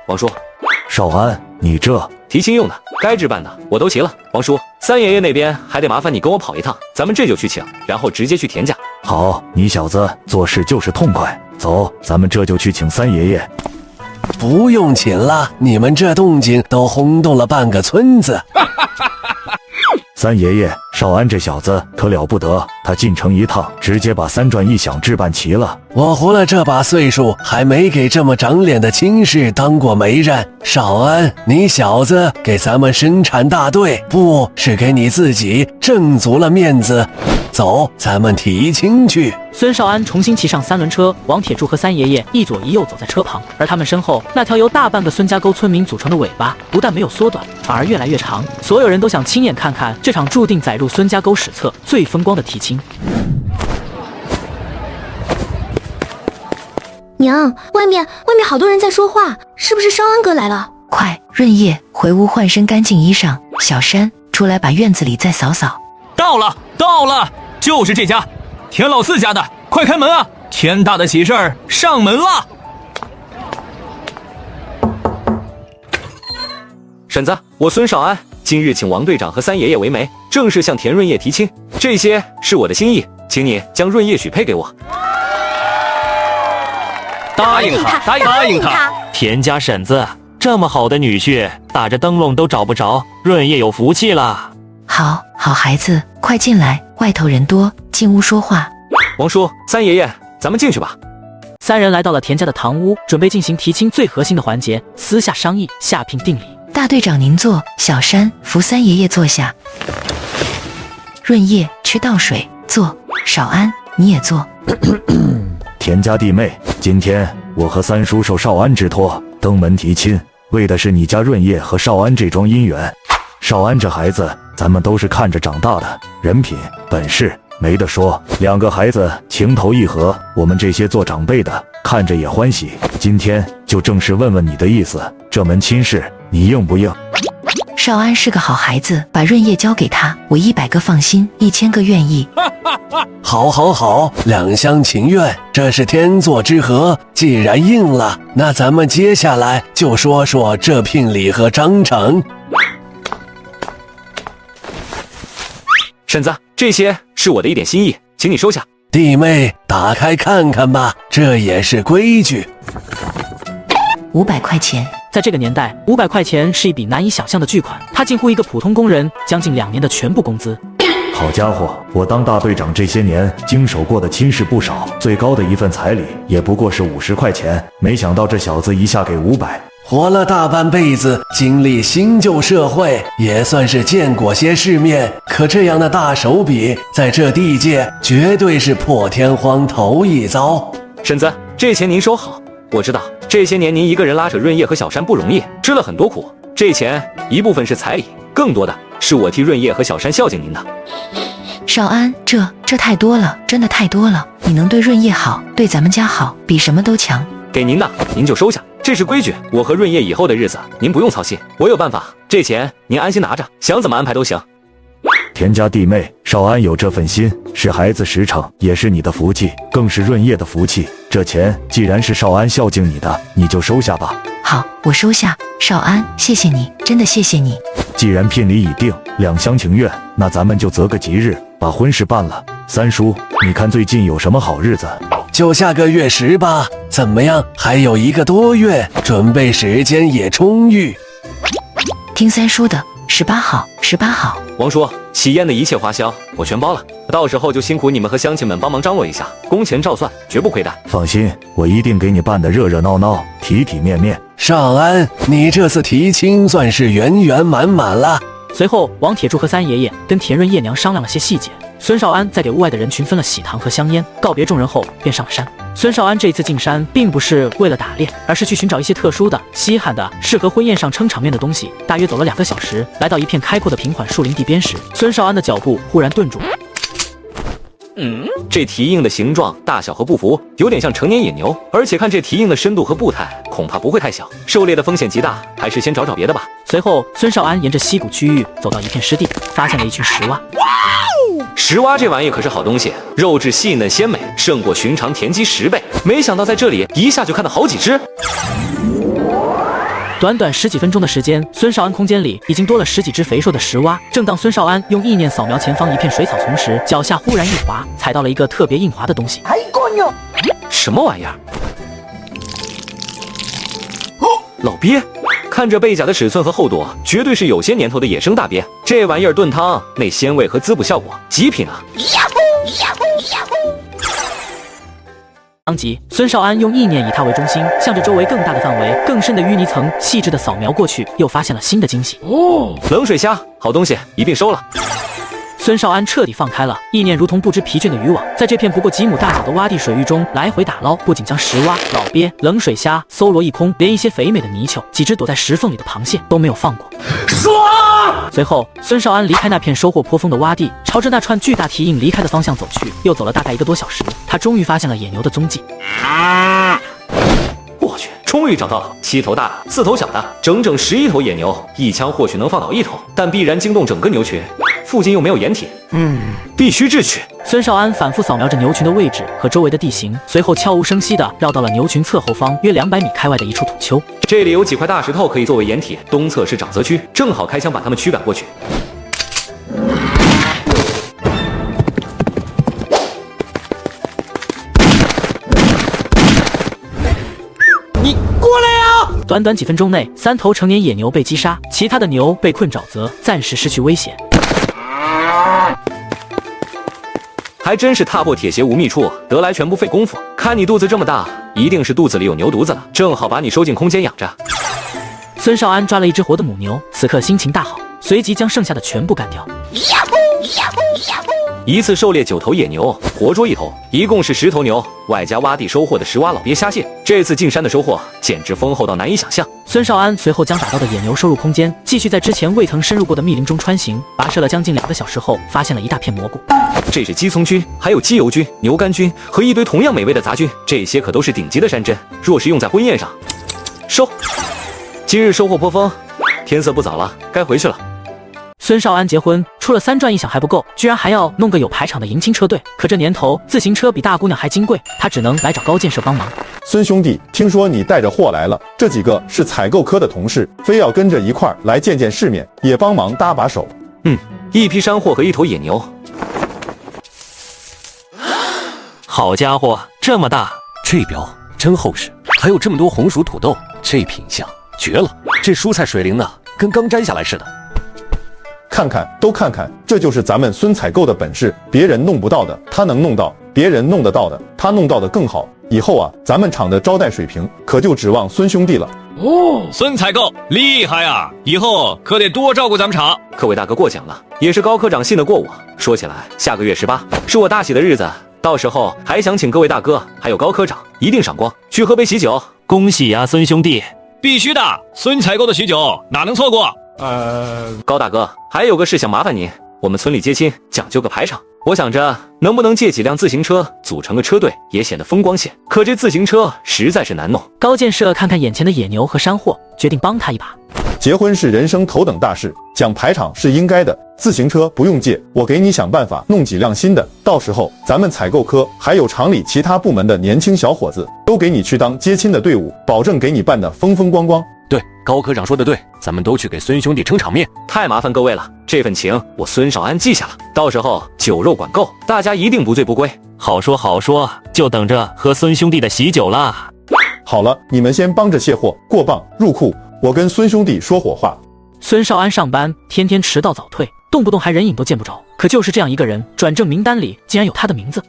王叔，少安，你这提亲用的，该置办的我都齐了。王叔，三爷爷那边还得麻烦你跟我跑一趟，咱们这就去请，然后直接去田家。好，你小子做事就是痛快。走，咱们这就去请三爷爷。不用请了，你们这动静都轰动了半个村子。三爷爷，少安这小子可了不得，他进城一趟，直接把3转1响置办齐了。我活了这把岁数，还没给这么长脸的亲事当过媒人。少安，你小子给咱们生产大队，不是给你自己挣足了面子。走，咱们提亲去。孙少安重新骑上3轮车，王铁柱和三爷爷一左一右走在车旁，而他们身后那条由大半个孙家沟村民组成的尾巴，不但没有缩短，反而越来越长。所有人都想亲眼看看这场注定载入孙家沟史册最风光的提亲。娘，外面好多人在说话，是不是少安哥来了？快，润叶回屋换身干净衣裳，小山出来把院子里再扫扫。到了，就是这家，田老四家的，快开门啊！天大的喜事儿上门了。婶子，我孙少安今日请王队长和三爷爷为媒，正式向田润叶提亲，这些是我的心意，请你将润叶许配给我。答应他！田家婶子，这么好的女婿，打着灯笼都找不着，润叶有福气了。好孩子，快进来，外头人多，进屋说话。王叔，三爷爷，咱们进去吧。3人来到了田家的堂屋，准备进行提亲最核心的环节——私下商议，下聘定礼。大队长您坐，小山扶三爷爷坐下。润叶去倒水，坐。少安你也坐。田家弟妹，今天我和三叔受少安之托登门提亲，为的是你家润叶和少安这桩姻缘。少安这孩子，咱们都是看着长大的，人品本事没得说，2个孩子情投意合，我们这些做长辈的看着也欢喜。今天就正式问问你的意思，这门亲事你应不应？少安是个好孩子，把润叶交给他，我100个放心，1000个愿意。好，两厢情愿，这是天作之合。既然应了，那咱们接下来就说说这聘礼和章程。婶子，这些是我的一点心意，请你收下。弟妹，打开看看吧，这也是规矩。500块钱，在这个年代，500块钱是一笔难以想象的巨款，他近乎一个普通工人将近2年的全部工资。好家伙，我当大队长这些年经手过的亲事不少，最高的一份彩礼也不过是50块钱，没想到这小子一下给500，活了大半辈子，经历新旧社会，也算是见过些世面。可这样的大手笔，在这地界绝对是破天荒头一遭。婶子，这钱您收好。我知道这些年您一个人拉扯润叶和小山不容易，吃了很多苦。这钱一部分是彩礼，更多的是我替润叶和小山孝敬您的。少安，这太多了，真的太多了。你能对润叶好，对咱们家好，比什么都强。给您的，您就收下，这是规矩。我和润叶以后的日子，您不用操心，我有办法。这钱您安心拿着，想怎么安排都行。田家弟妹，少安有这份心，是孩子实诚，也是你的福气，更是润叶的福气。这钱既然是少安孝敬你的，你就收下吧。好，我收下。少安，谢谢你，真的谢谢你。既然聘礼已定，两厢情愿，那咱们就择个吉日把婚事办了。三叔，你看最近有什么好日子？就下个月18，怎么样？还有1个多月，准备时间也充裕。听三叔的，18号，18号。王叔，喜宴的一切花销我全包了，到时候就辛苦你们和乡亲们帮忙张罗一下，工钱照算，绝不亏待。放心，我一定给你办得热热闹闹、体体面面。少安，你这次提亲算是圆圆满满了。随后，王铁柱和三爷爷跟田润叶娘商量了些细节。孙少安在给屋外的人群分了喜糖和香烟，告别众人后便上了山。孙少安这一次进山，并不是为了打猎，而是去寻找一些特殊的、稀罕的、适合婚宴上撑场面的东西。大约走了2个小时，来到一片开阔的平缓树林地边时，孙少安的脚步忽然顿住。这蹄印的形状、大小和步幅有点像成年野牛，而且看这蹄印的深度和步态，恐怕不会太小。狩猎的风险极大，还是先找找别的吧。随后，孙少安沿着溪谷区域走到一片湿地，发现了一群石蛙。石蛙这玩意可是好东西，肉质细嫩鲜美，胜过寻常田鸡10倍。没想到在这里一下就看到好几只。短短10几分钟的时间，孙少安空间里已经多了10几只肥硕的石蛙。正当孙少安用意念扫描前方一片水草丛时，脚下忽然一滑，踩到了一个特别硬滑的东西。什么玩意儿？老鳖，看这背甲的尺寸和厚度，绝对是有些年头的野生大鳖。这玩意儿炖汤，那鲜味和滋补效果极品啊！当即，孙少安用意念以它为中心，向着周围更大的范围、更深的淤泥层细致的扫描过去，又发现了新的惊喜。冷水虾，好东西，一并收了。孙少安彻底放开了意念，如同不知疲倦的渔网，在这片不过几亩大小的洼地水域中来回打捞，不仅将石蛙、老鳖、冷水虾搜罗一空，连一些肥美的泥鳅、几只躲在石缝里的螃蟹都没有放过。随后，孙少安离开那片收获颇丰的洼地，朝着那串巨大蹄印离开的方向走去。又走了大概1个多小时，他终于发现了野牛的踪迹。我去，终于找到了！7头大的，4头小的，整整11头野牛，一枪或许能放倒1头，但必然惊动整个牛群。附近又没有掩体，必须智取。孙少安反复扫描着牛群的位置和周围的地形，随后悄无声息地绕到了牛群侧后方约200米开外的一处土丘。这里有几块大石头可以作为掩体，东侧是沼泽区，正好开枪把他们驱赶过去。你过来呀！短短几分钟内，3头成年野牛被击杀，其他的牛被困沼泽，暂时失去危险。还真是踏破铁鞋无觅处，得来全不费工夫。看你肚子这么大，一定是肚子里有牛犊子了，正好把你收进空间养着。孙少安抓了一只活的母牛，此刻心情大好，随即将剩下的全部干掉。一次狩猎9头野牛，活捉1头，一共是10头牛，外加洼地收获的石蛙、老鳖、虾蟹。这次进山的收获简直丰厚到难以想象。孙少安随后将打到的野牛收入空间，继续在之前未曾深入过的密林中穿行。跋涉了将近2个小时后，发现了一大片蘑菇。这是鸡枞菌，还有鸡油菌、牛肝菌和一堆同样美味的杂菌，这些可都是顶级的山珍。若是用在婚宴上，收。今日收获颇丰，天色不早了，该回去了。孙少安结婚出了3转1响还不够，居然还要弄个有排场的迎亲车队。可这年头，自行车比大姑娘还金贵，他只能来找高建设帮忙。孙兄弟，听说你带着货来了，这几个是采购科的同事，非要跟着一块儿来见见世面，也帮忙搭把手。一批山货和1头野牛。好家伙，这么大！这表真厚实，还有这么多红薯土豆，这品相绝了！这蔬菜水灵的，跟刚摘下来似的。看看，都看看，这就是咱们孙采购的本事，别人弄不到的，他能弄到。别人弄得到的，他弄到的更好。以后啊，咱们厂的招待水平可就指望孙兄弟了。孙采购厉害啊！以后可得多照顾咱们厂。各位大哥过奖了，也是高科长信得过我。说起来，下个月18是我大喜的日子，到时候还想请各位大哥还有高科长一定赏光，去喝杯喜酒。恭喜呀，孙兄弟！必须的，孙采购的喜酒哪能错过？高大哥，还有个事想麻烦您，我们村里接亲讲究个排场，我想着能不能借几辆自行车组成个车队，也显得风光些。可这自行车实在是难弄。高建设看看眼前的野牛和山货，决定帮他一把。结婚是人生头等大事，讲排场是应该的。自行车不用借，我给你想办法弄几辆新的。到时候咱们采购科还有厂里其他部门的年轻小伙子，都给你去当接亲的队伍，保证给你办得风风光光。对，高科长说的对，咱们都去给孙兄弟撑场面。太麻烦各位了，这份情我孙少安记下了，到时候酒肉管够，大家一定不醉不归。好说好说，就等着喝孙兄弟的喜酒啦。好了，你们先帮着卸货，过磅入库，我跟孙兄弟说伙话。孙少安上班天天迟到早退，动不动还人影都见不着，可就是这样一个人，转正名单里竟然有他的名字。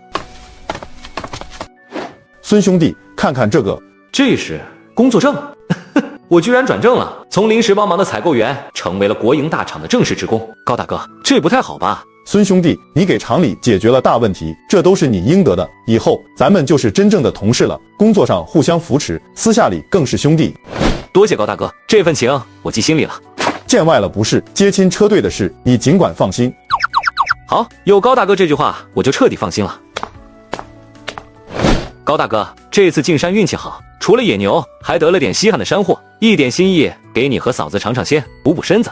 孙兄弟，看看这个，这是工作证。我居然转正了，从临时帮忙的采购员成为了国营大厂的正式职工。高大哥，这不太好吧？孙兄弟，你给厂里解决了大问题，这都是你应得的。以后咱们就是真正的同事了，工作上互相扶持，私下里更是兄弟。多谢高大哥，这份情我记心里了。见外了不是，接亲车队的事你尽管放心。好，有高大哥这句话，我就彻底放心了。高大哥，这次进山运气好，除了野牛，还得了点稀罕的山货，一点心意，给你和嫂子尝尝鲜，补补身子。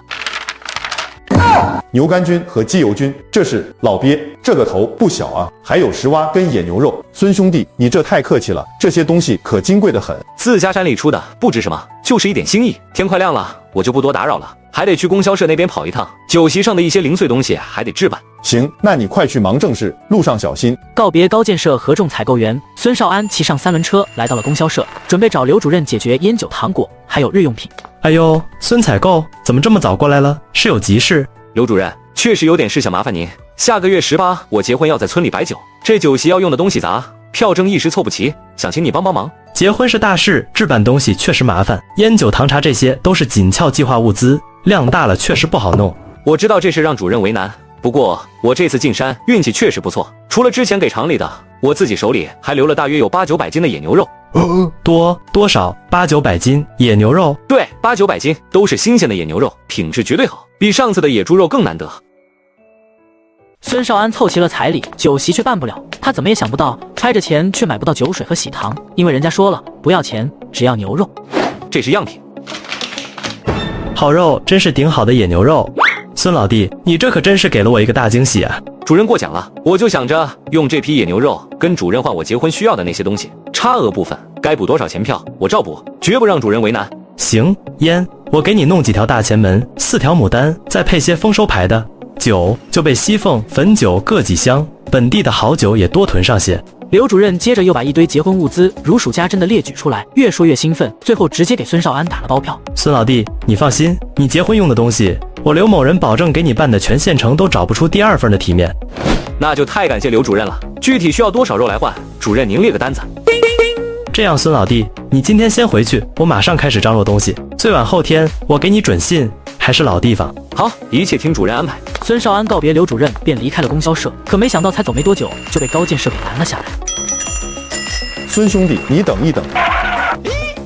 牛肝菌和鸡油菌，这是老鳖，这个头不小啊，还有石蛙跟野牛肉。孙兄弟，你这太客气了，这些东西可金贵得很。自家山里出的，不值什么，就是一点心意。天快亮了，我就不多打扰了，还得去供销社那边跑一趟，酒席上的一些零碎东西还得置办。行，那你快去忙正事，路上小心。告别高建设合众采购员，孙少安骑上3轮车来到了供销社，准备找刘主任解决烟酒糖果还有日用品。哎呦，孙采购怎么这么早过来了？是有急事？刘主任，确实有点事想麻烦您。下个月18我结婚要在村里摆酒，这酒席要用的东西杂，票证一时凑不齐，想请你帮帮忙。结婚是大事，置办东西确实麻烦，烟酒糖茶这些都是紧俏计划物资，量大了确实不好弄。我知道这事让主任为难，不过我这次进山运气确实不错，除了之前给厂里的，我自己手里还留了大约有800-900斤的野牛肉。多少？800-900斤野牛肉？对，800-900斤，都是新鲜的野牛肉，品质绝对好，比上次的野猪肉更难得。孙少安凑齐了彩礼，酒席却办不了。他怎么也想不到，揣着钱却买不到酒水和喜糖，因为人家说了，不要钱，只要牛肉。这是样品。好肉，真是顶好的野牛肉。孙老弟，你这可真是给了我一个大惊喜啊！主任过奖了，我就想着用这批野牛肉跟主任换我结婚需要的那些东西，差额部分该补多少钱票我照补，绝不让主任为难。行，烟我给你弄几条大前门，4条牡丹，再配些丰收牌的。酒就备西凤、汾酒各几箱，本地的好酒也多囤上些。刘主任接着又把一堆结婚物资如数家珍的列举出来，越说越兴奋，最后直接给孙少安打了包票。孙老弟，你放心，你结婚用的东西，我刘某人保证给你办的全县城都找不出第2份的体面。那就太感谢刘主任了，具体需要多少肉来换，主任您列个单子。这样，孙老弟，你今天先回去，我马上开始张罗东西，最晚后天我给你准信，还是老地方。好，一切听主任安排。孙少安告别刘主任，便离开了供销社，可没想到才走没多久，就被高建设给拦了下来。孙兄弟，你等一等。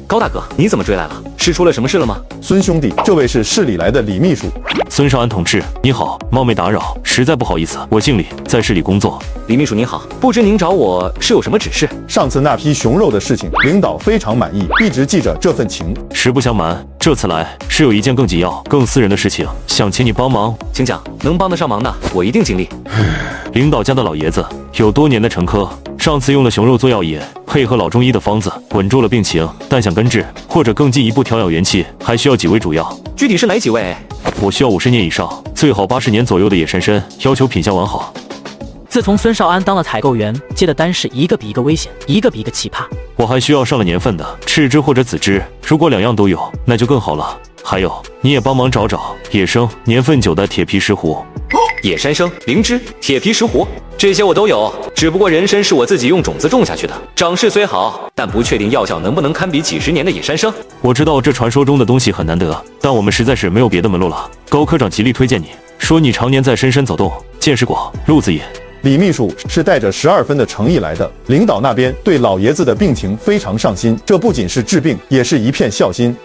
高大哥，你怎么追来了？是出了什么事了吗？孙兄弟，这位是市里来的李秘书。孙少安同志，你好，冒昧打扰，实在不好意思，我姓李，在市里工作。李秘书您好，不知您找我是有什么指示？上次那批熊肉的事情，领导非常满意，一直记着这份情。实不相瞒，这次来是有一件更紧要、更私人的事情，想请你帮忙。请讲，能帮得上忙的，我一定尽力。领导家的老爷子有多年的沉疴，上次用了熊肉做药引，配合老中医的方子，稳住了病情，但想根治或者更进一步调养元气，还需要几味主药。具体是哪几位？我需要50年以上，最好80年左右的野山参，要求品相完好。自从孙少安当了采购员，接的单是一个比一个危险，一个比一个奇葩。我还需要上了年份的赤芝或者紫芝，如果2样都有，那就更好了。还有，你也帮忙找找野生年份久的铁皮石斛。野山生、灵芝、铁皮石斛，这些我都有，只不过人参是我自己用种子种下去的，长势虽好，但不确定药效能不能堪比几十年的野山生。我知道这传说中的东西很难得，但我们实在是没有别的门路了。高科长极力推荐你，说你常年在深山走动，见识过路子野。李秘书是带着12分的诚意来的，领导那边对老爷子的病情非常上心，这不仅是治病，也是一片孝心。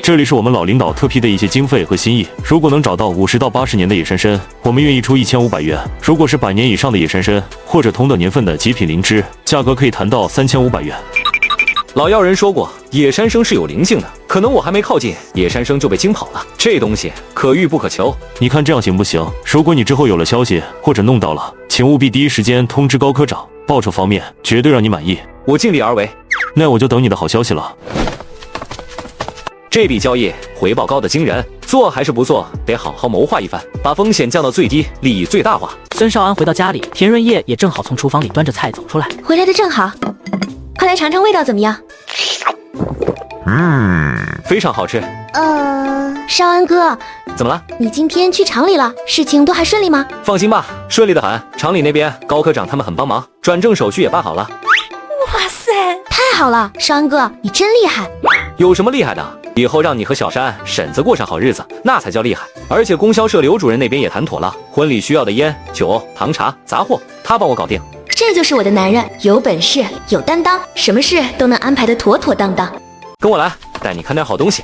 这里是我们老领导特批的一些经费和心意，如果能找到50到80年的野山参，我们愿意出1500元；如果是100年以上的野山参，或者同等年份的极品灵芝，价格可以谈到3500元。老药人说过，野山生是有灵性的，可能我还没靠近野山生就被惊跑了。这东西可遇不可求，你看这样行不行？如果你之后有了消息或者弄到了，请务必第一时间通知高科长，报酬方面绝对让你满意。我尽力而为。那我就等你的好消息了。这笔交易回报高的惊人，做还是不做，得好好谋划一番，把风险降到最低，利益最大化。孙少安回到家里，田润叶也正好从厨房里端着菜走出来。回来的正好，快来尝尝味道怎么样？非常好吃。少安哥，怎么了？你今天去厂里了，事情都还顺利吗？放心吧，顺利的很。厂里那边高科长他们很帮忙，转正手续也办好了。哇塞，太好了，少安哥，你真厉害。有什么厉害的？以后让你和小山、婶子过上好日子，那才叫厉害。而且供销社刘主任那边也谈妥了，婚礼需要的烟、酒、糖茶、杂货，他帮我搞定。这就是我的男人，有本事，有担当，什么事都能安排得妥妥当当。跟我来，带你看点好东西。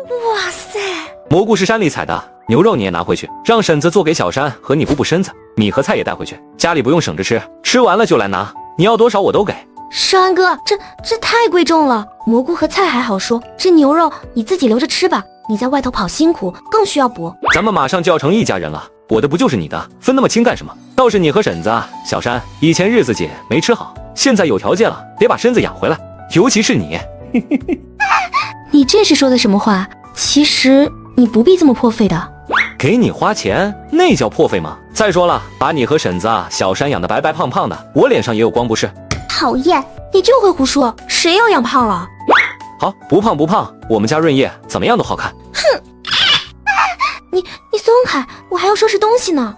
哇塞，蘑菇是山里采的，牛肉你也拿回去，让婶子做给小山和你补补身子。米和菜也带回去，家里不用省着吃，吃完了就来拿，你要多少我都给。少安哥，这太贵重了。蘑菇和菜还好说，这牛肉你自己留着吃吧，你在外头跑辛苦，更需要补。咱们马上就要成一家人了，我的不就是你的，分那么清干什么？倒是你和婶子、小山以前日子紧没吃好，现在有条件了，得把身子养回来，尤其是你。你这是说的什么话？其实你不必这么破费的。给你花钱，那叫破费吗？再说了，把你和婶子、小山养得白白胖胖的，我脸上也有光不是？讨厌，你就会胡说，谁要养胖了？好，不胖不胖，我们家润叶怎么样都好看。哼，你松开，我还要收拾东西呢。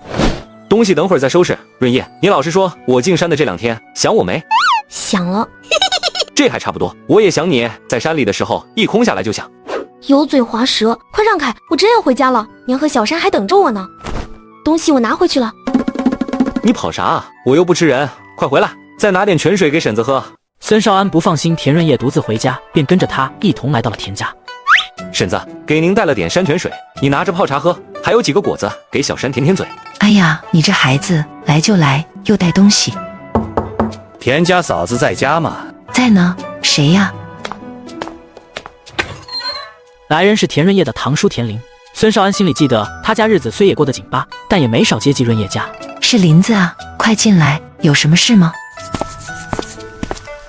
东西等会儿再收拾。润叶，你老实说，我进山的这2天想我没？想了。这还差不多，我也想你，在山里的时候一空下来就想。油嘴滑舌，快让开，我真要回家了，娘和小山还等着我呢。东西我拿回去了。你跑啥啊？我又不吃人，快回来，再拿点泉水给婶子喝。孙少安不放心田润叶独自回家，便跟着他一同来到了田家。婶子，给您带了点山泉水，你拿着泡茶喝，还有几个果子给小山甜甜嘴。哎呀，你这孩子来就来，又带东西。田家嫂子在家吗？在呢。谁呀？来人是田润叶的堂叔田林。孙少安心里记得，他家日子虽也过得紧巴，但也没少接济润叶家。是林子啊，快进来，有什么事吗？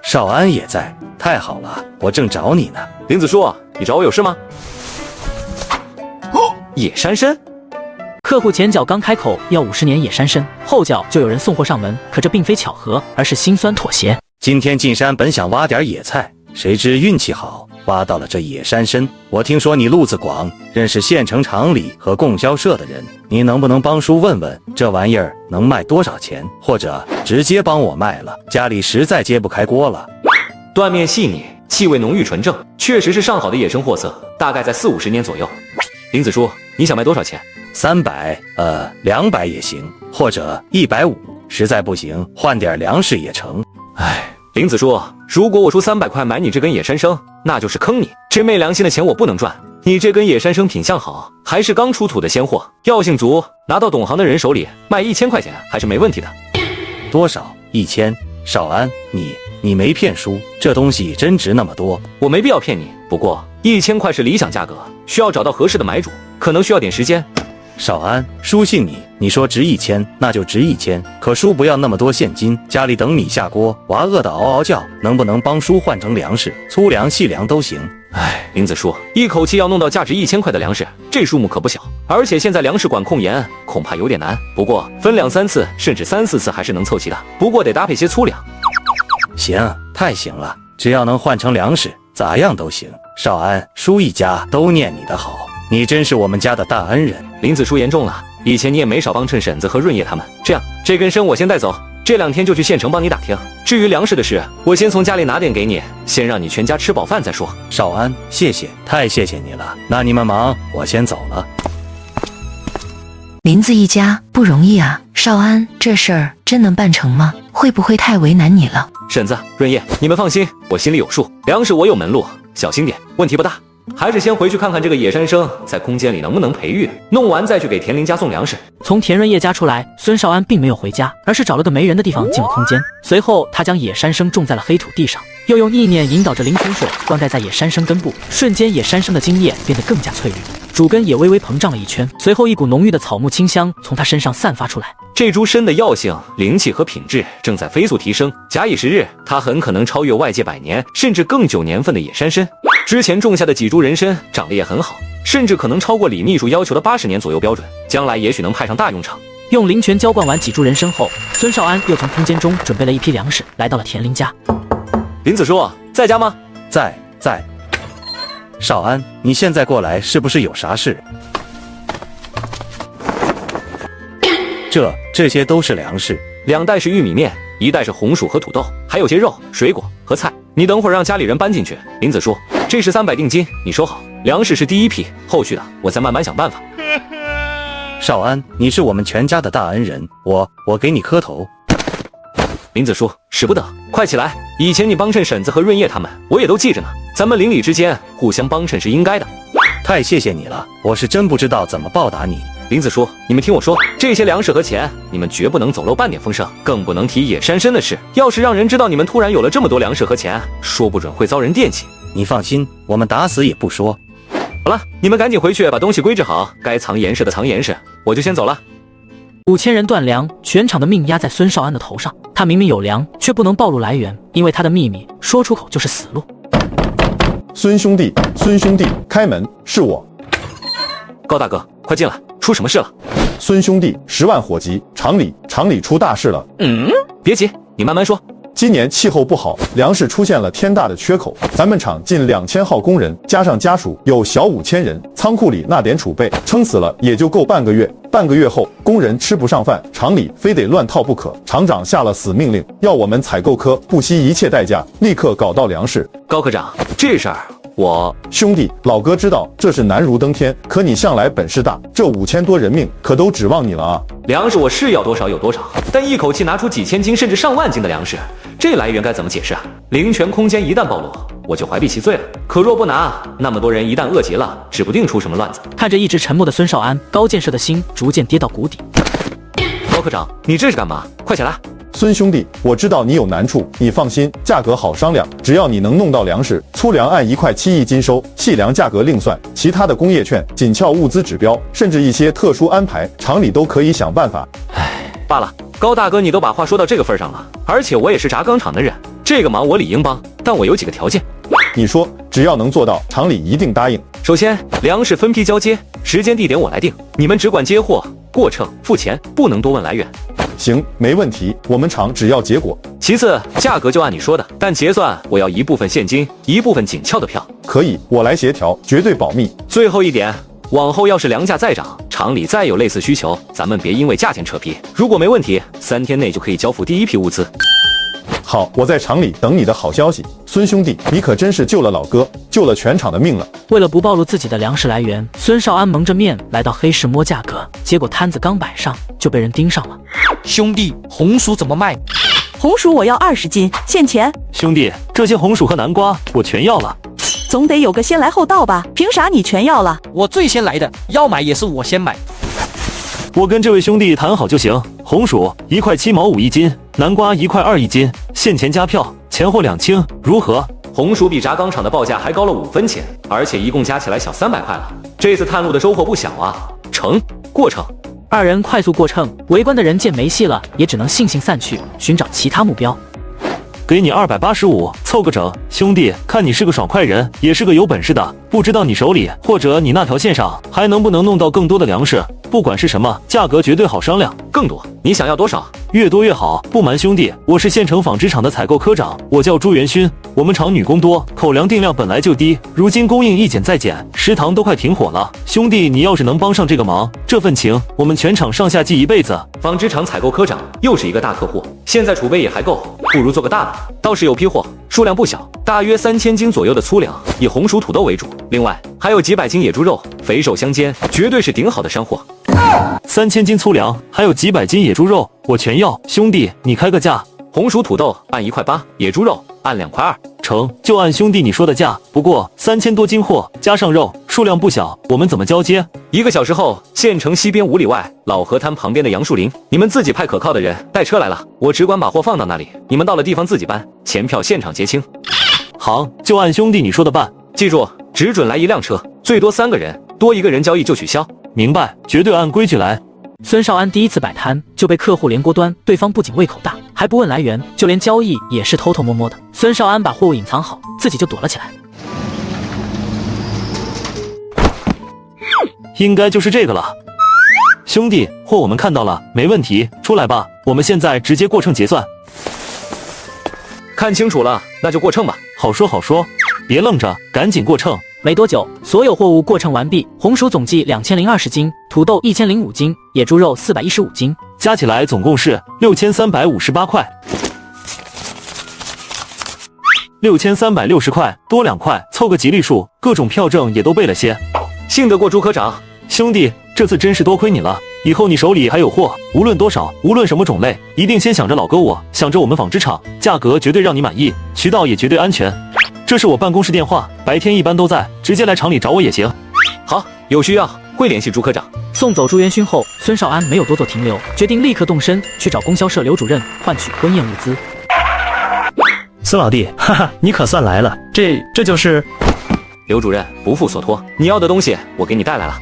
少安也在，太好了，我正找你呢。林子叔，你找我有事吗？野山参。客户前脚刚开口要50年野山参，后脚就有人送货上门，可这并非巧合，而是心酸妥协。今天进山本想挖点野菜，谁知运气好，挖到了这野山参。我听说你路子广，认识县城厂里和供销社的人，你能不能帮叔问问这玩意儿能卖多少钱，或者直接帮我卖了，家里实在揭不开锅了。断面细腻，气味浓郁纯正，确实是上好的野生货色，大概在40-50年左右。林子叔，你想卖多少钱？300， 200也行，或者150，实在不行换点粮食也成。唉，林子叔，如果我出300块买你这根野山参，那就是坑你，这昧良心的钱我不能赚。你这根野山参品相好，还是刚出土的鲜货，药性足，拿到懂行的人手里卖1000块钱还是没问题的。多少？1000？少安，你没骗叔，这东西真值那么多？我没必要骗你，不过1000块是理想价格，需要找到合适的买主，可能需要点时间。少安，叔信你，你说值1000，那就值1000。可叔不要那么多现金，家里等米下锅，娃饿得嗷嗷叫，能不能帮叔换成粮食，粗粮细粮都行。唉，林子叔，一口气要弄到价值1000块的粮食，这数目可不小，而且现在粮食管控严，恐怕有点难。不过分2-3次，甚至3-4次还是能凑齐的，不过得搭配些粗粮。行，太行了，只要能换成粮食，咋样都行。少安、舒一家都念你的好，你真是我们家的大恩人。林子舒言重了，以前你也没少帮衬婶子和润叶他们。这样，这根参我先带走，这2天就去县城帮你打听。至于粮食的事，我先从家里拿点给你，先让你全家吃饱饭再说。少安，谢谢，太谢谢你了。那你们忙，我先走了。林子一家不容易啊，少安，这事儿真能办成吗？会不会太为难你了？婶子、润叶，你们放心，我心里有数，粮食我有门路，小心点，问题不大。还是先回去看看这个野山生在空间里能不能培育，弄完再去给田林家送粮食。从田润叶家出来，孙少安并没有回家，而是找了个没人的地方进了空间。随后，他将野山生种在了黑土地上，又用意念引导着灵泉水灌溉在野山生根部，瞬间野山生的茎叶变得更加翠绿，主根也微微膨胀了一圈。随后，一股浓郁的草木清香从他身上散发出来。这株参的药性、灵气和品质正在飞速提升，假以时日，它很可能超越外界100年甚至更久年份的野山参。之前种下的几株人参长得也很好，甚至可能超过李秘书要求的80年左右标准，将来也许能派上大用场。用灵泉浇灌完几株人参后，孙少安又从空间中准备了一批粮食，来到了田林家。林子舒在家吗？在。少安，你现在过来是不是有啥事？这些都是粮食，2袋是玉米面，1袋是红薯和土豆，还有些肉、水果和菜。你等会儿让家里人搬进去。林子舒，这是300定金，你收好。粮食是第一批，后续的我再慢慢想办法。少安，你是我们全家的大恩人，我给你磕头。林子舒，使不得，快起来！以前你帮衬婶子和润叶他们，我也都记着呢。咱们邻里之间互相帮衬是应该的。太谢谢你了，我是真不知道怎么报答你。林子舒，你们听我说，这些粮食和钱，你们绝不能走漏半点风声，更不能提野山参的事。要是让人知道你们突然有了这么多粮食和钱，说不准会遭人惦记。你放心，我们打死也不说。好了，你们赶紧回去把东西归置好，该藏严实的藏严实，我就先走了。5000人断粮，全场的命压在孙少安的头上。他明明有粮，却不能暴露来源，因为他的秘密说出口就是死路。孙兄弟，开门，是我。高大哥，快进来，出什么事了？孙兄弟，10万火急，厂里出大事了。别急，你慢慢说。今年气候不好，粮食出现了天大的缺口。咱们厂近2000号工人，加上家属，有小5000人。仓库里那点储备，撑死了也就够半个月。半个月后，工人吃不上饭，厂里非得乱套不可。厂长下了死命令，要我们采购科不惜一切代价，立刻搞到粮食。高科长，这事儿兄弟，老哥知道这是难如登天，可你向来本事大，这5000多人命可都指望你了啊！粮食我是要多少有多少，但一口气拿出几千斤甚至上万斤的粮食，这来源该怎么解释啊？灵泉空间一旦暴露，我就怀璧其罪了。可若不拿，那么多人一旦饿极了，指不定出什么乱子。看着一直沉默的孙少安，高建设的心逐渐跌到谷底。高科长，你这是干嘛？快起来！孙兄弟，我知道你有难处，你放心，价格好商量，只要你能弄到粮食，粗粮按1块7一斤收，细粮价格另算，其他的工业券、紧俏物资指标，甚至一些特殊安排，厂里都可以想办法。罢了，高大哥，你都把话说到这个份上了，而且我也是轧钢厂的人，这个忙我理应帮，但我有几个条件。你说，只要能做到，厂里一定答应。首先，粮食分批交接，时间地点我来定，你们只管接货、过秤、付钱，不能多问来源。行，没问题，我们厂只要结果。其次，价格就按你说的，但结算我要一部分现金，一部分紧俏的票。可以，我来协调，绝对保密。最后一点，往后要是粮价再涨，厂里再有类似需求，咱们别因为价钱扯皮。如果没问题，3天内就可以交付第一批物资。好，我在厂里等你的好消息。孙兄弟，你可真是救了老哥，救了全厂的命了。为了不暴露自己的粮食来源，孙少安蒙着面来到黑市摸价格，结果摊子刚摆上就被人盯上了。兄弟，红薯怎么卖？红薯我要20斤，现钱。兄弟，这些红薯和南瓜我全要了。总得有个先来后到吧？凭啥你全要了？我最先来的，要买也是我先买。我跟这位兄弟谈好就行，红薯1块7毛5一斤，南瓜1块2一斤，现钱加票，前后2清，如何？红薯比轧钢厂的报价还高了5分钱，而且一共加起来小300块了。这次探路的收获不小啊！过程。2人快速过秤，围观的人见没戏了，也只能悻悻散去，寻找其他目标。给你285，凑个整。兄弟，看你是个爽快人，也是个有本事的，不知道你手里或者你那条线上还能不能弄到更多的粮食？不管是什么，价格绝对好商量。更多，你想要多少？越多越好。不瞒兄弟，我是县城纺织厂的采购科长，我叫朱元勋。我们厂女工多，口粮定量本来就低，如今供应一减再减，食堂都快停火了。兄弟，你要是能帮上这个忙，这份情我们全厂上下记一辈子。纺织厂采购科长又是一个大客户，现在储备也还够，不如做个大的。倒是有批货，数量不小，大约3000斤左右的粗粮，以红薯土豆为主，另外还有几百斤野猪肉，肥瘦相间，绝对是顶好的山货。3000斤粗粮，还有几百斤野猪肉，我全要。兄弟，你开个价。红薯土豆按1块8，野猪肉按2块2，成，就按兄弟你说的价。不过3000多斤货加上肉，数量不小，我们怎么交接？1个小时后，县城西边5里外老河滩旁边的杨树林，你们自己派可靠的人带车来了，我只管把货放到那里，你们到了地方自己搬，钱票现场结清。好，就按兄弟你说的办。记住，只准来1辆车，最多3个人，多1个人交易就取消。明白，绝对按规矩来。孙少安第一次摆摊就被客户连锅端，对方不仅胃口大，还不问来源，就连交易也是偷偷摸摸的。孙少安把货物隐藏好，自己就躲了起来。应该就是这个了。兄弟，货我们看到了，没问题，出来吧，我们现在直接过秤结算。看清楚了，那就过秤吧。好说好说，别愣着，赶紧过秤。没多久，所有货物过秤完毕，红薯总计2020斤，土豆1005斤，野猪肉415斤，加起来总共是6358块。6360块，多2块，凑个吉利数。各种票证也都备了些。信得过朱科长。兄弟，这次真是多亏你了。以后你手里还有货，无论多少，无论什么种类，一定先想着老哥我，想着我们纺织厂，价格绝对让你满意，渠道也绝对安全。这是我办公室电话，白天一般都在，直接来厂里找我也行。好，有需要会联系朱科长。送走朱元勋后，孙少安没有多做停留，决定立刻动身去找供销社刘主任换取婚宴物资。孙老弟，哈哈，你可算来了，这就是刘主任不负所托，你要的东西我给你带来了。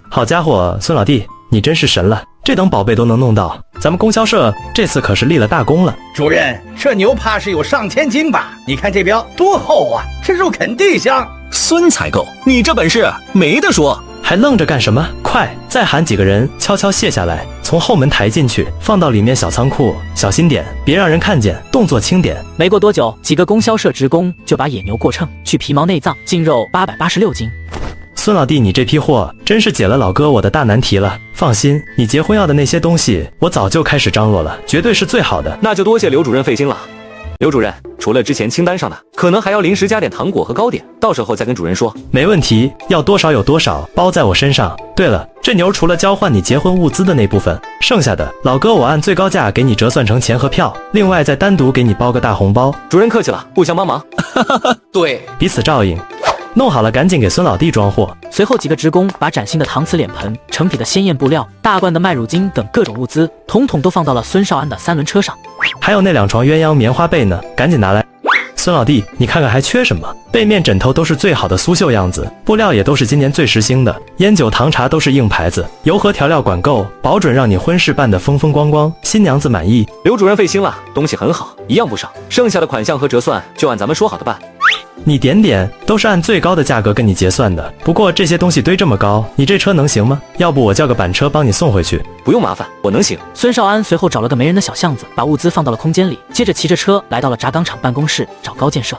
好家伙，孙老弟，你真是神了，这等宝贝都能弄到，咱们供销社这次可是立了大功了。主任，这牛怕是有上千斤吧？你看这膘多厚啊，这肉肯定香。孙采购，你这本事没得说，还愣着干什么？快，再喊几个人悄悄卸下来，从后门抬进去，放到里面小仓库，小心点，别让人看见，动作轻点。没过多久，几个供销社职工就把野牛过秤，去皮毛内脏，净肉886斤。孙老弟，你这批货真是解了老哥我的大难题了。放心，你结婚要的那些东西，我早就开始张罗了，绝对是最好的。那就多谢刘主任费心了。刘主任，除了之前清单上的，可能还要临时加点糖果和糕点，到时候再跟主任说。没问题，要多少有多少，包在我身上。对了，这牛除了交换你结婚物资的那部分，剩下的老哥我按最高价给你折算成钱和票，另外再单独给你包个大红包。主任客气了，互相帮忙。对，彼此照应。弄好了，赶紧给孙老弟装货。随后几个职工把崭新的搪瓷脸盆、成品的鲜艳布料、大罐的麦乳精等各种物资，统统都放到了孙少安的3轮车上。还有那2床鸳鸯棉花被呢，赶紧拿来。孙老弟，你看看还缺什么？被面枕头都是最好的苏绣样子，布料也都是今年最时兴的，烟酒糖茶都是硬牌子，油和调料管够，保准让你婚事办得风风光光，新娘子满意。刘主任费心了，东西很好，一样不少，剩下的款项和折算就按咱们说好的办。你点点都是按最高的价格跟你结算的，不过这些东西堆这么高，你这车能行吗？要不我叫个板车帮你送回去。不用麻烦，我能行。孙少安随后找了个没人的小巷子，把物资放到了空间里，接着骑着车来到了轧钢厂办公室找高建设。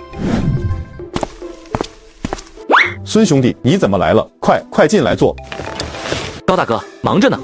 孙兄弟，你怎么来了？快进来坐。高大哥，忙着呢。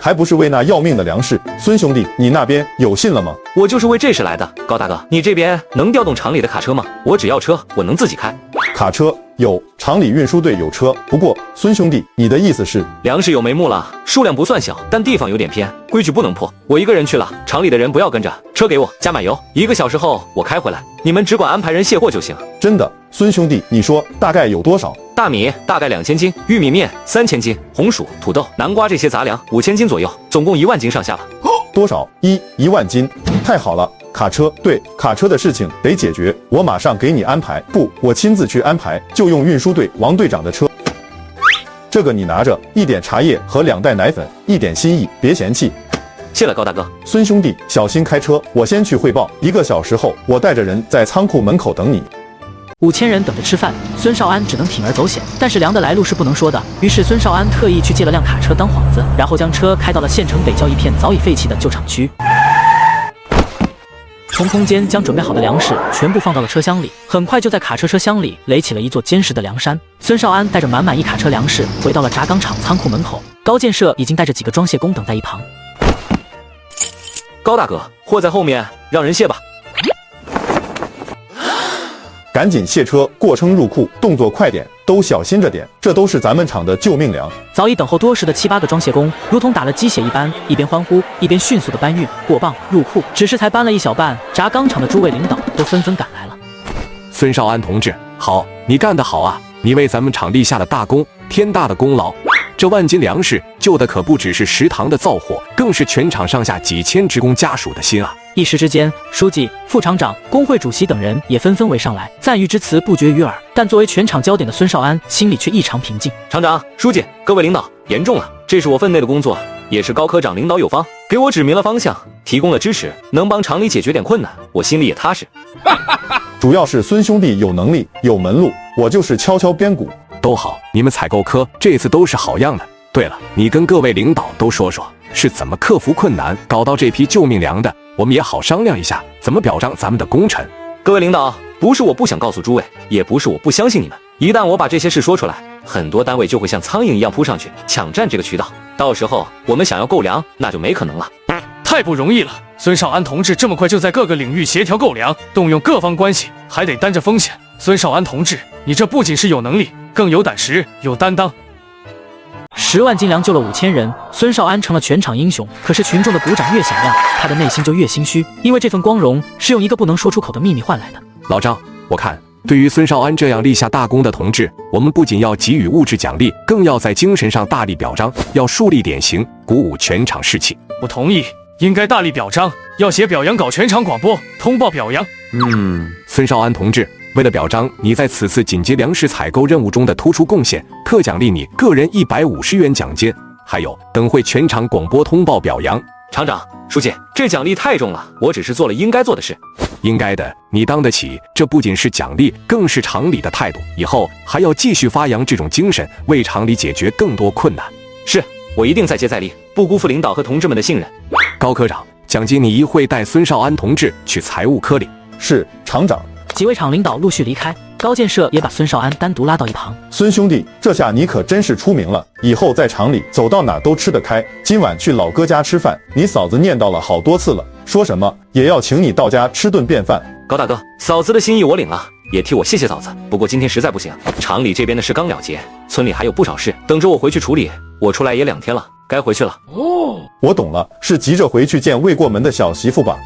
还不是为那要命的粮食。孙兄弟，你那边有信了吗？我就是为这事来的。高大哥，你这边能调动厂里的卡车吗？我只要车，我能自己开。卡车有，厂里运输队有车。不过孙兄弟，你的意思是粮食有眉目了，数量不算小，但地方有点偏，规矩不能破。我一个人去了，厂里的人不要跟着，车给我，加满油，1个小时后我开回来，你们只管安排人卸货就行。真的？孙兄弟，你说大概有多少？大米大概2000斤，玉米面3000斤，红薯、土豆、南瓜这些杂粮5000斤左右，总共1万斤上下吧。多少？1万斤？太好了！卡车，对，卡车的事情得解决，我马上给你安排。不，我亲自去安排，就用运输队王队长的车。这个你拿着，1点茶叶和2袋奶粉，1点心意，别嫌弃。谢了高大哥。孙兄弟，小心开车，我先去汇报。1个小时后，我带着人在仓库门口等你。5000人等着吃饭，孙少安只能铤而走险。但是粮的来路是不能说的，于是孙少安特意去借了辆卡车当幌子，然后将车开到了县城北郊一片早已废弃的旧厂区。从空间将准备好的粮食全部放到了车厢里，很快就在卡车车厢里垒起了一座坚实的梁山。孙少安带着满满一卡车粮食回到了轧钢厂仓库门口，高建设已经带着几个装卸工等在一旁。高大哥，货在后面，让人卸吧。赶紧卸车，过称入库，动作快点，都小心着点，这都是咱们厂的救命粮。早已等候多时的7、8个装卸工，如同打了鸡血一般，一边欢呼，一边迅速的搬运、过磅、入库。只是才搬了一小半，轧钢厂的诸位领导都纷纷赶来了。孙少安同志，好，你干得好啊！你为咱们厂立下了大功，天大的功劳。这万斤粮食救的可不只是食堂的灶火，更是全厂上下几千职工家属的心啊！一时之间，书记、副厂长、工会主席等人也纷纷围上来，赞誉之词不绝于耳。但作为全场焦点的孙少安心里却异常平静。厂长、书记，各位领导，严重了！这是我分内的工作，也是高科长领导有方，给我指明了方向，提供了支持，能帮厂里解决点困难，我心里也踏实。主要是孙兄弟有能力、有门路，我就是敲敲边鼓。都好，你们采购科这次都是好样的。对了，你跟各位领导都说说，是怎么克服困难搞到这批救命粮的，我们也好商量一下怎么表彰咱们的功臣。各位领导，不是我不想告诉诸位，也不是我不相信你们，一旦我把这些事说出来，很多单位就会像苍蝇一样扑上去抢占这个渠道，到时候我们想要购粮那就没可能了。太不容易了，孙少安同志这么快就在各个领域协调购粮，动用各方关系，还得担着风险。孙少安同志，你这不仅是有能力，更有胆识，有担当。10万斤粮救了5000人，孙少安成了全场英雄。可是群众的鼓掌越响亮，他的内心就越心虚，因为这份光荣是用一个不能说出口的秘密换来的。老张，我看对于孙少安这样立下大功的同志，我们不仅要给予物质奖励，更要在精神上大力表彰，要树立典型，鼓舞全场士气。我同意，应该大力表彰，要写表扬稿，全场广播通报表扬。孙少安同志，为了表彰你在此次紧急粮食采购任务中的突出贡献，特奖励你个人150元奖金，还有等会全场广播通报表扬。厂长、书记，这奖励太重了，我只是做了应该做的事。应该的，你当得起，这不仅是奖励，更是厂里的态度。以后还要继续发扬这种精神，为厂里解决更多困难。是，我一定再接再厉，不辜负领导和同志们的信任。高科长，奖金你一会带孙少安同志去财务科里。是，厂长。几位厂领导陆续离开，高建设也把孙少安单独拉到一旁。孙兄弟，这下你可真是出名了，以后在厂里走到哪都吃得开。今晚去老哥家吃饭，你嫂子念叨了好多次了，说什么也要请你到家吃顿便饭。高大哥，嫂子的心意我领了，也替我谢谢嫂子。不过今天实在不行，厂里这边的事刚了结，村里还有不少事等着我回去处理。我出来也2天了，该回去了。我懂了，是急着回去见未过门的小媳妇吧？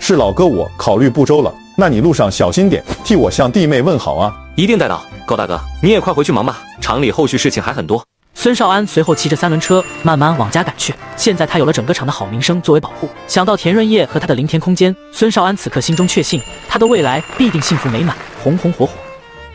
是老哥我考虑不周了，那你路上小心点，替我向弟妹问好啊。一定带到。高大哥，你也快回去忙吧，厂里后续事情还很多。孙少安随后骑着3轮车慢慢往家赶去。现在他有了整个厂的好名声作为保护，想到田润叶和他的林田空间，孙少安此刻心中确信他的未来必定幸福美满，红红火火。